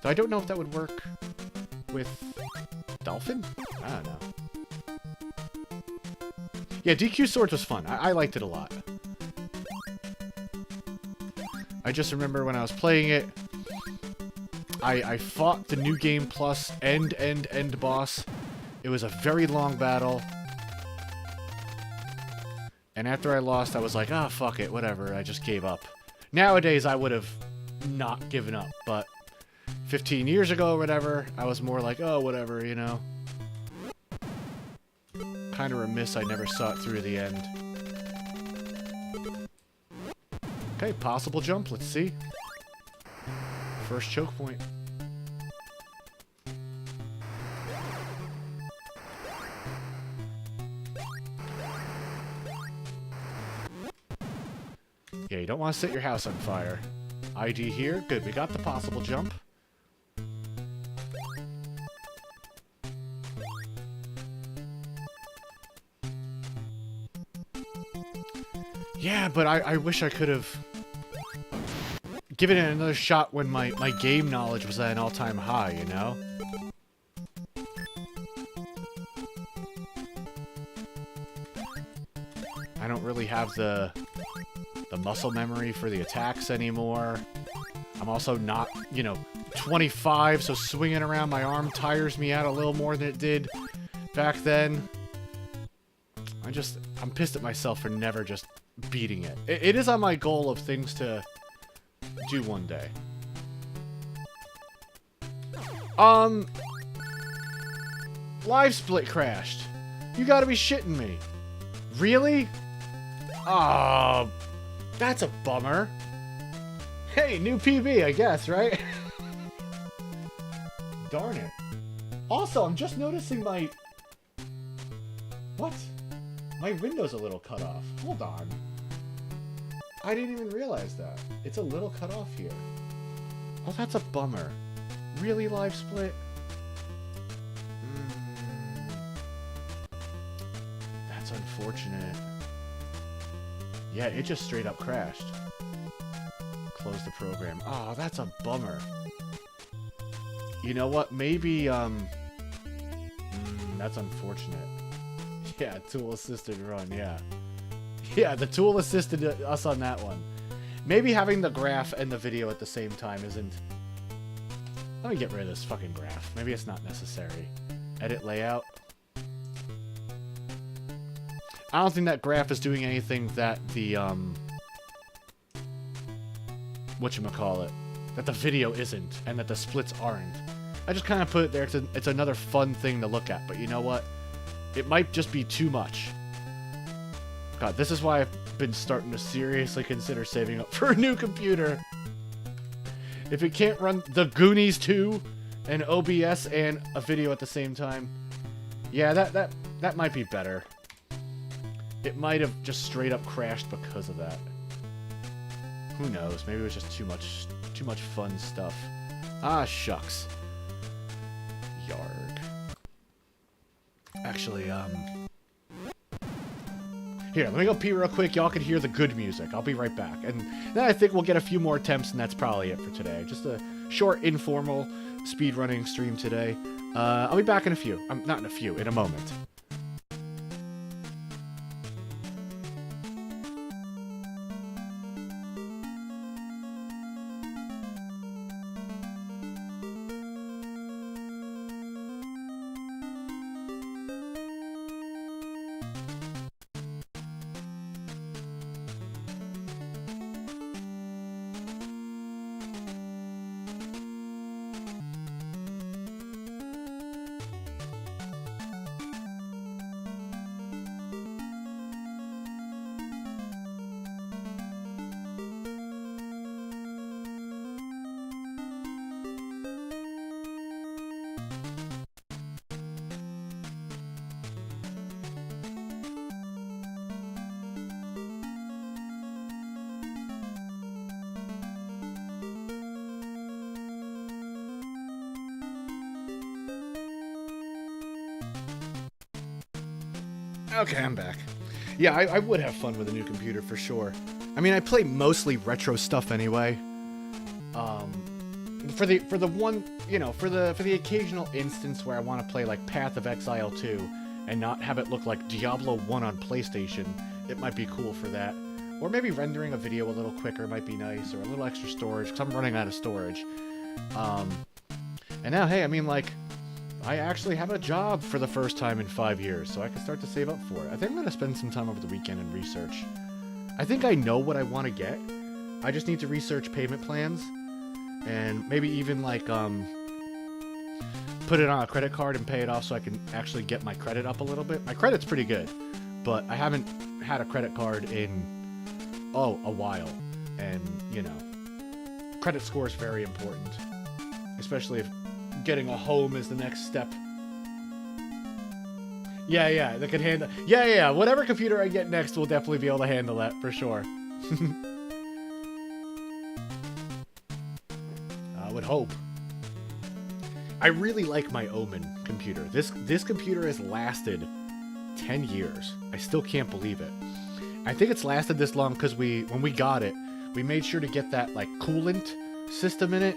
So I don't know if that would work with dolphin? I don't know. Yeah, DQ Swords was fun. I liked it a lot. I just remember when I was playing it, I fought the New Game Plus end boss. It was a very long battle. And after I lost, I was like, ah, fuck it, whatever. I just gave up. Nowadays, I would have not given up, but 15 years ago or whatever, I was more like, oh, whatever, you know. Kind of remiss I never saw it through to the end. Okay, possible jump, let's see. First choke point. Yeah, you don't want to set your house on fire. ID here. Good, we got the possible jump. Yeah, but I wish I could have given it another shot when my game knowledge was at an all-time high, you know? I don't really have the muscle memory for the attacks anymore. I'm also not, you know, 25, so swinging around my arm tires me out a little more than it did back then. I'm pissed at myself for never just beating it. It is on my goal of things to do one day. Live split crashed. You gotta be shitting me. Really? Oh, that's a bummer. Hey, new PB, I guess, right? Darn it. Also, I'm just noticing my... What? My window's a little cut off. Hold on. I didn't even realize that. It's a little cut off here. Oh, that's a bummer. Really, live split? That's unfortunate. Yeah, it just straight up crashed. Close the program. Oh, that's a bummer. You know what? Maybe, that's unfortunate. Yeah, tool-assisted run, yeah. Yeah, the tool assisted us on that one. Maybe having the graph and the video at the same time isn't... Let me get rid of this fucking graph. Maybe it's not necessary. Edit layout. I don't think that graph is doing anything that the, whatchamacallit, that the video isn't, and that the splits aren't. I just kind of put it there. It's another fun thing to look at, but you know what? It might just be too much. God, this is why I've been starting to seriously consider saving up for a new computer. If it can't run The Goonies 2 and OBS and a video at the same time, yeah, that might be better. It might have just straight up crashed because of that. Who knows? Maybe it was just too much fun stuff. Ah, shucks. Yarg. Actually, here, let me go pee real quick. Y'all can hear the good music. I'll be right back. And then I think we'll get a few more attempts, and that's probably it for today. Just a short, informal speedrunning stream today. I'll be back in a few. Not in a few, in a moment. Okay, I'm back. Yeah, I would have fun with a new computer for sure. I mean, I play mostly retro stuff anyway. for the one, you know, for the occasional instance where I want to play like Path of Exile 2 and not have it look like Diablo 1 on PlayStation, it might be cool for that. Or maybe rendering a video a little quicker might be nice, or a little extra storage, because I'm running out of storage. And now, hey, I mean, like, I actually have a job for the first time in 5 years, so I can start to save up for it. I think I'm going to spend some time over the weekend and research. I think I know what I want to get. I just need to research payment plans, and maybe even, like, put it on a credit card and pay it off so I can actually get my credit up a little bit. My credit's pretty good, but I haven't had a credit card in, a while. And, you know, credit score is very important, especially if getting a home is the next step. Yeah, that can handle... Yeah, whatever computer I get next will definitely be able to handle that, for sure. I would hope. I really like my Omen computer. This computer has lasted 10 years. I still can't believe it. I think it's lasted this long because when we got it, we made sure to get that, like, coolant system in it.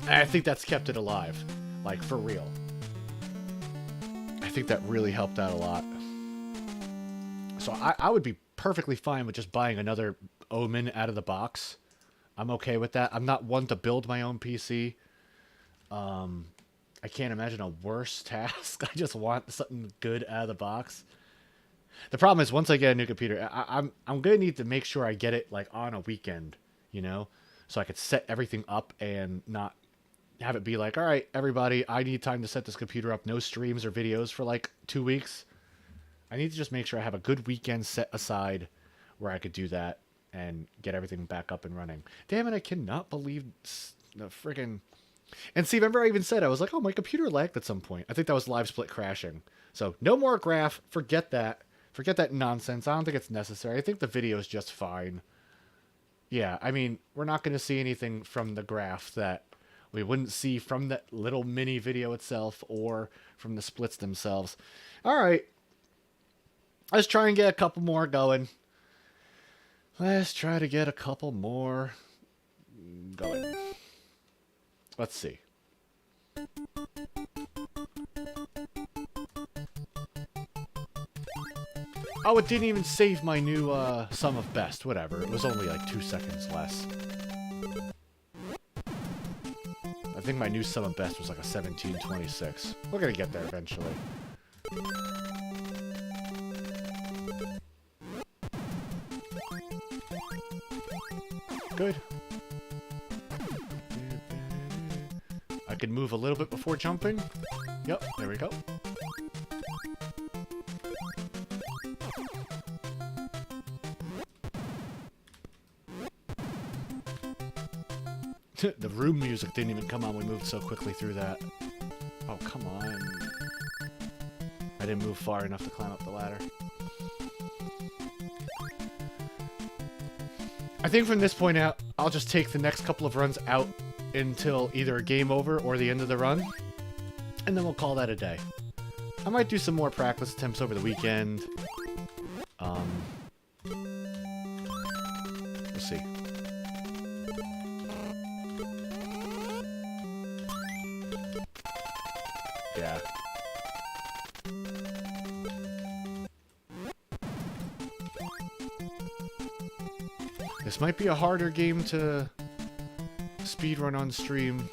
And I think that's kept it alive. Like, for real. I think that really helped out a lot. So I would be perfectly fine with just buying another Omen out of the box. I'm okay with that. I'm not one to build my own PC. I can't imagine a worse task. I just want something good out of the box. The problem is, once I get a new computer, I'm gonna need to make sure I get it, like, on a weekend, you know, so I could set everything up and not have it be like, all right, everybody, I need time to set this computer up. No streams or videos for like 2 weeks. I need to just make sure I have a good weekend set aside where I could do that and get everything back up and running. Damn it, I cannot believe the friggin'... And see, remember I even said, I was like, oh, my computer lagged at some point. I think that was Live Split crashing. So no more graph. Forget that. Forget that nonsense. I don't think it's necessary. I think the video is just fine. Yeah, I mean, we're not going to see anything from the graph that we wouldn't see from that little mini video itself or from the splits themselves. All right. Let's try and get a couple more going. Let's try to get a couple more going. Let's see. Oh, it didn't even save my new sum of best. Whatever. It was only like 2 seconds less. I think my new sum of best was like a 1726. We're gonna get there eventually. Good. I can move a little bit before jumping. Yep, there we go. The room music didn't even come on. We moved so quickly through that. Oh, come on. I didn't move far enough to climb up the ladder. I think from this point out, I'll just take the next couple of runs out until either a game over or the end of the run. And then we'll call that a day. I might do some more practice attempts over the weekend. We'll see. Yeah. This might be a harder game to speedrun on stream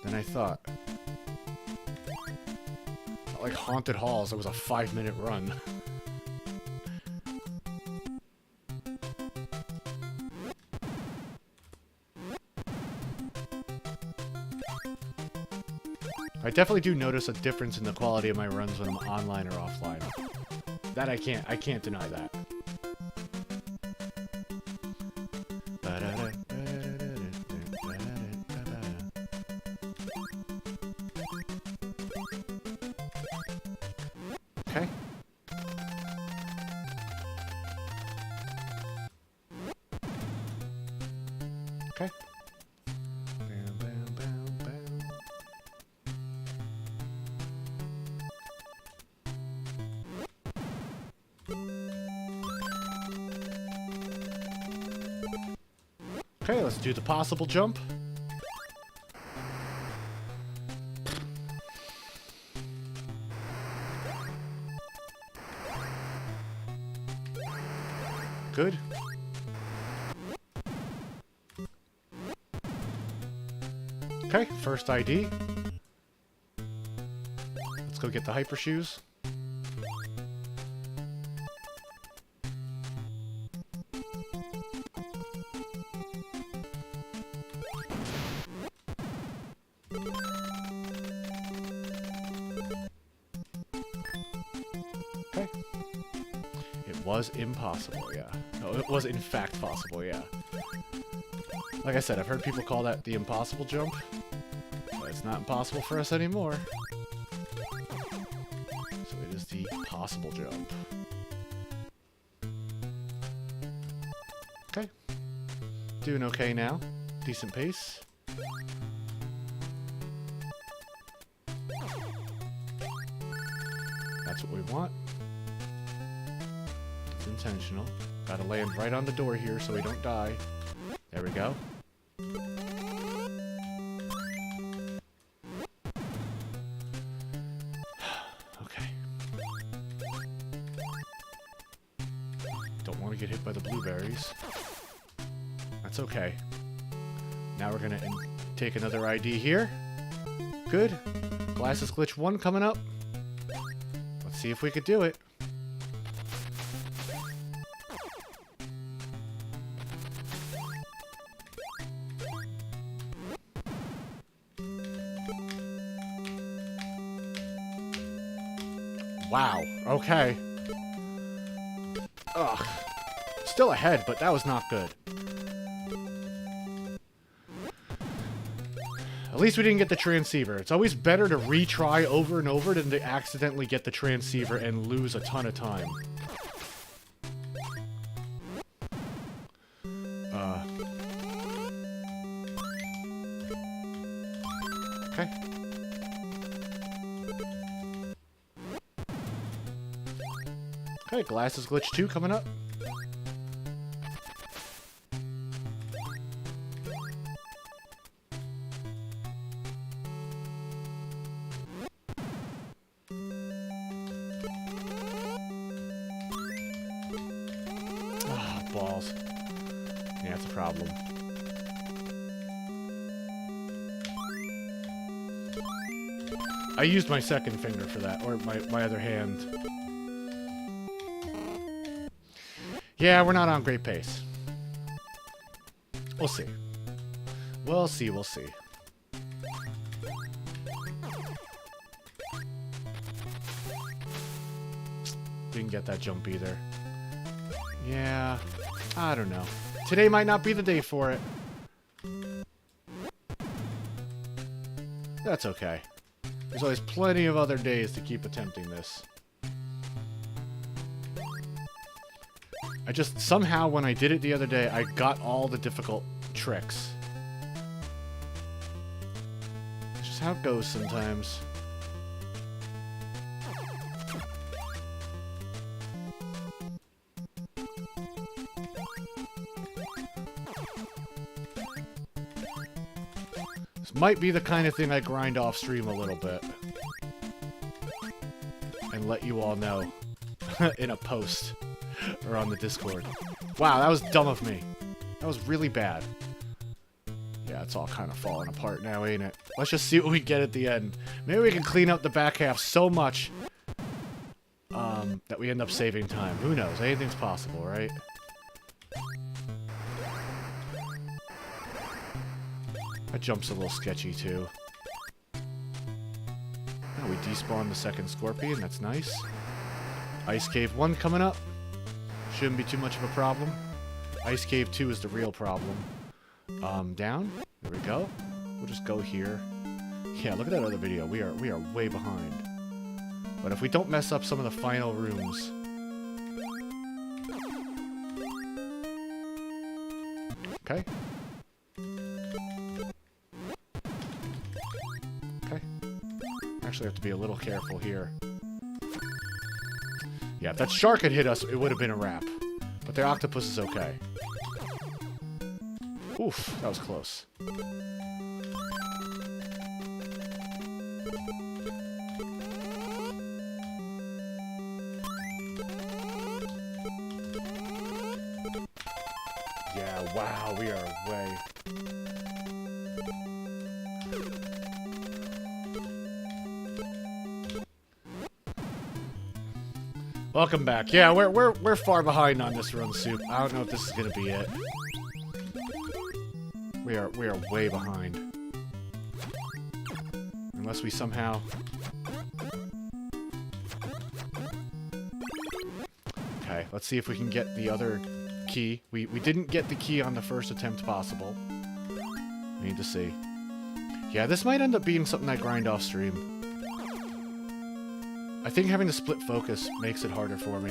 than I thought. Not like Haunted Halls, it was a 5-minute run. I definitely do notice a difference in the quality of my runs when I'm online or offline. That I can't deny that. Okay. Okay. Bam, bam, bam, bam. Okay, let's do the possible jump. Good. Okay, first ID. Let's go get the hyper shoes. Okay. It was impossible, yeah. No, it was in fact possible, yeah. Like I said, I've heard people call that the impossible jump. But it's not impossible for us anymore. So it is the possible jump. Okay. Doing okay now. Decent pace. That's what we want. It's intentional. Gotta land right on the door here so we don't die. There we go. Okay. Don't want to get hit by the blueberries. That's okay. Now we're gonna take another ID here. Good. Glasses glitch 1 coming up. Let's see if we could do it. Wow. Okay. Ugh. Still ahead, but that was not good. At least we didn't get the transceiver. It's always better to retry over and over than to accidentally get the transceiver and lose a ton of time. Okay. Okay, glasses glitch 2 coming up. Ah, balls. Yeah, that's a problem. I used my second finger for that, or my other hand. Yeah, we're not on great pace. We'll see. We'll see, we'll see. Didn't get that jump either. Yeah, I don't know. Today might not be the day for it. That's okay. There's always plenty of other days to keep attempting this. I just, somehow when I did it the other day, I got all the difficult tricks. It's just how it goes sometimes. This might be the kind of thing I grind off stream a little bit. And let you all know in a post. Or on the Discord. Wow, that was dumb of me. That was really bad. Yeah, it's all kind of falling apart now, ain't it? Let's just see what we get at the end. Maybe we can clean up the back half so much that we end up saving time. Who knows? Anything's possible, right? That jump's a little sketchy, too. Oh, we despawned the second scorpion. That's nice. Ice Cave 1 coming up. Shouldn't be too much of a problem. Ice Cave 2 is the real problem. Down. There we go. We'll just go here. Yeah, look at that other video. We are way behind. But if we don't mess up some of the final rooms... Okay. Okay. Actually have to be a little careful here. Yeah, if that shark had hit us, it would have been a wrap. But the octopus is okay. Oof, that was close. wow, we are away. Welcome back. Yeah, we're far behind on this run, Soup. I don't know if this is gonna be it. We are way behind. Unless we somehow... Okay, let's see if we can get the other key. We didn't get the key on the first attempt possible. We need to see. Yeah, this might end up being something I grind off stream. I think having to split focus makes it harder for me.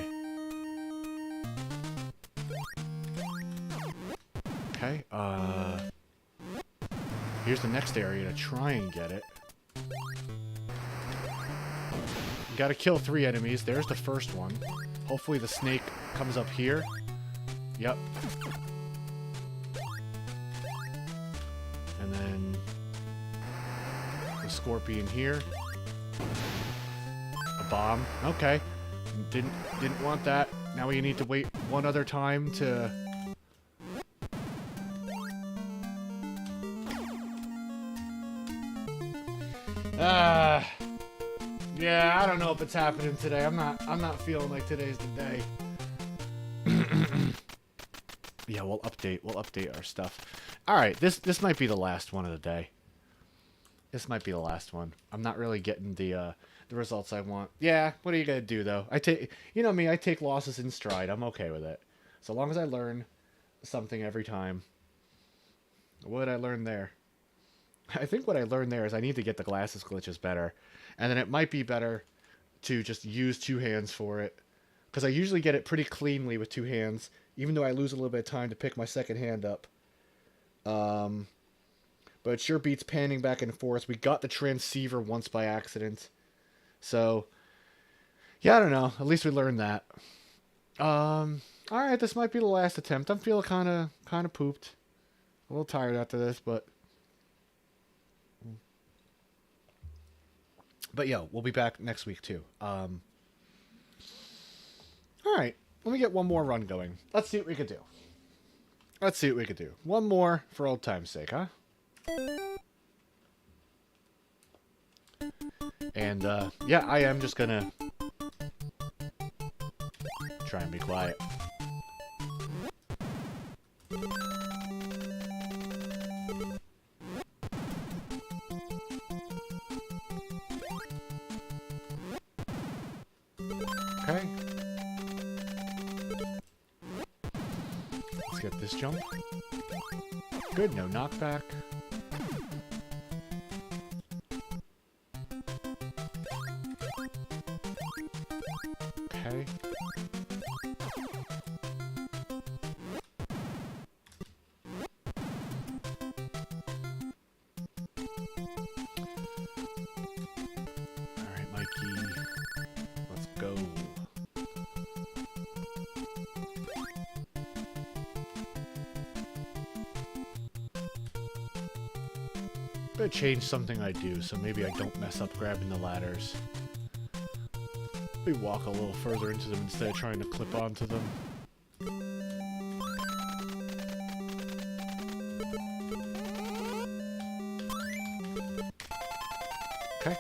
Okay, here's the next area to try and get it. Gotta kill 3 enemies. There's the first one. Hopefully the snake comes up here. Yep. And then the scorpion here. A bomb. Okay. Didn't want that. Now we need to wait one other time to... Yeah, I don't know if it's happening today. I'm not feeling like today's the day. Yeah, we'll update our stuff. Alright, this might be the last one of the day. This might be the last one. I'm not really getting the results I want. Yeah, what are you gonna do though? You know me, I take losses in stride. I'm okay with it. So long as I learn something every time. What did I learn there? I think what I learned there is I need to get the glasses glitches better. And then it might be better to just use 2 hands for it. Because I usually get it pretty cleanly with 2 hands, even though I lose a little bit of time to pick my second hand up. But it sure beats panning back and forth. We got the transceiver once by accident. So, yeah, I don't know. At least we learned that. Alright, this might be the last attempt. I'm feeling kind of pooped. A little tired after this, but... But yeah, we'll be back next week too. Alright, let me get one more run going. Let's see what we can do. Let's see what we can do. One more for old time's sake, huh? And, yeah, I am just gonna try and be quiet. Okay. Let's get this jump. Good, no knockback. Okay. Alright, Mikey. Let's go. Better change something I do so maybe I don't mess up grabbing the ladders. Maybe walk a little further into them instead of trying to clip onto them. Okay.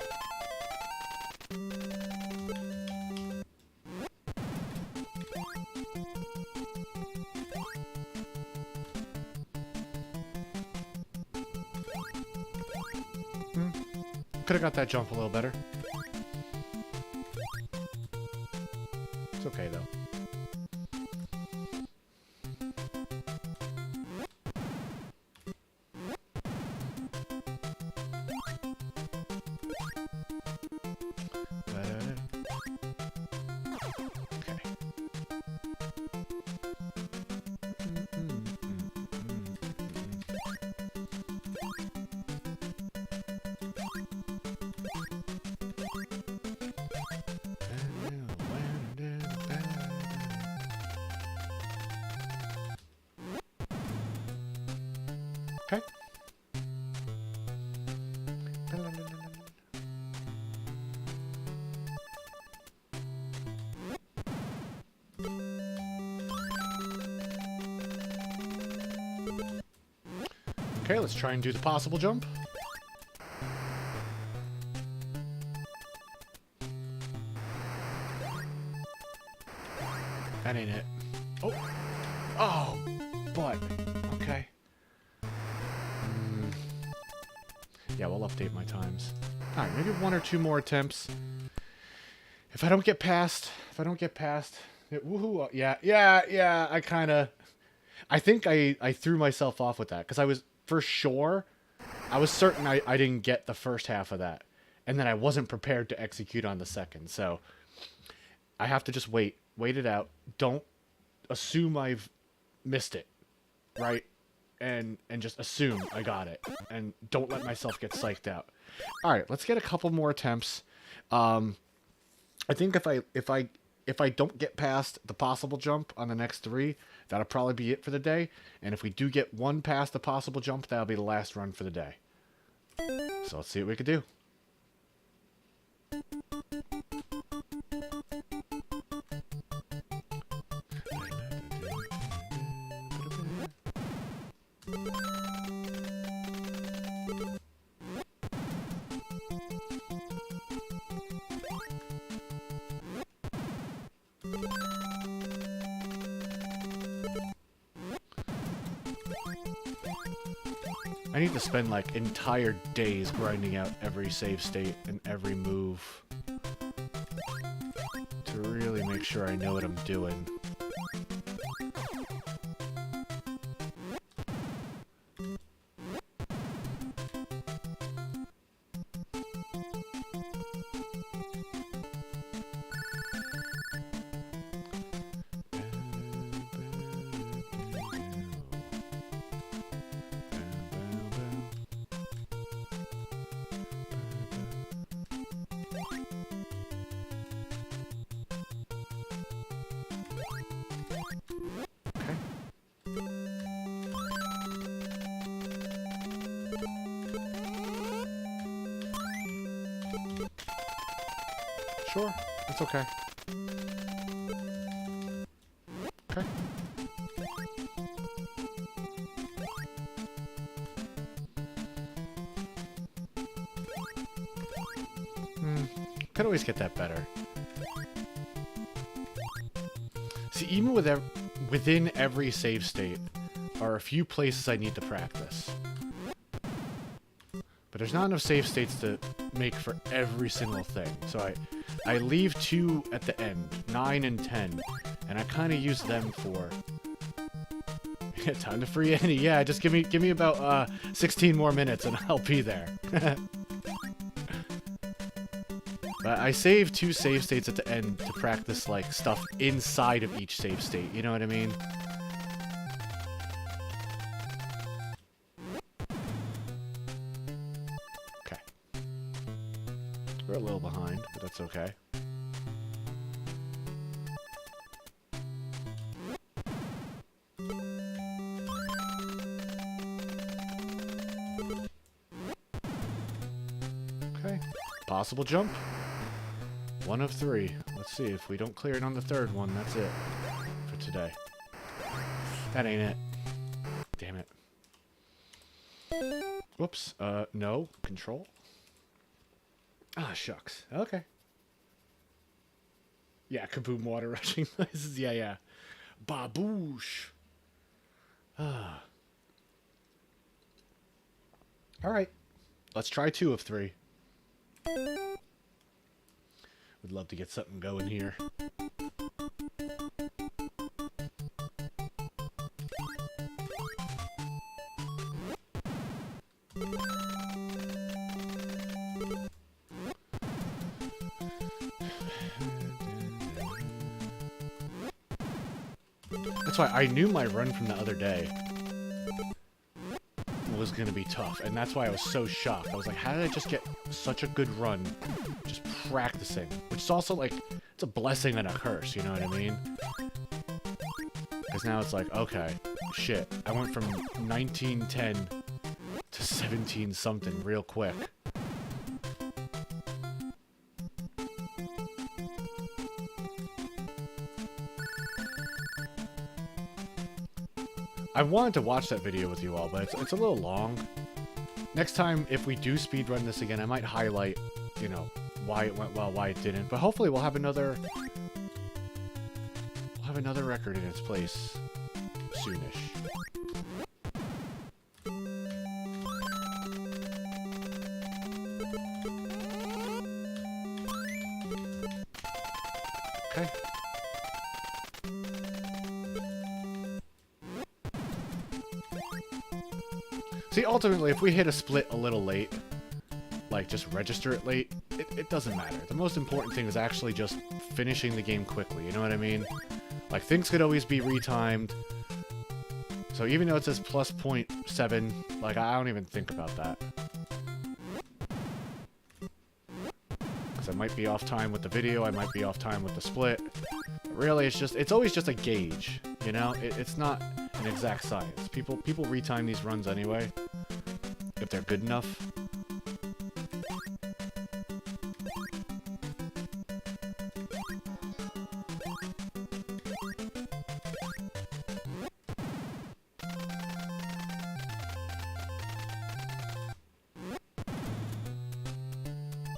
Could have got that jump a little better. It's okay though. Okay. Okay, let's try and do the possible jump. That ain't it. Oh! Oh! But, okay. Yeah, we'll update my times. Alright, maybe 1 or 2 more attempts. If I don't get past... Woohoo! Yeah, I think I threw myself off with that, because I was, for sure, I was certain I didn't get the first half of that. And then I wasn't prepared to execute on the second, so... I have to just wait it out. Don't assume I've missed it, right? And just assume I got it, and don't let myself get psyched out. All right, let's get a couple more attempts. I think if I don't get past the possible jump on the next 3, that'll probably be it for the day. And if we do get 1 past the possible jump, that'll be the last run for the day. So let's see what we can do. I need to spend like entire days grinding out every save state and every move to really make sure I know what I'm doing. Sure, it's okay. Okay. Could always get that better. See, even within every save state are a few places I need to practice. But there's not enough save states to make for every single thing. So I leave 2 at the end, 9 and 10, and I kind of use them for... Time to free Annie. Yeah, just give me about 16 more minutes and I'll be there. But I save 2 save states at the end to practice like stuff inside of each save state. You know what I mean? Okay. We're a little behind, but that's okay. Okay. Possible jump. 1 of 3. Let's see, if we don't clear it on the 3rd one, that's it for today. That ain't it. Damn it. Whoops. No. Control. Ah, shucks. Okay. Yeah, kaboom, water rushing noises. Yeah. Baboosh. Ah. Alright. Let's try 2 of 3. Would love to get something going here. That's why I knew my run from the other day was going to be tough, and that's why I was so shocked. I was like, how did I just get such a good run just practicing? Which is also like, it's a blessing and a curse, you know what I mean? Because now it's like, okay, shit, I went from 1910 to 17 something real quick. I wanted to watch that video with you all, but it's a little long. Next time, if we do speedrun this again, I might highlight, you know, why it went well, why it didn't. But hopefully we'll have another record in its place soonish. Okay. See, ultimately, if we hit a split a little late, like just register it late, it doesn't matter. The most important thing is actually just finishing the game quickly, you know what I mean? Like, things could always be retimed. So even though it says plus 0.7, like, I don't even think about that. Because I might be off time with the video, I might be off time with the split. But really, it's always just a gauge, you know? It's not an exact science. People retime these runs anyway, if they're good enough.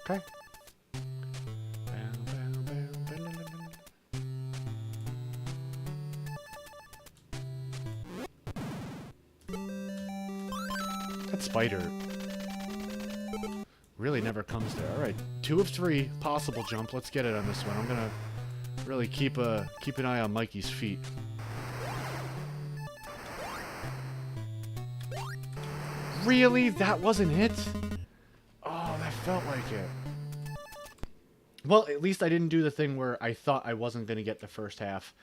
Okay. That spider really never comes there. Alright, 2 of 3 possible jump. Let's get it on this one. I'm gonna really keep an eye on Mikey's feet. Really? That wasn't it? Oh, that felt like it. Well, at least I didn't do the thing where I thought I wasn't going to get the first half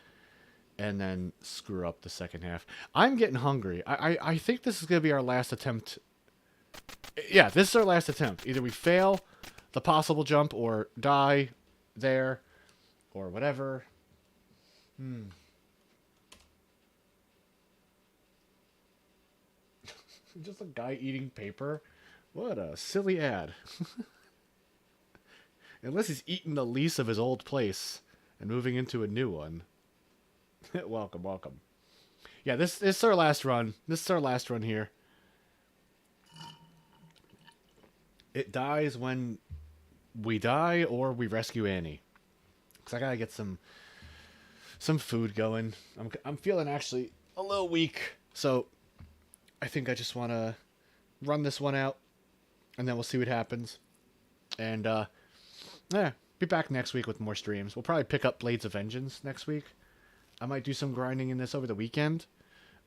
and then screw up the second half. I'm getting hungry. I think this is going to be our last attempt. Yeah, this is our last attempt. Either we fail the possible jump or die there or whatever. Just a guy eating paper. What a silly ad. Unless he's eating the lease of his old place and moving into a new one. Welcome, welcome. Yeah, this is our last run. This is our last run here. It dies when we die or we rescue Annie. Because I gotta get some food going. I'm feeling actually a little weak. So I think I just want to run this one out. And then we'll see what happens. And, yeah, be back next week with more streams. We'll probably pick up Blades of Vengeance next week. I might do some grinding in this over the weekend.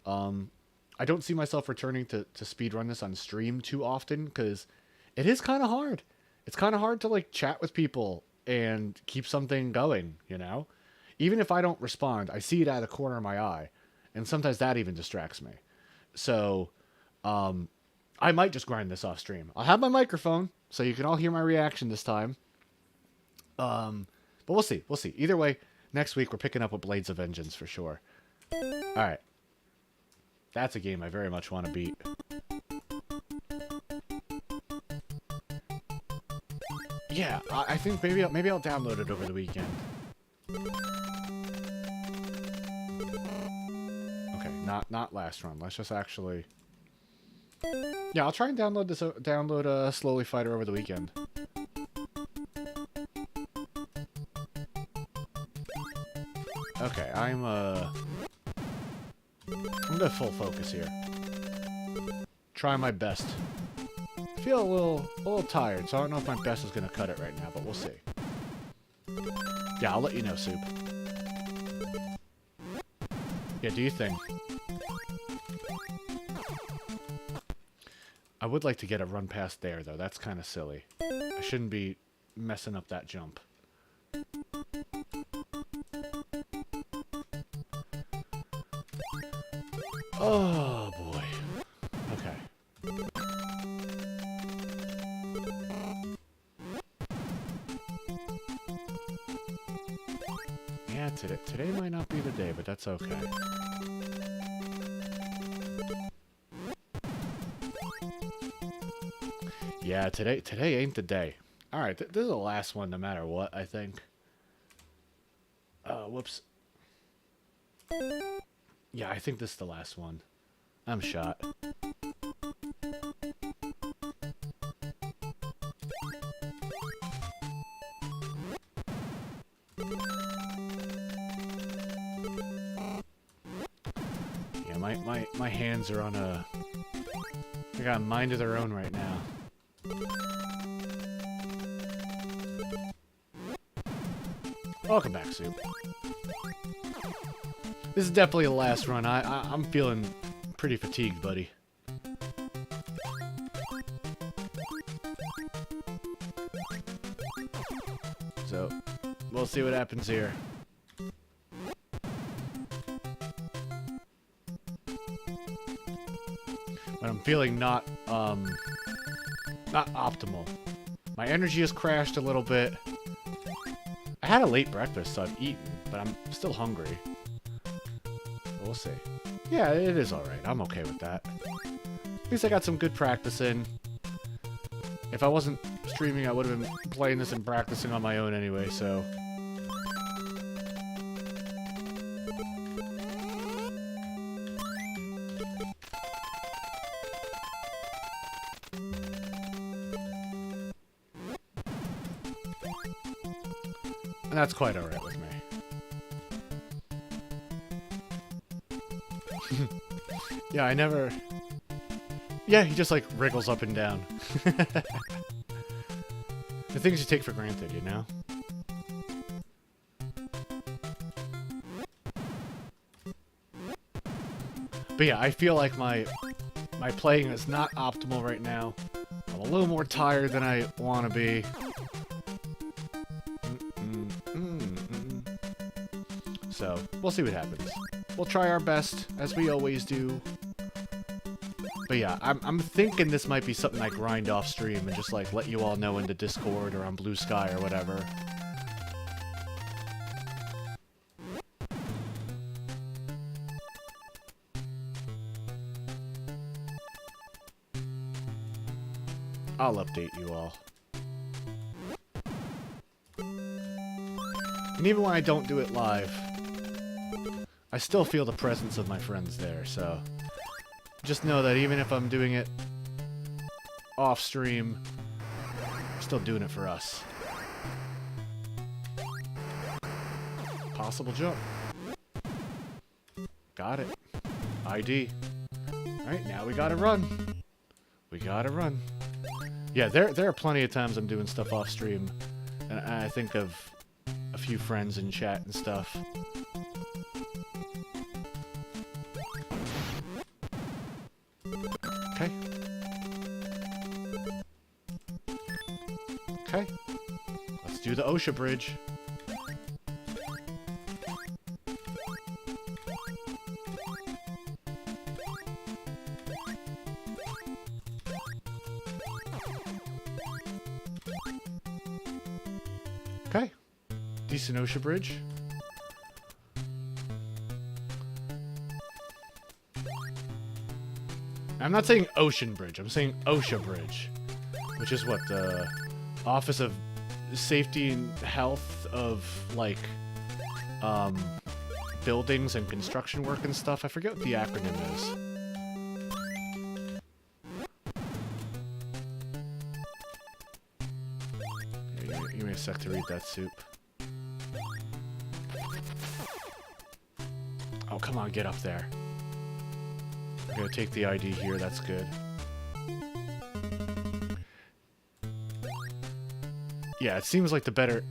I don't see myself returning to speedrun this on stream too often, because it is kind of hard. It's kind of hard to, like, chat with people and keep something going, you know? Even if I don't respond, I see it out of the corner of my eye. And sometimes that even distracts me. So, I might just grind this off stream. I'll have my microphone, so you can all hear my reaction this time. But we'll see. We'll see. Either way, next week we're picking up with Blades of Vengeance for sure. Alright. That's a game I very much want to beat. Yeah, I think maybe I'll download it over the weekend. Okay, not last run. Let's just actually... Yeah, I'll try and download Slowly Fighter over the weekend. Okay, I'm gonna full focus here. Try my best. I feel a little tired, so I don't know if my best is gonna cut it right now, but we'll see. Yeah, I'll let you know, Soup. Yeah, do you think? I would like to get a run past there, though. That's kind of silly. I shouldn't be messing up that jump. Oh, boy. Okay. Yeah, today might not be the day, but that's okay. Yeah, today ain't the day. Alright, this is the last one no matter what, I think. Whoops. Yeah, I think this is the last one. I'm shot. Yeah, my hands are on a... They got a mind of their own right now. Welcome back, Soup. This is definitely the last run. I'm feeling pretty fatigued, buddy. So, we'll see what happens here. But I'm feeling not optimal. My energy has crashed a little bit. I had a late breakfast, so I've eaten, but I'm still hungry. We'll see. Yeah, it is alright. I'm okay with that. At least I got some good practice in. If I wasn't streaming, I would have been playing this and practicing on my own anyway, so... And that's quite alright with me. Yeah, I never... Yeah, he just, like, wriggles up and down. The things you take for granted, you know? But yeah, I feel like my playing is not optimal right now. I'm a little more tired than I want to be. So, we'll see what happens. We'll try our best, as we always do. But yeah, I'm thinking this might be something I grind off stream and just like let you all know in the Discord or on Blue Sky or whatever. I'll update you all. And even when I don't do it live, I still feel the presence of my friends there, so just know that even if I'm doing it off stream, I'm still doing it for us. Possible jump. Got it. ID. Alright, now we gotta run. We gotta run. Yeah, there are plenty of times I'm doing stuff off stream, and I think of a few friends in chat and stuff. Okay. Okay. Let's do the OSHA bridge. Okay. Decent OSHA bridge. I'm not saying Ocean Bridge, I'm saying OSHA Bridge. Which is what, the Office of Safety and Health of, like, buildings and construction work and stuff. I forget what the acronym is. Yeah, give me a sec to read that, Soup. Oh, come on, get up there. I'm gonna take the ID here, that's good. Yeah, it seems like a better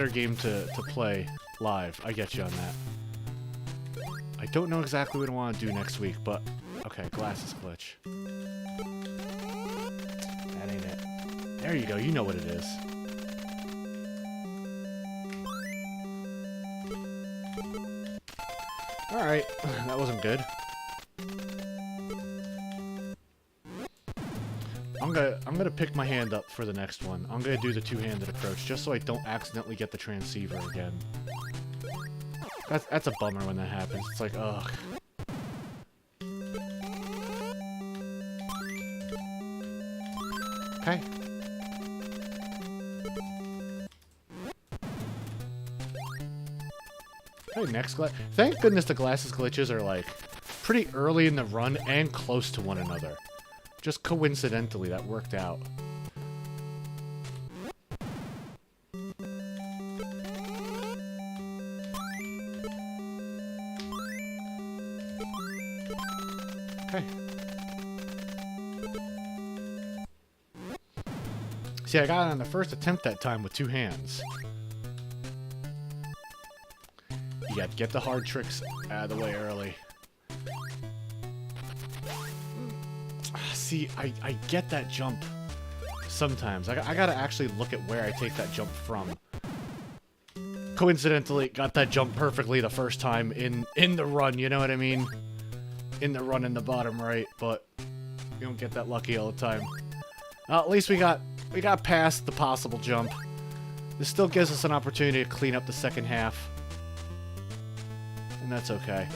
game to play live. I get you on that. I don't know exactly what I want to do next week, but... Okay, glasses glitch. That ain't it. There you go, you know what it is. Alright, that wasn't good. I'm gonna pick my hand up for the next one. I'm gonna do the two-handed approach, just so I don't accidentally get the transceiver again. That's a bummer when that happens. It's like, ugh. Okay. Okay, next Thank goodness the glasses glitches are, like, pretty early in the run and close to one another. Just coincidentally, that worked out. Okay. See, I got it on the first attempt that time with 2 hands. You got to get the hard tricks out of the way early. See, I get that jump sometimes. I gotta actually look at where I take that jump from. Coincidentally, got that jump perfectly the first time in the run, you know what I mean? In the run in the bottom right, but you don't get that lucky all the time. Well, at least we got past the possible jump. This still gives us an opportunity to clean up the second half. And that's okay.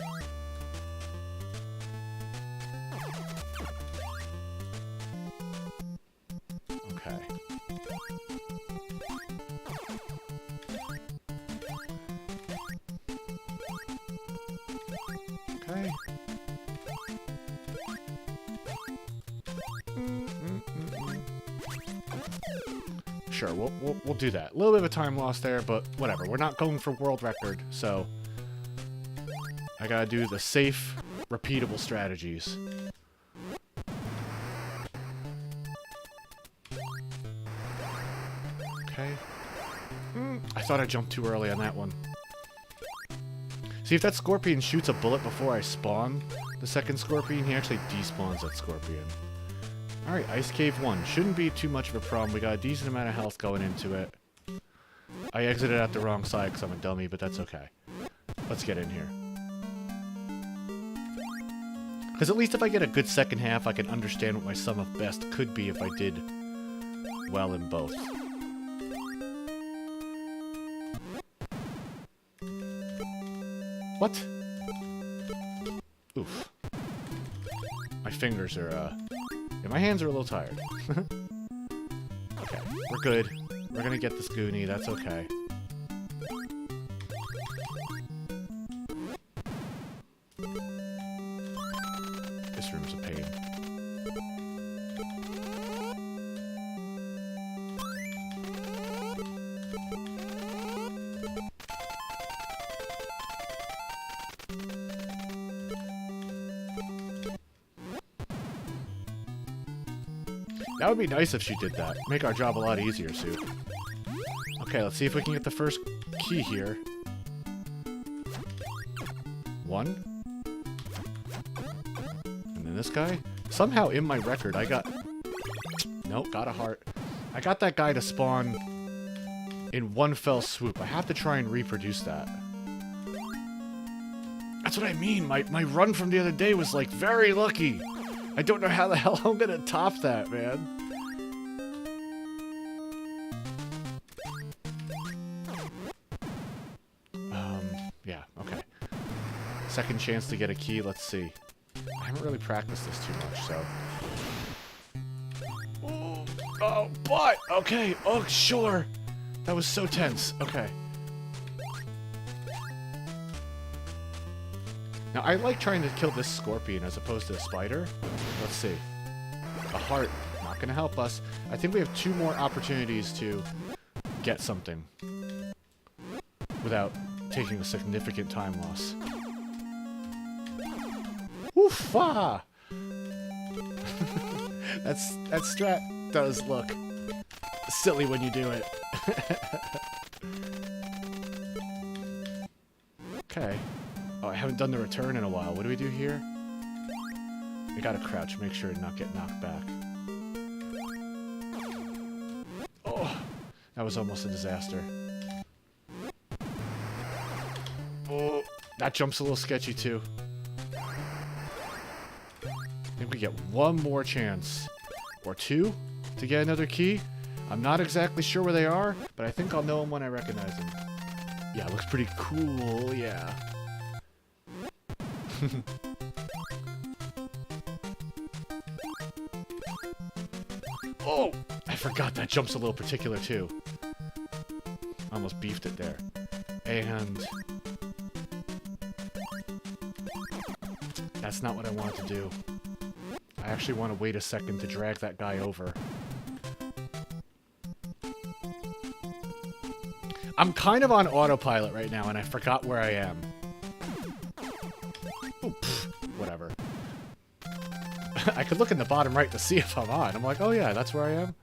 Okay. Okay. Sure, we'll do that. A little bit of a time loss there, but whatever. We're not going for world record, so I gotta do the safe, repeatable strategies. Okay. I thought I jumped too early on that one. See, if that scorpion shoots a bullet before I spawn the second scorpion, he actually despawns that scorpion. Alright, Ice Cave 1. Shouldn't be too much of a problem. We got a decent amount of health going into it. I exited out the wrong side because I'm a dummy, but that's okay. Let's get in here. Because at least if I get a good second half, I can understand what my sum of best could be if I did well in both. What? Oof. My fingers are, yeah, my hands are a little tired. Okay, we're good. We're gonna get this Goonie, that's okay. This room's a pain. That would be nice if she did that. Make our job a lot easier, Sue. Okay, let's see if we can get the first key here. 1. And then this guy. Somehow in my record, I got... Nope, got a heart. I got that guy to spawn in one fell swoop. I have to try and reproduce that. That's what I mean. My run from the other day was, like, very lucky. I don't know how the hell I'm gonna top that, man. Yeah, okay. Second chance to get a key, let's see. I haven't really practiced this too much, so... Oh, but! Okay, oh, sure! That was so tense, okay. Now, I like trying to kill this scorpion as opposed to a spider. Let's see. A heart. Not gonna help us. I think we have 2 more opportunities to get something. Without taking a significant time loss. Oof-ah! That strat does look silly when you do it. Okay. Oh, I haven't done the return in a while. What do we do here? We gotta crouch, make sure to not get knocked back. Oh, that was almost a disaster. Oh, that jump's a little sketchy too. I think we get 1 more chance. Or 2 to get another key. I'm not exactly sure where they are, but I think I'll know them when I recognize them. Yeah, it looks pretty cool, yeah. Oh! I forgot that jump's a little particular too. Almost beefed it there. And... That's not what I wanted to do. I actually want to wait a second to drag that guy over. I'm kind of on autopilot right now, and I forgot where I am. Oh, pff, whatever. I could look in the bottom right to see if I'm on. I'm like, oh yeah, that's where I am.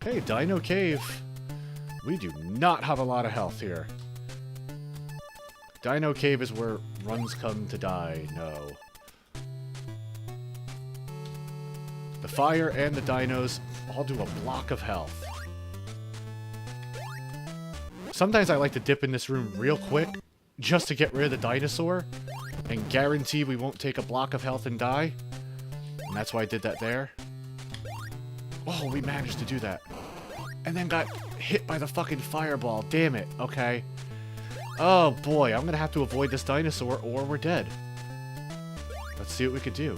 Hey, Dino Cave. We do not have a lot of health here. Dino Cave is where runs come to die. No. The fire and the dinos all do a block of health. Sometimes I like to dip in this room real quick just to get rid of the dinosaur and guarantee we won't take a block of health and die. And that's why I did that there. Oh, we managed to do that. And then got hit by the fucking fireball. Damn it. Okay. Oh boy, I'm gonna have to avoid this dinosaur or we're dead. Let's see what we could do.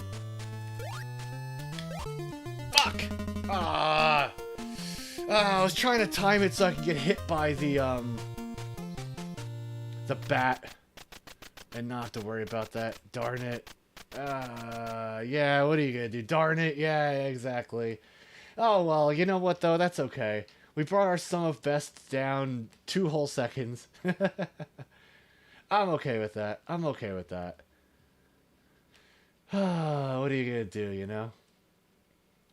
Fuck! I was trying to time it so I could get hit by the bat and not have to worry about that. Darn it. Yeah, what are you gonna do? Darn it. Yeah, exactly. Oh, well, you know what, though? That's okay. We brought our sum of best down 2 whole seconds. I'm okay with that. I'm okay with that. What are you gonna do, you know?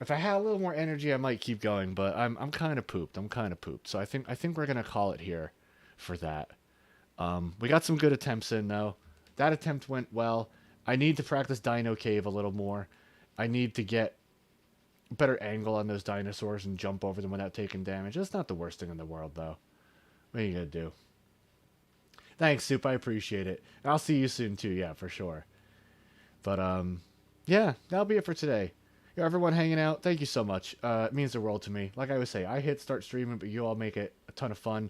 If I had a little more energy, I might keep going, but I'm kind of pooped. I'm kind of pooped. So I think we're gonna call it here for that. We got some good attempts in, though. That attempt went well. I need to practice Dino Cave a little more. I need to get a better angle on those dinosaurs and jump over them without taking damage. That's not the worst thing in the world, though. What are you gonna do? Thanks, Soup. I appreciate it. And I'll see you soon, too. Yeah, for sure. But, yeah, that'll be it for today. Everyone hanging out, thank you so much. It means the world to me. Like I always say, I hit start streaming, but you all make it a ton of fun.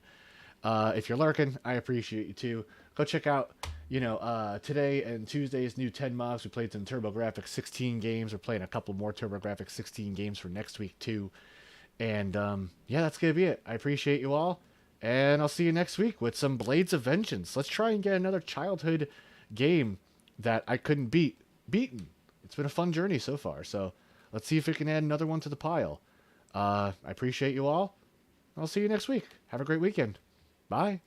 If you're lurking, I appreciate you too. Go check out, you know, today and Tuesday's new 10 mobs. We played some TurboGrafx 16 games. We're playing a couple more TurboGrafx 16 games for next week too. And yeah, that's gonna be it. I appreciate you all, and I'll see you next week with some Blades of Vengeance. Let's try and get another childhood game that I couldn't beaten. It's been a fun journey so far, so let's see if we can add another one to the pile. I appreciate you all. I'll see you next week. Have a great weekend. Bye.